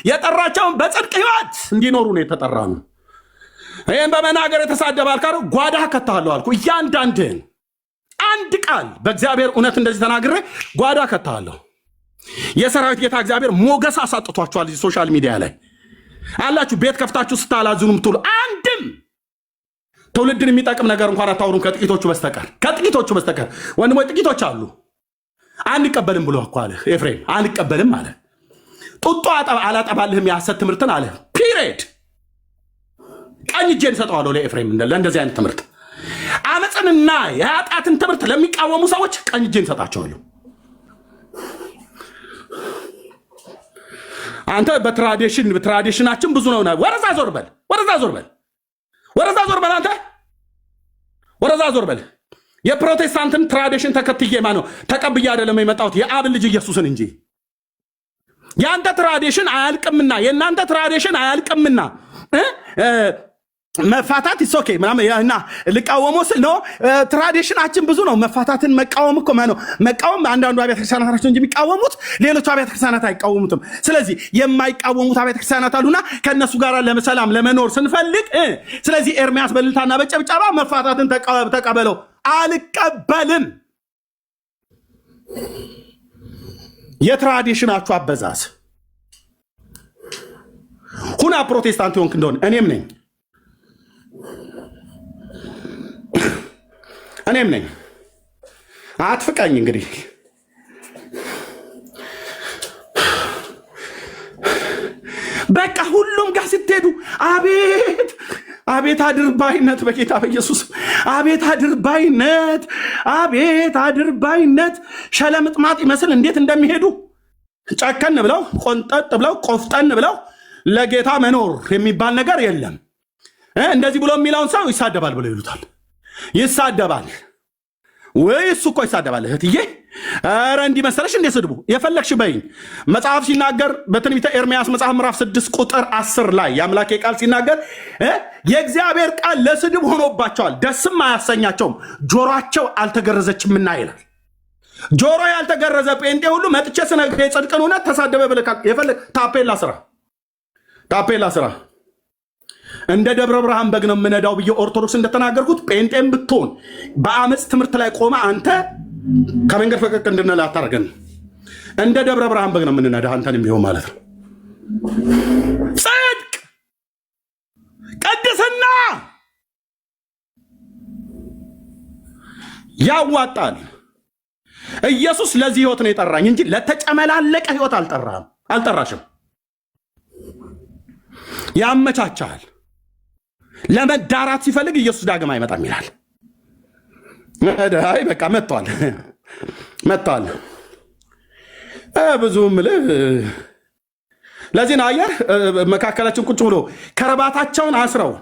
Speaker 2: የጠራቸውን በጽድቅ ህይወት እንዲኖሩ ነው የተጠራ ነው። ይህም በመናገር የተሳደበ አልካሩ ጓዳ ከታለሁ አልኩ። እያንዳንድህን አንድ ቃል በእግዚአብሔር እውነት እንደዚህ ተናግሬ ጓዳ ከታለሁ። የሰራዊት ጌታ እግዚአብሔር ሞገስ አሳጥቷቸዋል። ሶሻል ሚዲያ ላይ አላችሁ ቤት ከፍታችሁ ስታላዝኑ ምትሉ አንድም ትውልድን የሚጠቅም ነገር እንኳን አታውሩም ከጥቂቶቹ በስተቀር። ወንድሞች ጥቂቶች አሉ። አንቀበልም ብሎ እኮ አለ ኤፍሬም። አንቀበልም አለ። ጡጦ አላጠባልህም የሐሰት ትምህርትን አለ። ፒሪየድ። ቀኝ እጄን ሰጠዋለሁ ለኤፍሬም ለእንደዚህ አይነት ትምህርት። አመፅንና የኃጢአትን ትምህርት ለሚቃወሙ ሰዎች ቀኝ እጄን ሰጣቸዋለሁ። አንተ በትራዲሽናችን ብዙ ነው። ወረዛ ዞር በል አንተ ወደዛ ዞር በል። የፕሮቴስታንትን ትራዲሽን ተከትዬ ነው ተቀብዬ አይደለም የመጣሁት የአብን ልጅ ኢየሱስን እንጂ። የአንተ ትራዲሽን አያልቅምና የእናንተ ትራዲሽን አያልቅምና መፋታት ኦኬ ምናምን እና ልቃወመው ስል ነው። ትራዲሽናችን ብዙ ነው። መፋታትን መቃወም እኮ ነው መቃወም። አንዳንዱ አብያተ ክርስቲያናት ናቸው እንጂ የሚቃወሙት ሌሎቹ አብያተ ክርስቲያናት አይቃወሙትም። ስለዚህ የማይቃወሙት አብያተ ክርስቲያናት አሉና ከእነሱ ጋር ለሰላም ለመኖር ስንፈልግ ስለዚህ ኤርሚያስ በልልታና በጨብጨባ መፋታትን ተቀበለው። አልቀበልም። የትራዲሽናችሁ አበዛዝ ሁና ፕሮቴስታንት ሆንክ እንደሆነ እኔም ነኝ። አትፍቃኝ እንግዲህ በቃ ሁሉም ጋር ስትሄዱ አቤት አቤት አድርባይነት፣ በጌታ በኢየሱስ አቤት አድርባይነት፣ አቤት አድርባይነት። ሸለምጥማጥ ይመስል እንዴት እንደሚሄዱ ጨከን ብለው ቆንጠጥ ብለው ቆፍጠን ብለው ለጌታ መኖር የሚባል ነገር የለም። እንደዚህ ብሎ የሚለውን ሰው ይሳደባል ብለው ይሉታል። ይሳደባል ወይ? እሱ እኮ ይሳደባል። እህትዬ ኧረ እንዲህ መሰለሽ እንደ ስድቡ የፈለግሽ በይኝ። መጽሐፍ ሲናገር በትንቢተ ኤርምያስ መጽሐፍ ምዕራፍ 6 ቁጥር 10 ላይ የአምላኬ ቃል ሲናገር የእግዚአብሔር ቃል ለስድብ ሆኖባቸዋል፣ ደስም አያሰኛቸውም፣ ጆሮአቸው አልተገረዘችምና ይላል። ጆሮ ያልተገረዘ ጴንጤ ሁሉ መጥቼ ስነግርህ የጽድቅን እውነት ተሳደበ ብለህ የፈለግ ታፔላ ስራ እንደ ደብረ ብርሃን በግ ነው የምነዳው ብዬ ኦርቶዶክስ እንደተናገርኩት ጴንጤም ብትሆን በአመፅ ትምህርት ላይ ቆመ አንተ ከመንገድ ፈቀቅ እንድንል አታርገን። እንደ ደብረ ብርሃን በግ ነው የምንነዳ አንተንም ቢሆን ማለት ነው። ጽድቅ፣ ቅድስና ያዋጣል። ኢየሱስ ለዚህ ህይወት ነው የጠራኝ እንጂ ለተጨመላለቀ ህይወት አልጠራሽም። ያመቻቻል። ለመዳራት ሲፈልግ ኢየሱስ ዳግም አይመጣም ይላል። አይ በቃ መጥቷል። ብዙ ምልህ ለዚህ ነው አየህ፣ መካከላችን ቁጭ ብሎ ከረባታቸውን አስረው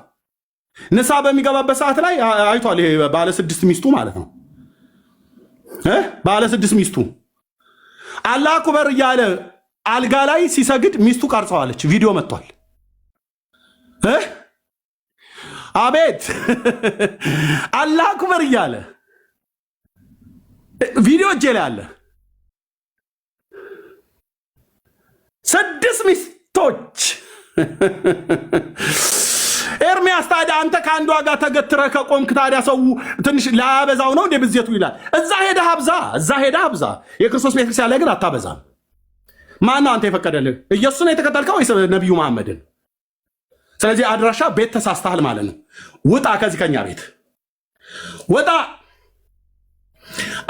Speaker 2: ንሳ በሚገባበት ሰዓት ላይ አይቷል። ይሄ ባለ 6 ሚስቱ ማለት ነው። ባለ 6 ሚስቱ አላህ አክበር እያለ አልጋ ላይ ሲሰግድ ሚስቱ ቀርጸዋለች። ቪዲዮ መጥቷል። አቤት አላህ አክበር እያለ ቪዲዮ እጄ ላይ አለ። 6 ሚስቶች። ኤርሚያስ ታዲያ አንተ ከአንዷ ጋር ተገትረ ከቆምክ ታዲያ ሰው ትንሽ ላያበዛው ነው እንደ ብዜቱ ይላል። እዛ ሄደህ አብዛ። የክርስቶስ ቤተክርስቲያን ላይ ግን አታበዛም። ማነው አንተ የፈቀደልህ? ኢየሱስን የተከተልከው ወይስ ነቢዩ መሐመድን? ስለዚህ አድራሻ ቤት ተሳስተሃል ማለት ነው። ውጣ ከዚህ ከኛ ቤት ውጣ።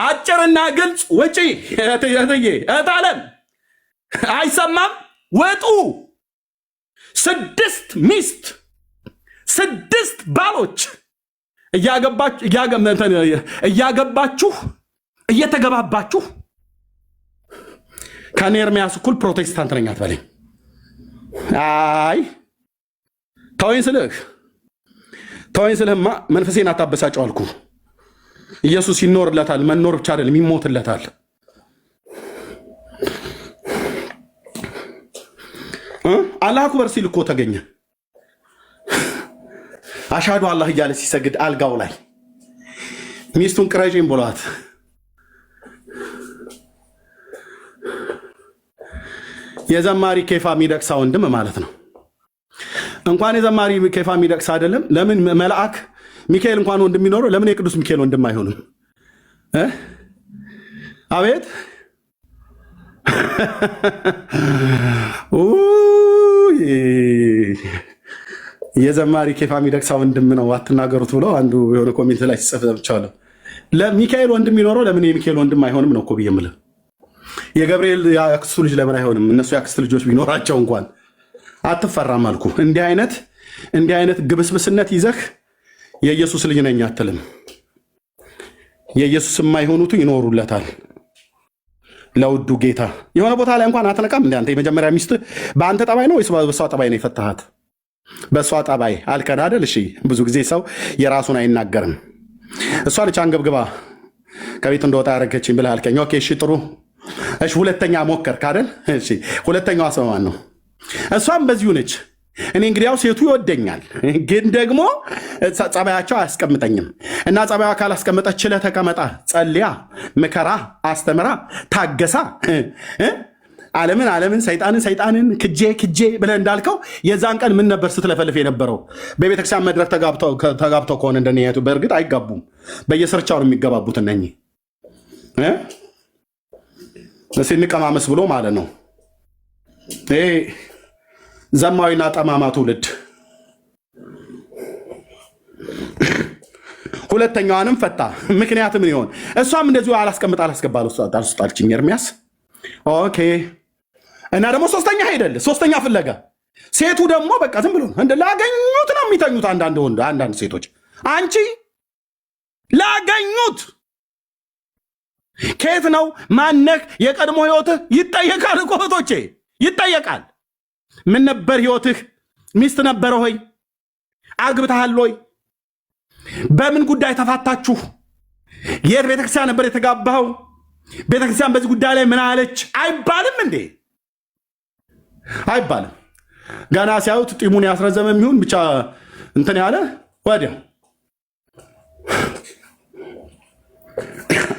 Speaker 2: አጭርና ግልጽ ውጪ። እህታለም አይሰማም? ውጡ። 6 ሚስት 6 ባሎች እያገባችሁ እየተገባባችሁ ከኔ ኤርሚያስ እኩል ፕሮቴስታንት ነኝ አትበለኝ። አይ ተወኝ ስልህማ መንፈሴን አታበሳጨው አልኩ። ኢየሱስ ይኖርለታል፣ መኖር ብቻ አይደለም ይሞትለታል። አላህ አክበር ሲል እኮ ተገኘ። አሻዱ አላህ እያለ ሲሰግድ አልጋው ላይ ሚስቱን ቅረጪኝ ብሏት የዘማሪ ኬፋ ሚደቅሳ ወንድም ማለት ነው። እንኳን የዘማሪ ኬፋ ሚደቅሳ አይደለም፣ ለምን መልአክ ሚካኤል እንኳን ወንድም የሚኖረው ለምን የቅዱስ ሚካኤል ወንድም አይሆንም? አቤት የዘማሪ ኬፋ ሚደቅሳ ወንድም ነው አትናገሩት ብለው አንዱ የሆነ ኮሜንት ላይ ሲጽፍ ሰምቻለሁ። ለሚካኤል ወንድም የሚኖረው ለምን የሚካኤል ወንድም አይሆንም ነው እኮ ብዬ የምልህ። የገብርኤል የአክስቱ ልጅ ለምን አይሆንም? እነሱ የአክስት ልጆች ቢኖራቸው እንኳን አትፈራም አልኩ። እንዲህ አይነት ግብስብስነት ይዘህ የኢየሱስ ልጅ ነኝ አትልም። የኢየሱስ የማይሆኑቱ ይኖሩለታል ለውዱ ጌታ። የሆነ ቦታ ላይ እንኳን አትነቃም። እንደ አንተ የመጀመሪያ ሚስት በአንተ ጠባይ ነው ወይስ በእሷ ጠባይ ነው የፈታሃት? በእሷ ጠባይ አልከን አይደል? እሺ፣ ብዙ ጊዜ ሰው የራሱን አይናገርም።
Speaker 6: እሷ ልጅ አንገብግባ ከቤት እንደወጣ ያደረገችኝ ብለህ አልከኝ። ኦኬ እሺ ጥሩ እሺ። ሁለተኛ ሞከርክ አይደል? እሺ ሁለተኛዋ ስም ማን ነው? እሷም በዚሁ ነች። እኔ እንግዲያው ሴቱ ይወደኛል፣ ግን ደግሞ ጸባያቸው አያስቀምጠኝም። እና ጸባያ ካላስቀመጠች ችለህ ተቀመጣ፣ ጸልያ፣ ምከራ፣ አስተምራ፣ ታገሳ ዓለምን ሰይጣንን ክጄ ብለህ እንዳልከው የዛን ቀን ምን ነበር ስትለፈልፍ የነበረው? በቤተክርስቲያን መድረክ ተጋብተው ከሆነ እንደነቱ በእርግጥ አይጋቡም፣ በየስርቻው ነው የሚገባቡት እነኚህ እንቀማመስ ብሎ ማለት ነው። ይሄ ዘማዊና ጠማማ ትውልድ። ሁለተኛዋንም ፈታ። ምክንያት ምን ይሆን? እሷም እንደዚሁ አላስገባ አልስጣልችኝ ኤርሚያስ። ኦኬ እና ደግሞ ሶስተኛ ሄደል፣ ሶስተኛ ፍለጋ። ሴቱ ደግሞ በቃ ዝም ብሎ ላገኙት ነው የሚተኙት። አንዳንድ ሴቶች አንቺ ላገኙት ከየት ነው ማነህ? የቀድሞ ህይወትህ ይጠየቃል እኮ እህቶቼ፣ ይጠየቃል። ምን ነበር ህይወትህ? ሚስት ነበረ ሆይ? አግብተሃል ሆይ? በምን ጉዳይ ተፋታችሁ? የት ቤተክርስቲያን ነበር የተጋባኸው? ቤተክርስቲያን በዚህ ጉዳይ ላይ ምን አለች? አይባልም እንዴ? አይባልም። ገና ሲያዩት ጢሙን ያስረዘመ የሚሆን ብቻ እንትን ያለ ወዲያው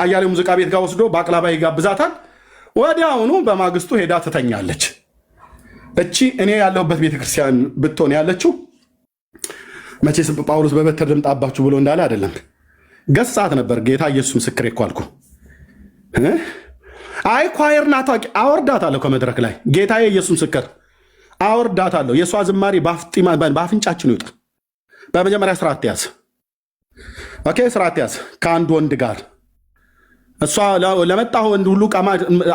Speaker 6: አያሌው ሙዚቃ ቤት ጋር ወስዶ ባቅላባ ይጋብዛታል። ወዲያውኑ በማግስቱ ሄዳ ትተኛለች። እቺ እኔ ያለሁበት ቤተክርስቲያን ብትሆን ያለችው መቼስ ጳውሎስ በበትር ድምጣባችሁ ብሎ እንዳለ አይደለም፣ ገሳት ነበር። ጌታ ኢየሱስ ምስክሬ እኮ አልኩ። አይ ኳየር ናት አወርዳታለሁ ከመድረክ ላይ ጌታ ኢየሱስ ምስክር አወርዳታለሁ። የእሷ ዝማሬ በአፍንጫችን ይውጣ። በመጀመሪያ ስርዓት ያዝ። ኦኬ ስርዓት ያዝ ከአንድ ወንድ ጋር። እሷ ለመጣ ወንድ ሁሉ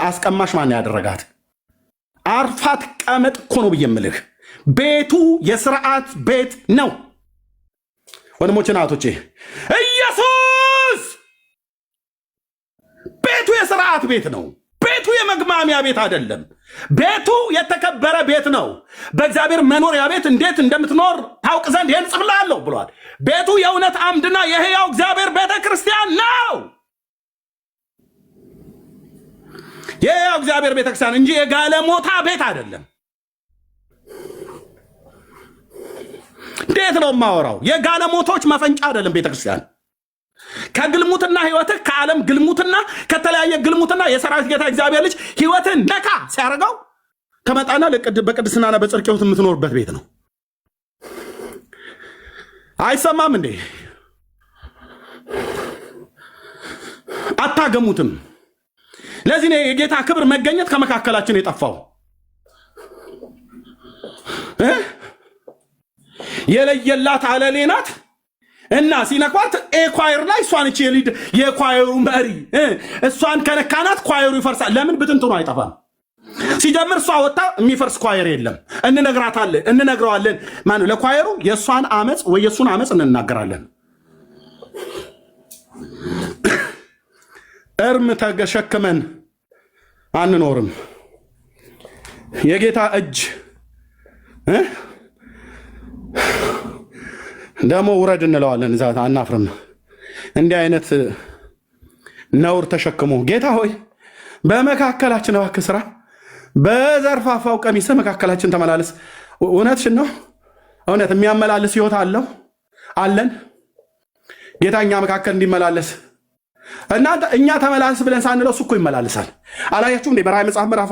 Speaker 6: አስቀማሽ ማን ያደረጋት? አርፋት ቀመጥ እኮ ነው ብዬ የምልህ። ቤቱ የስርዓት ቤት ነው። ወንድሞችና እህቶቼ ኢየሱስ ቤቱ የስርዓት ቤት ነው። ቤቱ የመግማሚያ ቤት አይደለም። ቤቱ የተከበረ ቤት ነው። በእግዚአብሔር መኖሪያ ቤት እንዴት እንደምትኖር ታውቅ ዘንድ ይህን ጽፍልሃለሁ ብሏል። ቤቱ የእውነት አምድና የሕያው እግዚአብሔር ቤተ ክርስቲያን ነው። የሕያው እግዚአብሔር ቤተ ክርስቲያን እንጂ የጋለሞታ ቤት አይደለም። እንዴት ነው የማወራው? የጋለሞቶች መፈንጫ አይደለም ቤተ ክርስቲያን። ከግልሙትና ህይወትህ ከዓለም ግልሙትና ከተለያየ ግልሙትና የሰራዊት ጌታ እግዚአብሔር ልጅ ህይወትን ነካ ሲያደርገው ተመጣና በቅድስናና በጽድቅ ህይወት የምትኖርበት ቤት ነው። አይሰማም እንዴ? አታገሙትም። ለዚህ ነው የጌታ ክብር መገኘት ከመካከላችን የጠፋው። የለየላት አለሌ ናት እና ሲነኳት ኳየር ላይ እሷን እቺ የኳየሩ መሪ እሷን ከነካናት ኳየሩ ይፈርሳል። ለምን? ብትንትኑ አይጠፋም። ሲጀምር እሷ ወጣ የሚፈርስ ኳየር የለም። እንነግረዋለን። ማነው ለኳየሩ የእሷን አመፅ ወይ የእሱን አመፅ እንናገራለን። እርም ተሸክመን አንኖርም። የጌታ እጅ ደግሞ ውረድ እንለዋለን። ዛት አናፍርም። እንዲህ አይነት ነውር ተሸክሞ ጌታ ሆይ በመካከላችን እባክህ ስራ፣ በዘርፋፋው ቀሚስ መካከላችን ተመላለስ። እውነትሽን ነው። እውነት የሚያመላልስ ህይወት አለን። ጌታ እኛ መካከል እንዲመላለስ እናንተ እኛ ተመላለስ ብለን ሳንለው እሱ እኮ ይመላለሳል። አላያችሁም እንዴ? በራእይ መጽሐፍ ምዕራፍ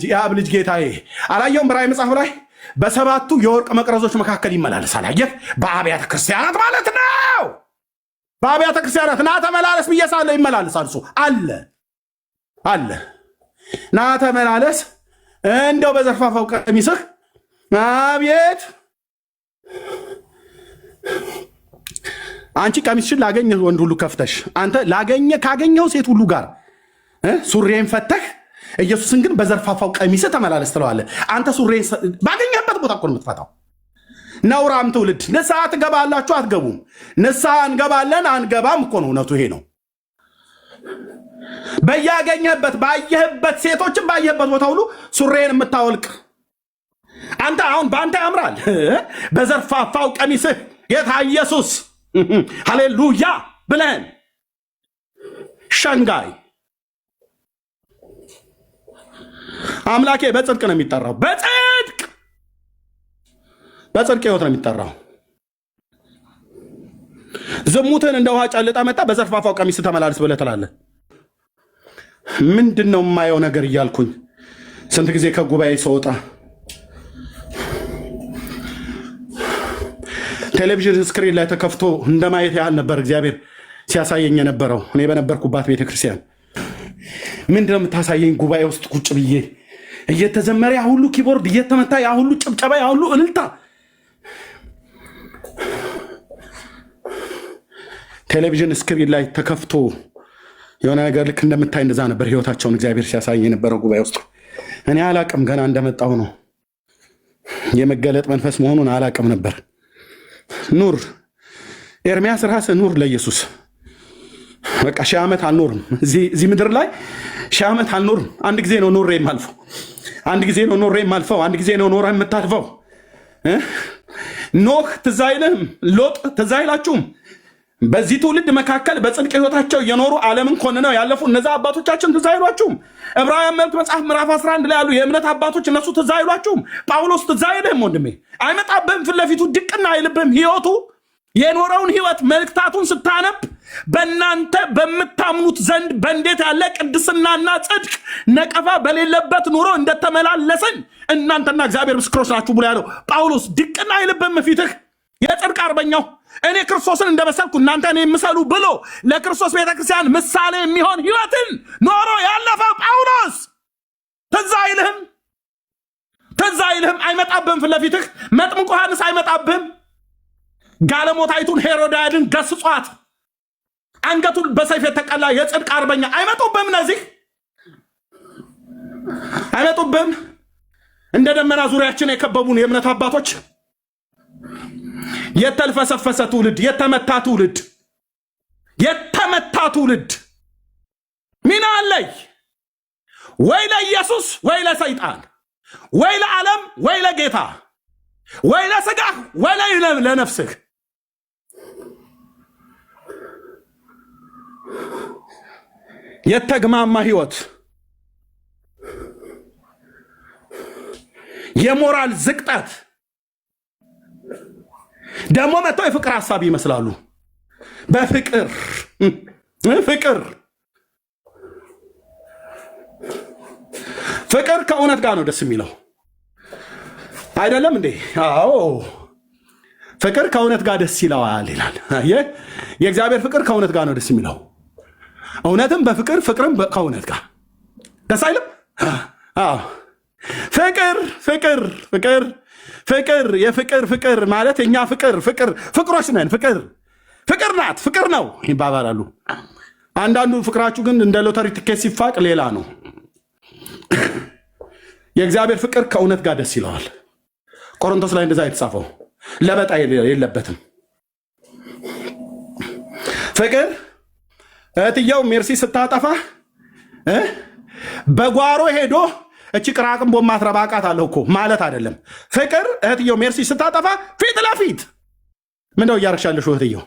Speaker 6: የአብ ልጅ ጌታዬ አላየውም? በራእይ መጽሐፍ ላይ በሰባቱ የወርቅ መቅረዞች መካከል ይመላለሳል። አየህ? በአብያተ ክርስቲያናት ማለት ነው። በአብያተ ክርስቲያናት ና ተመላለስ ብዬሳለሁ። ይመላለሳል። እሱ አለ ና ተመላለስ። እንደው በዘርፋፋው ቀሚስህ አቤት አንቺ ቀሚስሽን ላገኘ ወንድ ሁሉ ከፍተሽ አንተ ካገኘው ሴት ሁሉ ጋር ሱሬን ፈተህ ኢየሱስን ግን በዘርፋፋው ቀሚስ ተመላለስ ትለዋለህ። አንተ ሱሬን ባገኘህበት ቦታ እኮ ነው የምትፈታው። ነውራም ትውልድ። ንስሐ ትገባላችሁ አትገቡም? ንስሐ እንገባለን አንገባም እኮ ነው እውነቱ። ይሄ ነው። ባየህበት ሴቶችን ባየህበት ቦታ ሁሉ ሱሬን የምታወልቅ አንተ አሁን በአንተ ያምራል። በዘርፋፋው ቀሚስህ ጌታ ኢየሱስ
Speaker 2: ሃሌሉያ ብለን ሸንጋይ አምላኬ በጽድቅ ነው የሚጠራው። በጽድቅ ህይወት ነው የሚጠራው። ዝሙትን እንደ ውሃ ጨልጣ መጣ በዘርፋፋው ቀሚስ ተመላለስ ብለህ ትላለህ። ምንድን ነው የማየው ነገር እያልኩኝ ስንት ጊዜ ከጉባኤ ስወጣ ቴሌቪዥን ስክሪን ላይ ተከፍቶ እንደማየት ያህል ነበር እግዚአብሔር ሲያሳየኝ የነበረው። እኔ በነበርኩባት ቤተክርስቲያን ምንድን ነው የምታሳየኝ? ጉባኤ ውስጥ ቁጭ ብዬ እየተዘመረ ያ ሁሉ ኪቦርድ እየተመታ ያ ሁሉ ጭብጨባ ያ ሁሉ እልልታ ቴሌቪዥን ስክሪን ላይ ተከፍቶ የሆነ ነገር ልክ እንደምታይ እንደዛ ነበር ህይወታቸውን እግዚአብሔር ሲያሳየኝ የነበረው ጉባኤ ውስጥ። እኔ አላቅም፣ ገና እንደመጣው ነው የመገለጥ መንፈስ መሆኑን አላቅም ነበር። ኑር ኤርሚያስ ራስህ ኑር ለኢየሱስ። በቃ 1000 ዓመት አልኖርም እዚህ ምድር ላይ 1000 ዓመት አልኖርም። አንድ ጊዜ ነው ኖሬ የማልፈው። አንድ ጊዜ ነው ኖሬ የማልፈው። አንድ ጊዜ ነው ኖረ የምታልፈው። ኖህ ትዝ አይልህም? ሎጥ ትዝ አይላችሁም? በዚህ ትውልድ መካከል በጽድቅ ህይወታቸው እየኖሩ ዓለምን ኮንነው ያለፉ እነዛ አባቶቻችን ትዝ አይሏችሁም? ዕብራውያን መልእክት መጽሐፍ ምዕራፍ 11 ላይ ያሉ የእምነት አባቶች እነሱ ትዝ አይሏችሁም? ጳውሎስ ትዝ አይልህም? ወንድሜ አይመጣብህም? ፊት ለፊቱ ድቅና አይልብህም? ህይወቱ የኖረውን ህይወት መልእክታቱን ስታነብ በእናንተ በምታምኑት ዘንድ በእንዴት ያለ ቅድስናና ጽድቅ ነቀፋ በሌለበት ኑሮ እንደተመላለስን እናንተና እግዚአብሔር ምስክሮች ናችሁ ብሎ ያለው ጳውሎስ ድቅና አይልብህም? ፊትህ የጽድቅ አርበኛው እኔ ክርስቶስን እንደመሰልኩ እናንተ እኔ ምሰሉ ብሎ ለክርስቶስ ቤተክርስቲያን ምሳሌ የሚሆን ህይወትን ኖሮ ያለፈው ጳውሎስ ትዝ አይልህም? ትዝ አይልህም? አይመጣብህም? ፊት ለፊትህ መጥምቁ ዮሐንስ አይመጣብህም? ጋለሞታይቱን ሄሮድያድን ገስጿት አንገቱን በሰይፍ የተቀላ የጽድቅ አርበኛ አይመጡብህም? እነዚህ አይመጡብህም? እንደ ደመና ዙሪያችን የከበቡን የእምነት አባቶች የተልፈሰፈሰ ትውልድ፣ የተመታ ትውልድ ሚና አለይ ወይ ለኢየሱስ ወይ ለሰይጣን ወይ ለዓለም ወይ ለጌታ ወይ ለስጋህ ወይ ለነፍስህ። የተግማማ ህይወት፣ የሞራል ዝቅጠት ደግሞ መጥተው የፍቅር ሐሳብ ይመስላሉ። በፍቅር ፍቅር ከእውነት ጋር ነው ደስ የሚለው አይደለም እንዴ? አዎ ፍቅር ከእውነት ጋር ደስ ይለዋል ይላል። የእግዚአብሔር ፍቅር ከእውነት ጋር ነው ደስ የሚለው። እውነትም በፍቅር ፍቅርም ከእውነት ጋር ደስ አይልም? አዎ ፍቅር የፍቅር ፍቅር ማለት እኛ ፍቅሮች ነን። ፍቅር ናት፣ ፍቅር ነው ይባባላሉ። አንዳንዱ ፍቅራችሁ ግን እንደ ሎተሪ ትኬት ሲፋቅ ሌላ ነው። የእግዚአብሔር ፍቅር ከእውነት ጋር ደስ ይለዋል። ቆሮንቶስ ላይ እንደዛ የተጻፈው ለበጣ የለበትም። ፍቅር እህትየው ሜርሲ ስታጠፋ በጓሮ ሄዶ እቺ ቅራቅም ቦማትረባ አውቃታለሁ እኮ ማለት አይደለም። ፍቅር እህትየው ሜርሲ ስታጠፋ ፊት ለፊት ምንድነው እያረግሻለሽ እህትየው?